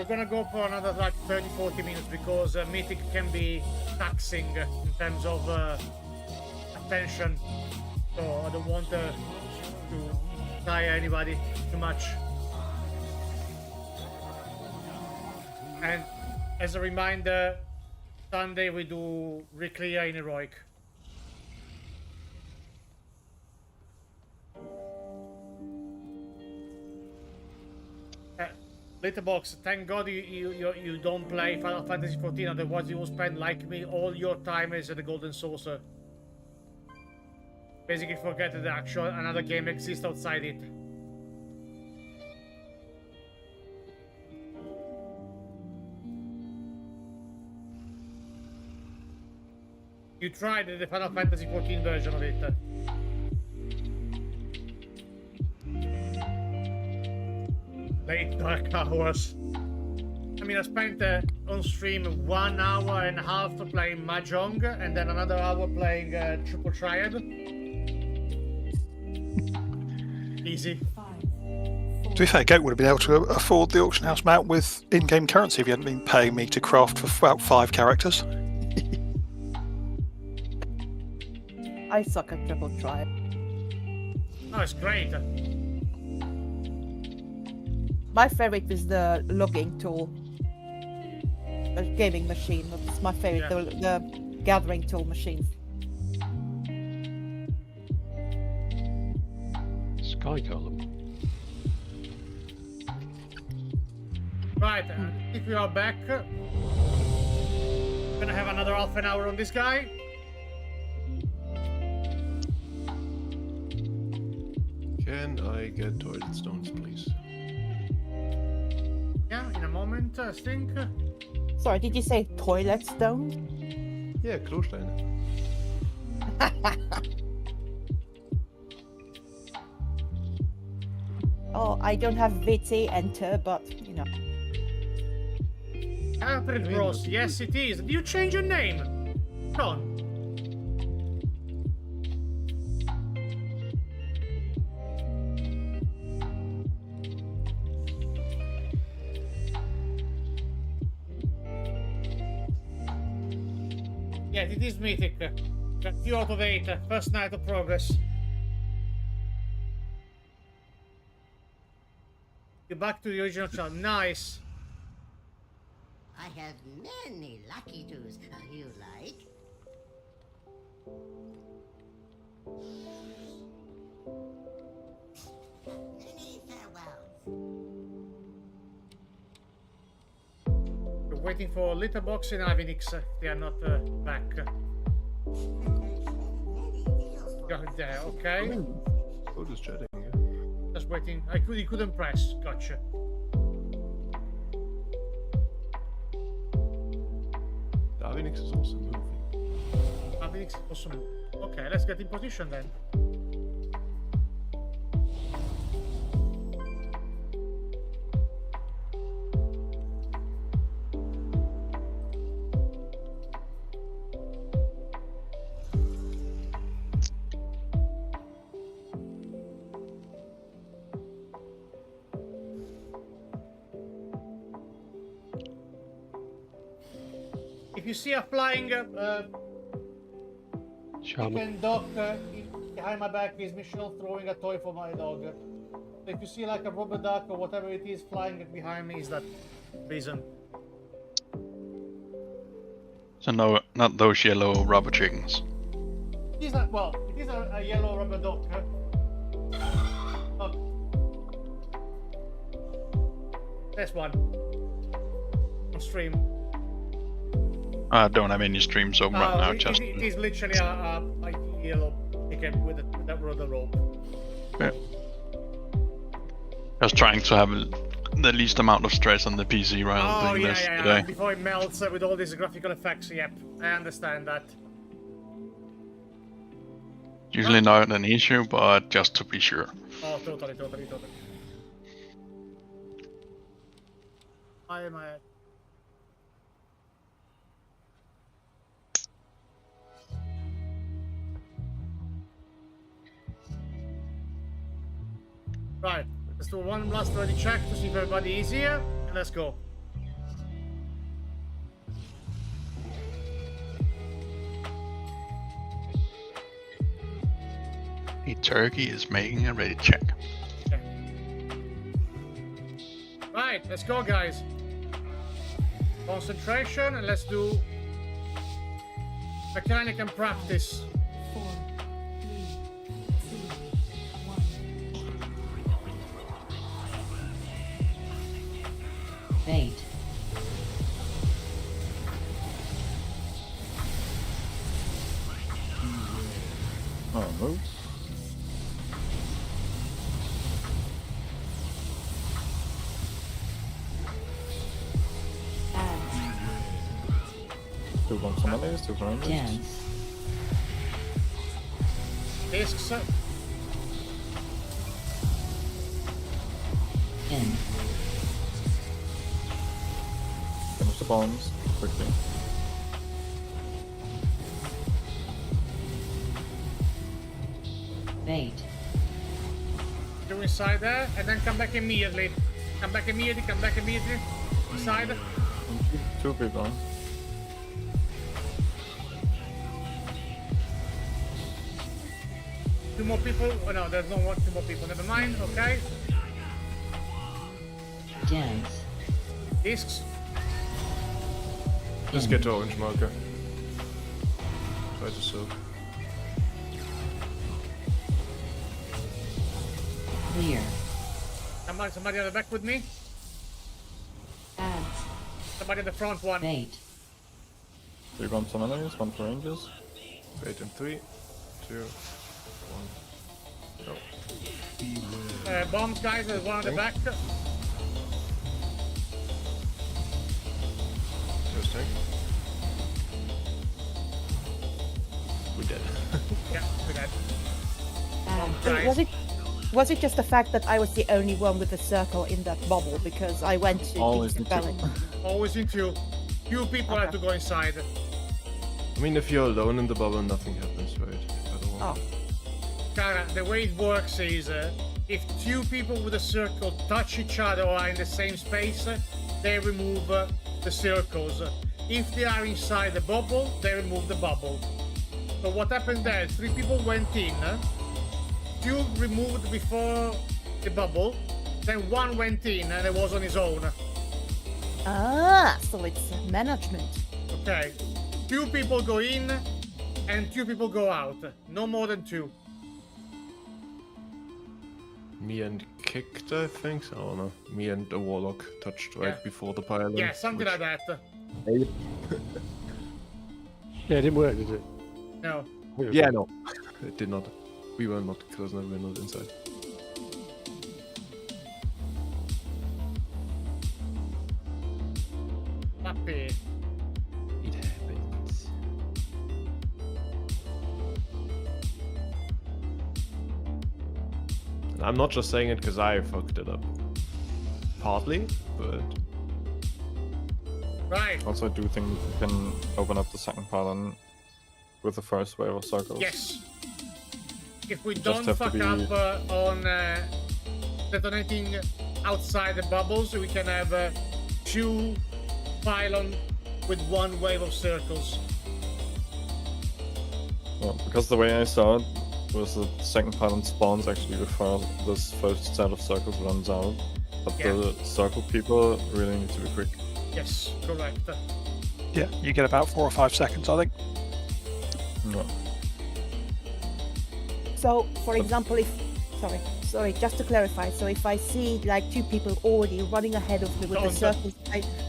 we're gonna go for another like 30-40 minutes because Mythic can be taxing in terms of attention. So I don't want to tire anybody too much. And as a reminder, Sunday we do Reclear in Heroic. Litterbox, thank God you don't play Final Fantasy XIV, otherwise you will spend, like me, all your time as the Golden Saucer. Basically forget that actual another game exists outside it. You tried the Final Fantasy XIV version of it. Late dark hours. I mean, I spent on stream 1 hour and a half playing Mahjong and then another hour playing Triple Triad. Easy. To be fair, Goat would have been able to afford the auction house mount with in-game currency if you hadn't been paying me to craft for about 5 characters. I suck at Triple Triad. Oh, it's great. My favorite is the logging tool. The gaming machine. That's my favorite. Yeah. The gathering tool machine. Sky Column. Right, if we are back, we're gonna have another half an hour on this guy. Can I get toilet stones, please? Yeah, in a moment, I think. Sorry, did you say toilet stone? Yeah, Klosteine. Oh, I don't have VT enter, but you know. Alfred Ross, yes it is. Did you change your name? Ron. Yeah, it is Mythic. Got 2 out of 8. First night of progress. You're back to the original channel. Nice. I have many lucky twos. You like? Many farewells. We're waiting for Litterbox and Avinix. They are not back. Got it there, okay. Oh, just chatting. Yeah. Just waiting. He couldn't press. Gotcha. Avinix is also moving. Avinix is also moving. Okay, let's get in position then. If you see a flying chicken duck behind my back, is Michelle throwing a toy for my dog. So if you see like a rubber duck or whatever it is flying behind me, is that reason. So no, not those yellow rubber chickens. It is not, well, it is a yellow rubber duck. Look. There's one. On stream. I don't have any streams open right now, just... It is literally a yellow chicken with that rubber rope. Yeah. Just trying to have the least amount of stress on the PC while doing this today. Before it melts with all these graphical effects, yep. I understand that. Usually not an issue, but just to be sure. Oh, totally. I am Right, let's do one last ready check to see if everybody is here, and let's go. A turkey is making a ready check. Right, let's go, guys. Concentration, and let's do mechanic and practice. 4, 3, 2, 1. Fate. Oh, move. Two bumps on Mondays, 2 for Rangers. Dance. Discs. In. Finish the bombs quickly. Fate. Do inside there, and then come back immediately. Come back immediately, come back immediately. Inside. 2 people. Two more people. Oh no, there's no one. Two more people. Never mind. Okay. Dance. Discs. Just get to orange marker. Try to soak. Clear. Somebody on the back with me. Ads. Somebody in the front one. Fate. 3 bumps on Mondays, 1 for Rangers. Wait in 3, 2, 1. No. Bombs, guys. There's one on the back. Just tank. We're dead. Yeah, we're dead. Was it just the fact that I was the only one with a circle in that bubble because I went to Always the belly? Always in two. Few people have to go inside. I mean, if you're alone in the bubble, nothing happens, right? At all. Oh. Kara, the way it works is if two people with a circle touch each other or are in the same space, they remove the circles. If they are inside the bubble, they remove the bubble. So what happened there? 3 people went in, 2 removed before the bubble, then 1 went in and it was on his own. Ah, so it's management. Okay. 2 people go in and 2 people go out. No more than 2. Me and Kicked, I think. I don't know. Me and the Warlock touched right before the pylon. Yeah, something like that. Yeah, it didn't work, did it? No. Yeah, no. It did not. We were not close enough, we were not inside. Happy. It happens. And I'm not just saying it because I fucked it up. Partly, but... Right. Also, I do think we can open up the second pylon with the first wave of circles. Yes. If we Just don't have to fuck be- up on detonating outside the bubbles, we can have 2 pylon with 1 wave of circles. Well, because the way I saw it was the second pylon spawns actually before this first set of circles runs out. But the circle people really need to be quick. Yes, correct. Yeah, you get about 4 or 5 seconds, I think. No. So, for example, if sorry, just to clarify, so if I see like 2 people already running ahead of me with the circles,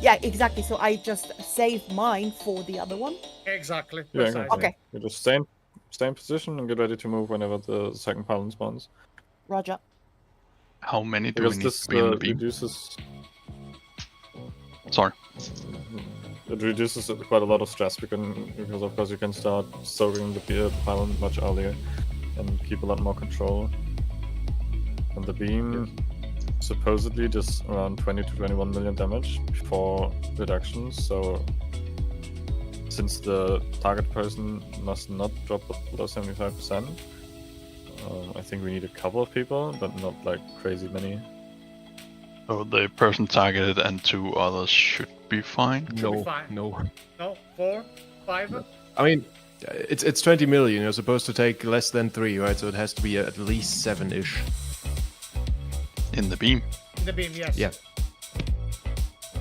yeah, exactly. So I just save mine for the other one. Exactly. Yeah, precisely. exactly. Okay. You just stay in position and get ready to move whenever the second pylon spawns. Roger. How many do Because we need this to be in the beam? reduces... Sorry. It reduces quite a lot of stress because of course you can start soaking the pylon much earlier and keep a lot more control. And the beam supposedly just around 20 to 21 million damage before reductions, so since the target person must not drop below 75%, I think we need a couple of people, but not like crazy many. So the person targeted and 2 others should be fine? Should be fine. No. No, 4, 5. I mean, It's 20 million. You're supposed to take less than 3, right? So it has to be at least 7-ish. In the beam. In the beam, yes. Yeah.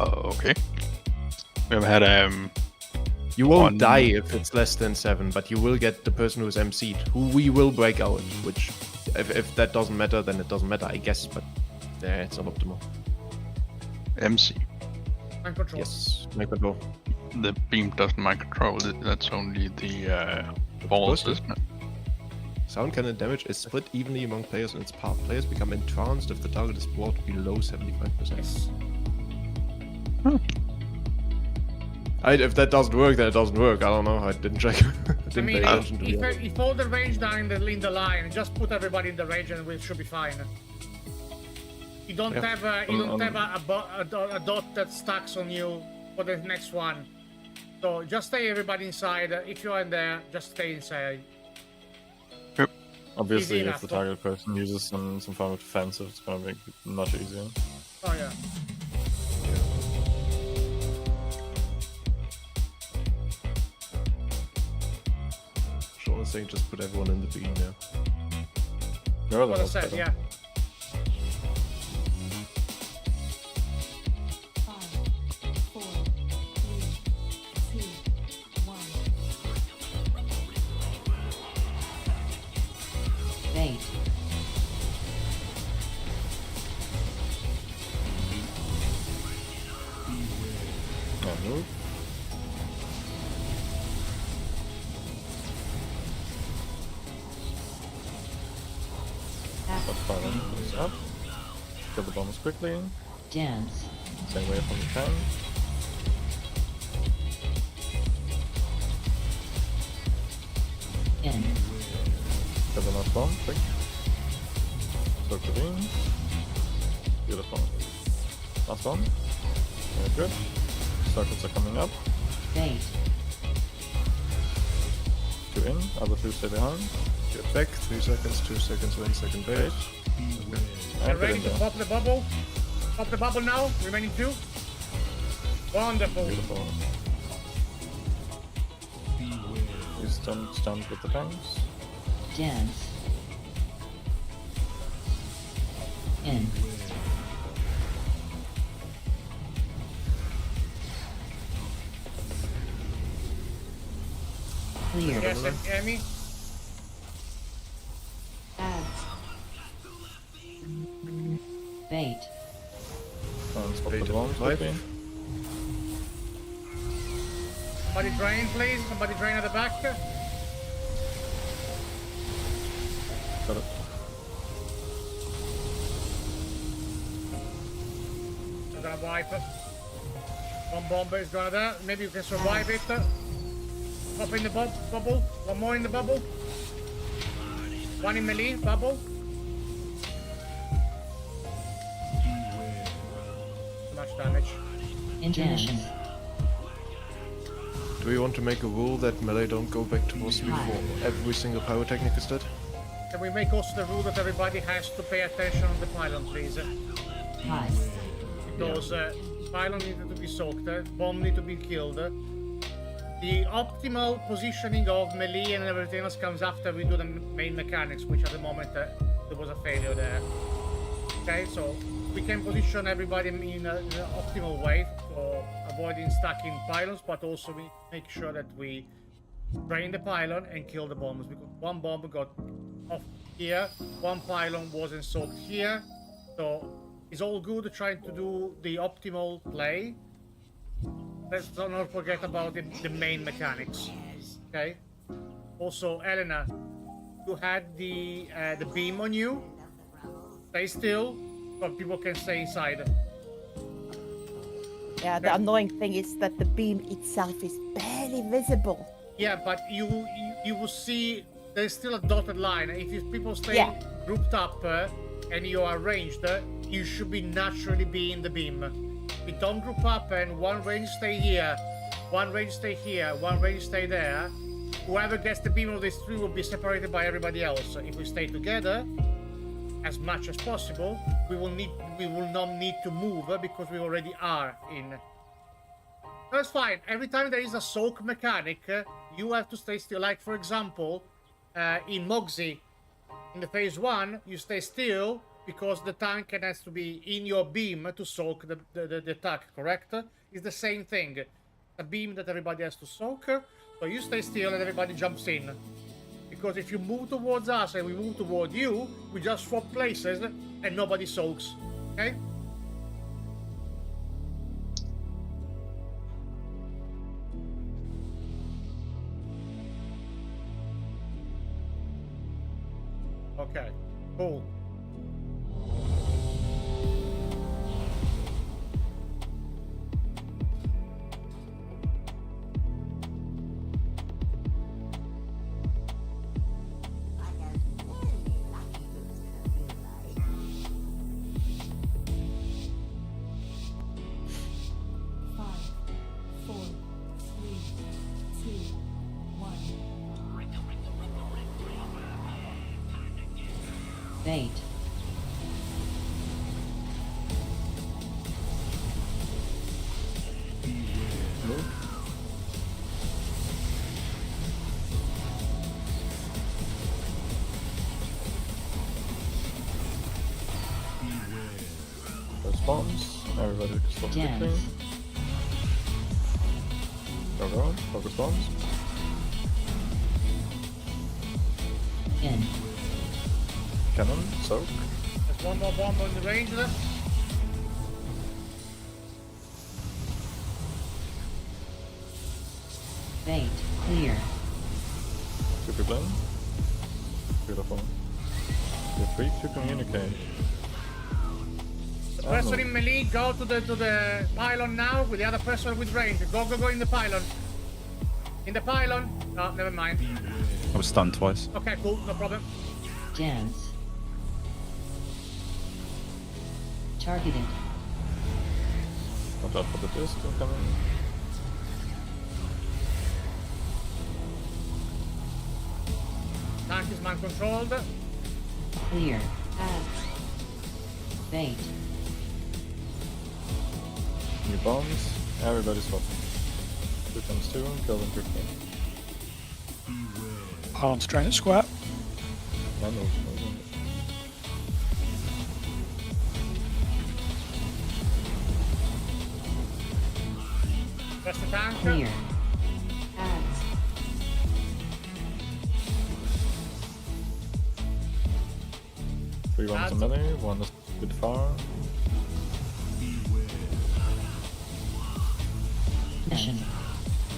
Okay. We've had You won't die if it's less than 7, but you will get the person who's MC'd, who we will break out. Which, if that doesn't matter, then it doesn't matter, I guess. But yeah, it's not optimal. MC. Mind control. Yes, mind control. The beam doesn't mind control. That's only the balls, isn't it? Sound cannon damage is split evenly among players in its path. Players become entranced if the target is brought below 75%. Yes. If that doesn't work, then it doesn't work. I don't know. I didn't check. I mean, if all the range down in the line, just put everybody in the range and we should be fine. You don't have a dot that stacks on you for the next one. So just stay everybody inside. If you're in there, just stay inside. Yep. Obviously, Easy if the enough, target person uses some form of defensive, it's gonna make it much easier. Oh yeah. Sean is saying just put everyone in the beam now. You're What I said, yeah. Bait. Now move. That Phylum is up. Kill the bombs quickly. Dance. Same way from the tank. In. Kill the last bomb, quick. Soak the beam. Beautiful. Last bomb. Very good. Circles are coming up. Bait. 2 in, other 2 stay behind. Get back. 3 seconds, 2 seconds, 1 second bait. Get And ready to pop the bubble. Pop the bubble now. Remaining 2. Wonderful. Beautiful. He's stunned with the tanks. Dance. In. Clear. Yes, Emmy. Bait. Spot Bait the bomb at quickly. Somebody drain, please. Somebody drain at the back. Got it. I'm gonna wipe it. One bomber is gonna there. Maybe you can survive it. Pop in the bubble. One more in the bubble. One in melee bubble. Too much damage. Intermission. Do we want to make a rule that melee don't go back to boss before every single pyrotechnic is dead? Can we make also the rule that everybody has to pay attention on the pylon, please? Hi. Because pylon needed to be soaked, bomb need to be killed. The optimal positioning of melee and everything else comes after we do the main mechanics, which at the moment there was a failure there. Okay, so we can position everybody in an optimal way for avoiding stacking pylons, but also we make sure that we drain the pylon and kill the bombs, because one bomb got off here, one pylon wasn't soaked here, so it's all good trying to do the optimal play. Let's not forget about the main mechanics. Okay. Also, Elena, you had the beam on you. Stay still, but people can stay inside. Yeah, the annoying thing is that the beam itself is barely visible. Yeah, but you will see there's still a dotted line. If people stay grouped up and you are ranged, you should be naturally be in the beam. We don't group up and one range stay here, one range stay here, one range stay there. Whoever gets the beam of these three will be separated by everybody else. If we stay together as much as possible, we will not need to move because we already are in. That's fine. Every time there is a soak mechanic, You have to stay still. Like, for example, in Moxie, in the phase 1, you stay still because the tank has to be in your beam to soak the attack, correct? It's the same thing. A beam that everybody has to soak. So you stay still and everybody jumps in. Because if you move towards us and we move toward you, we just swap places and nobody soaks. Okay? Okay, cool. Bait. First bombs. Everybody stop Dance. quickly. Go. Focus bombs. In. Cannon. Soak. There's one more bomb on the range left. Bait. Clear. Super blend. Beautiful. Feel free to communicate. The person in melee, go to the pylon now with the other person with range. Go in the pylon. In the pylon. No, never mind. I was stunned twice. Okay, cool, no problem. Dance. Targeted. Watch out for the disc incoming. Tank is man controlled. Clear. Bait. New bombs. Everybody swapping. 2 times 2. Kill them quickly. Arms drain at square. No. Press the tank. Clear. Three bombs in melee. One is a bit far. Mission.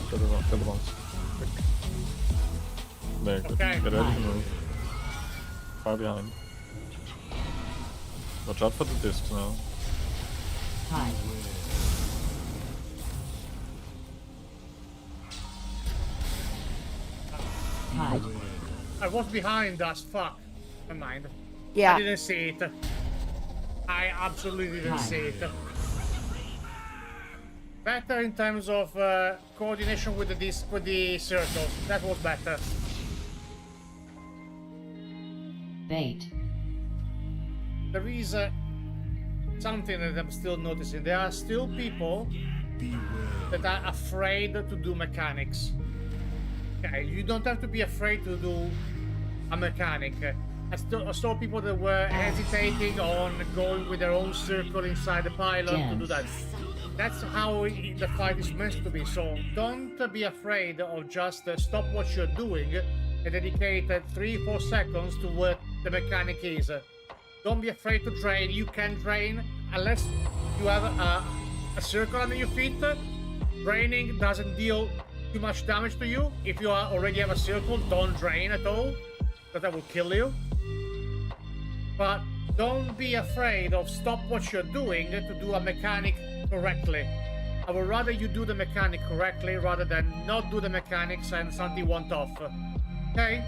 Kill the bombs. Quick. There, good. Okay. Get ready to move. Far behind. Watch out for the discs now. High. High. I was behind us, fuck. Never mind. Yeah. I didn't see it. I absolutely didn't see it. Better in terms of coordination with the circles. That was better. Bait. There is something that I'm still noticing. There are still people that are afraid to do mechanics. Okay, you don't have to be afraid to do a mechanic. I saw people that were hesitating on going with their own circle inside the pylon to do that. That's how the fight is meant to be. So don't be afraid of just stop what you're doing and dedicate 3-4 seconds to what the mechanic is. Don't be afraid to drain. You can drain unless you have a circle under your feet. Draining doesn't deal too much damage to you. If you already have a circle, don't drain at all, because that will kill you. But don't be afraid of stop what you're doing to do a mechanic correctly. I would rather you do the mechanic correctly rather than not do the mechanics and something went off. Okay?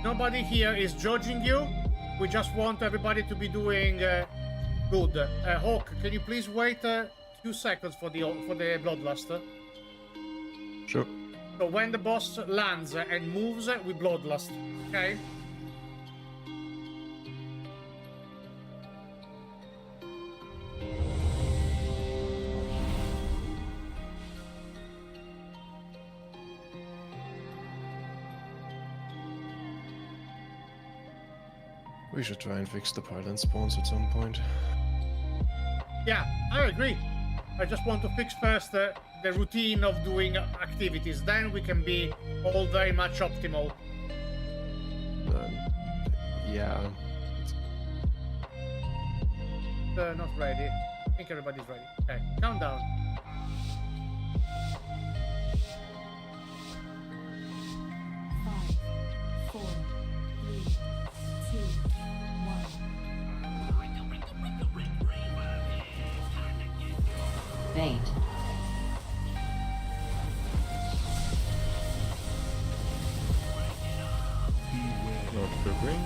Nobody here is judging you. We just want everybody to be doing good. Hawk, can you please wait 2 seconds for the bloodlust? Sure. So when the boss lands and moves, we bloodlust. Okay? We should try and fix the pylon spawns at some point. Yeah, I agree. I just want to fix first the routine of doing activities. Then we can be all very much optimal. Yeah. Not ready. I think everybody's ready. Okay, countdown. Bait. Not for green.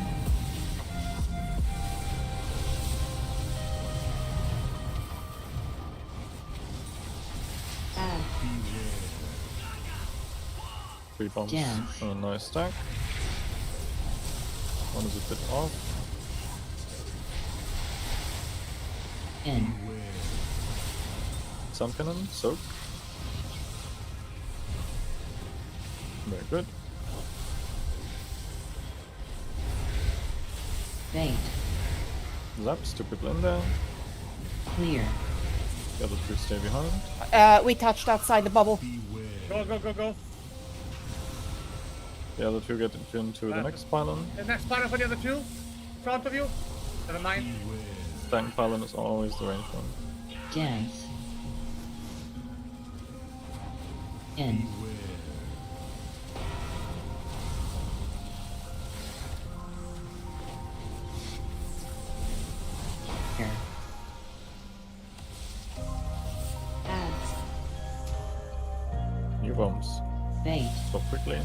Three bombs. Yeah. Oh, nice stack. One is a bit off. In. Sun cannon, soak. Very good. Bait. Zaps, 2 people in there. Clear. The other 3 stay behind. We touched outside the bubble. Go, go, go, go. The other 2 get into the next pylon. The next pylon for the other 2. In front of you. Never mind. Tank pylon is always the range one. Gas. In. Here. Ads. New bombs. Bait. Stop quickly.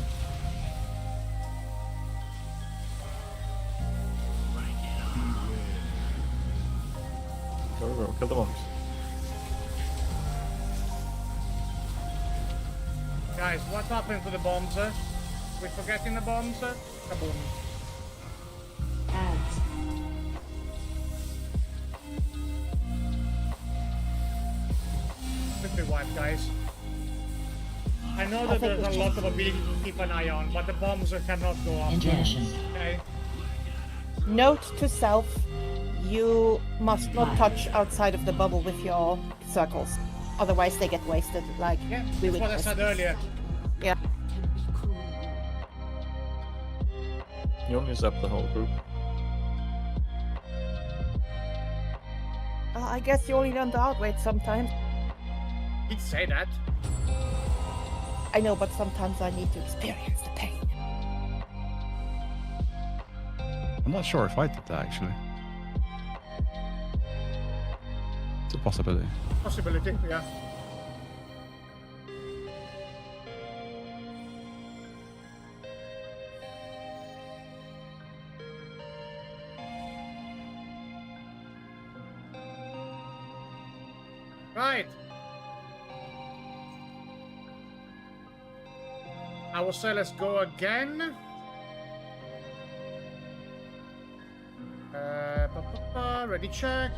Go, go, kill the bombs. Guys, what happened to the bombs? We forgetting the bombs? Kaboom. Ads. Quickly wipe, guys. I know that there's a lot of ability to keep an eye on, but the bombs cannot go up. Injection. Okay. Note to self, you must not touch outside of the bubble with your circles. Otherwise they get wasted, like Yeah, we that's what I witnessed. said earlier. Yeah. You only zap the whole group. I guess you only learn to outweight sometimes. He'd say that. I know, but sometimes I need to experience the pain. I'm not sure if I did that actually. It's a possibility. Possibility, yeah. Right. I will say let's go again. Ready, check.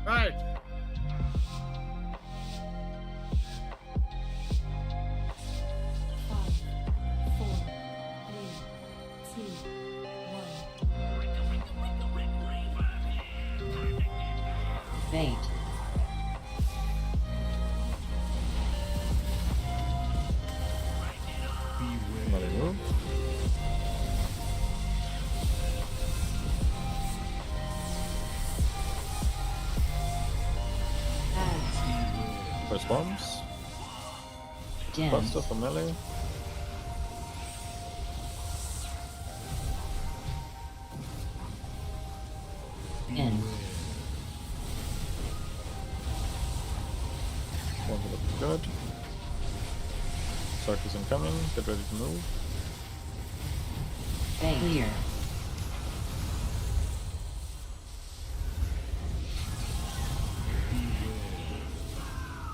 Right. Bait. Another move. First bombs. Jams. Buster for melee. In. One will look good. Circles incoming. Get ready to move. Bait. Clear.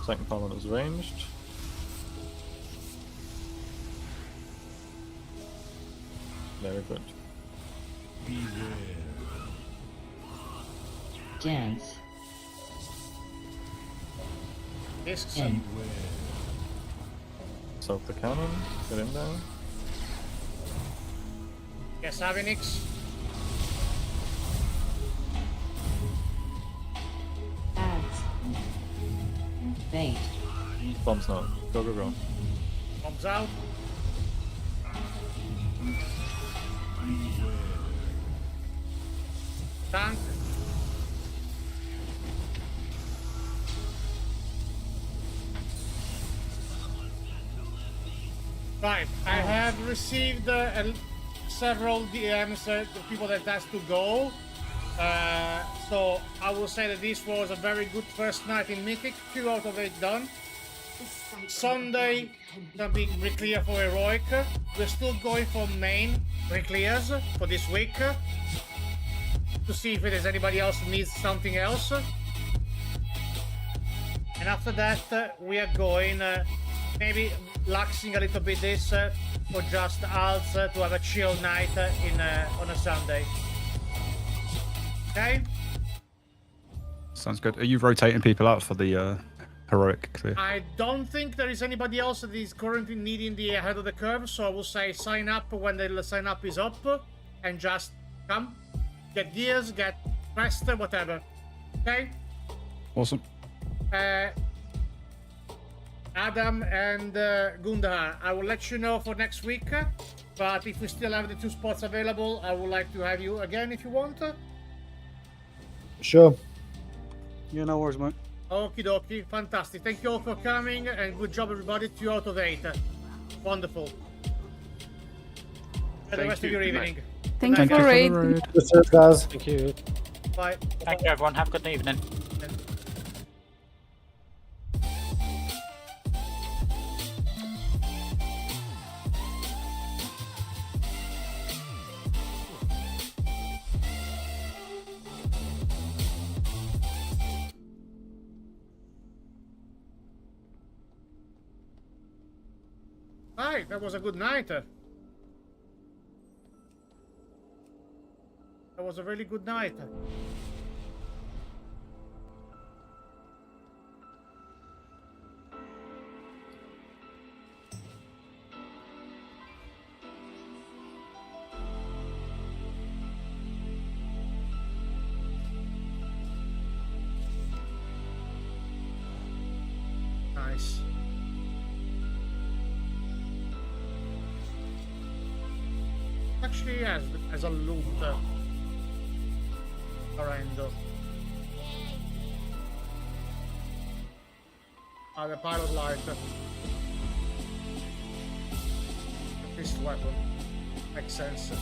Second pylon is ranged. Very good. Beware. Dance. Discs. End. Soak the cannon. Get in there. Yes, Avinix. Ads. Bait. Bombs now. Go, go, go. Bombs out. Tank. Right, I have received several DMs, the people that has to go. So I will say that this was a very good first night in Mythic. 2 out of 8 done. Sunday gonna be re-clear for Heroic. We're still going for main re-clears for this week to see if there's anybody else who needs something else. And after that, we are going maybe laxing a little bit this for just alts to have a chill night on a Sunday. Okay? Sounds good. Are you rotating people out for the heroic clear? I don't think there is anybody else that is currently needing the ahead of the curve, so I will say sign up when the sign up is up and just come, get gears, get rest, whatever. Okay? Awesome. Adam and Gundahar, I will let you know for next week, but if we still have the 2 spots available, I would like to have you again if you want. Sure. Yeah, no worries, mate. Okie dokie, fantastic. Thank you all for coming and good job, everybody. 2 out of 8. Wonderful. Have the rest of your evening. Thank you for raid. Good guys. Thank you. Bye. Thank you, everyone. Have a good evening. Hi, that was a good night. That was a really good night. Nice. Actually, as a loot. Horrendo. Ah, the pilot light. This weapon. Makes sense.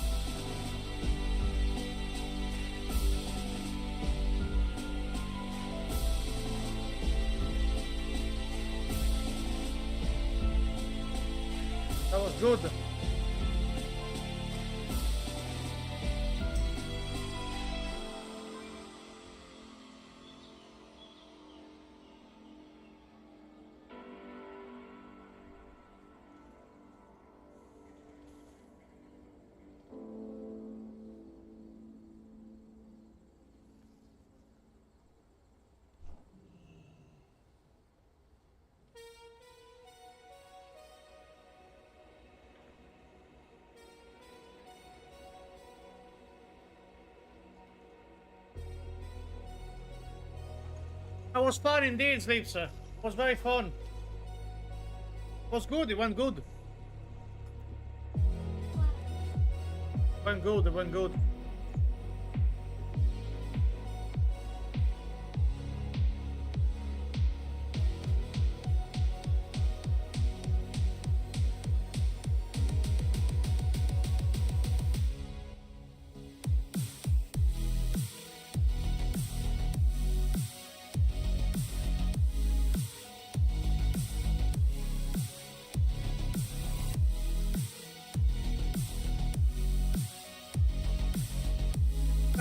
That was good. It was fun indeed, Sleep, sir. It was very fun. It was good, it went good. Went good, it went good.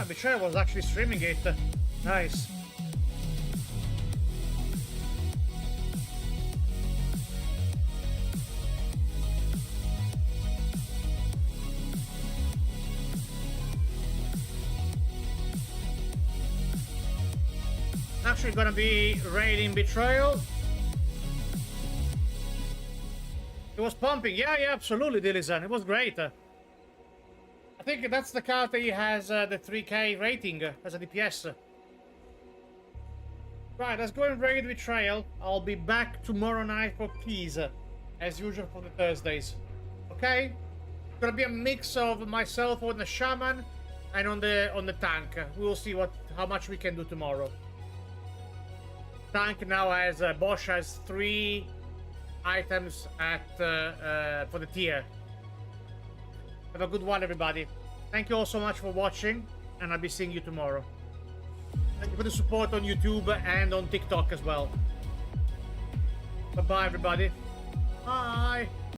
Betrayal was actually streaming it. Nice. much. We're gonna be raiding Betrayal. It was pumping. Yeah, absolutely, Dillizan. It was great. I think that's the card that he has the 3k rating as a DPS. Right, let's go and raid Betrayal. I'll be back tomorrow night for keys, as usual for the Thursdays. Okay? It's gonna be a mix of myself on the Shaman and on the tank. We will see how much we can do tomorrow. Tank now has Bosch has 3 items at for the tier. Have a good one, everybody. Thank you all so much for watching, and I'll be seeing you tomorrow. Thank you for the support on YouTube and on TikTok as well. Bye-bye, everybody. Bye.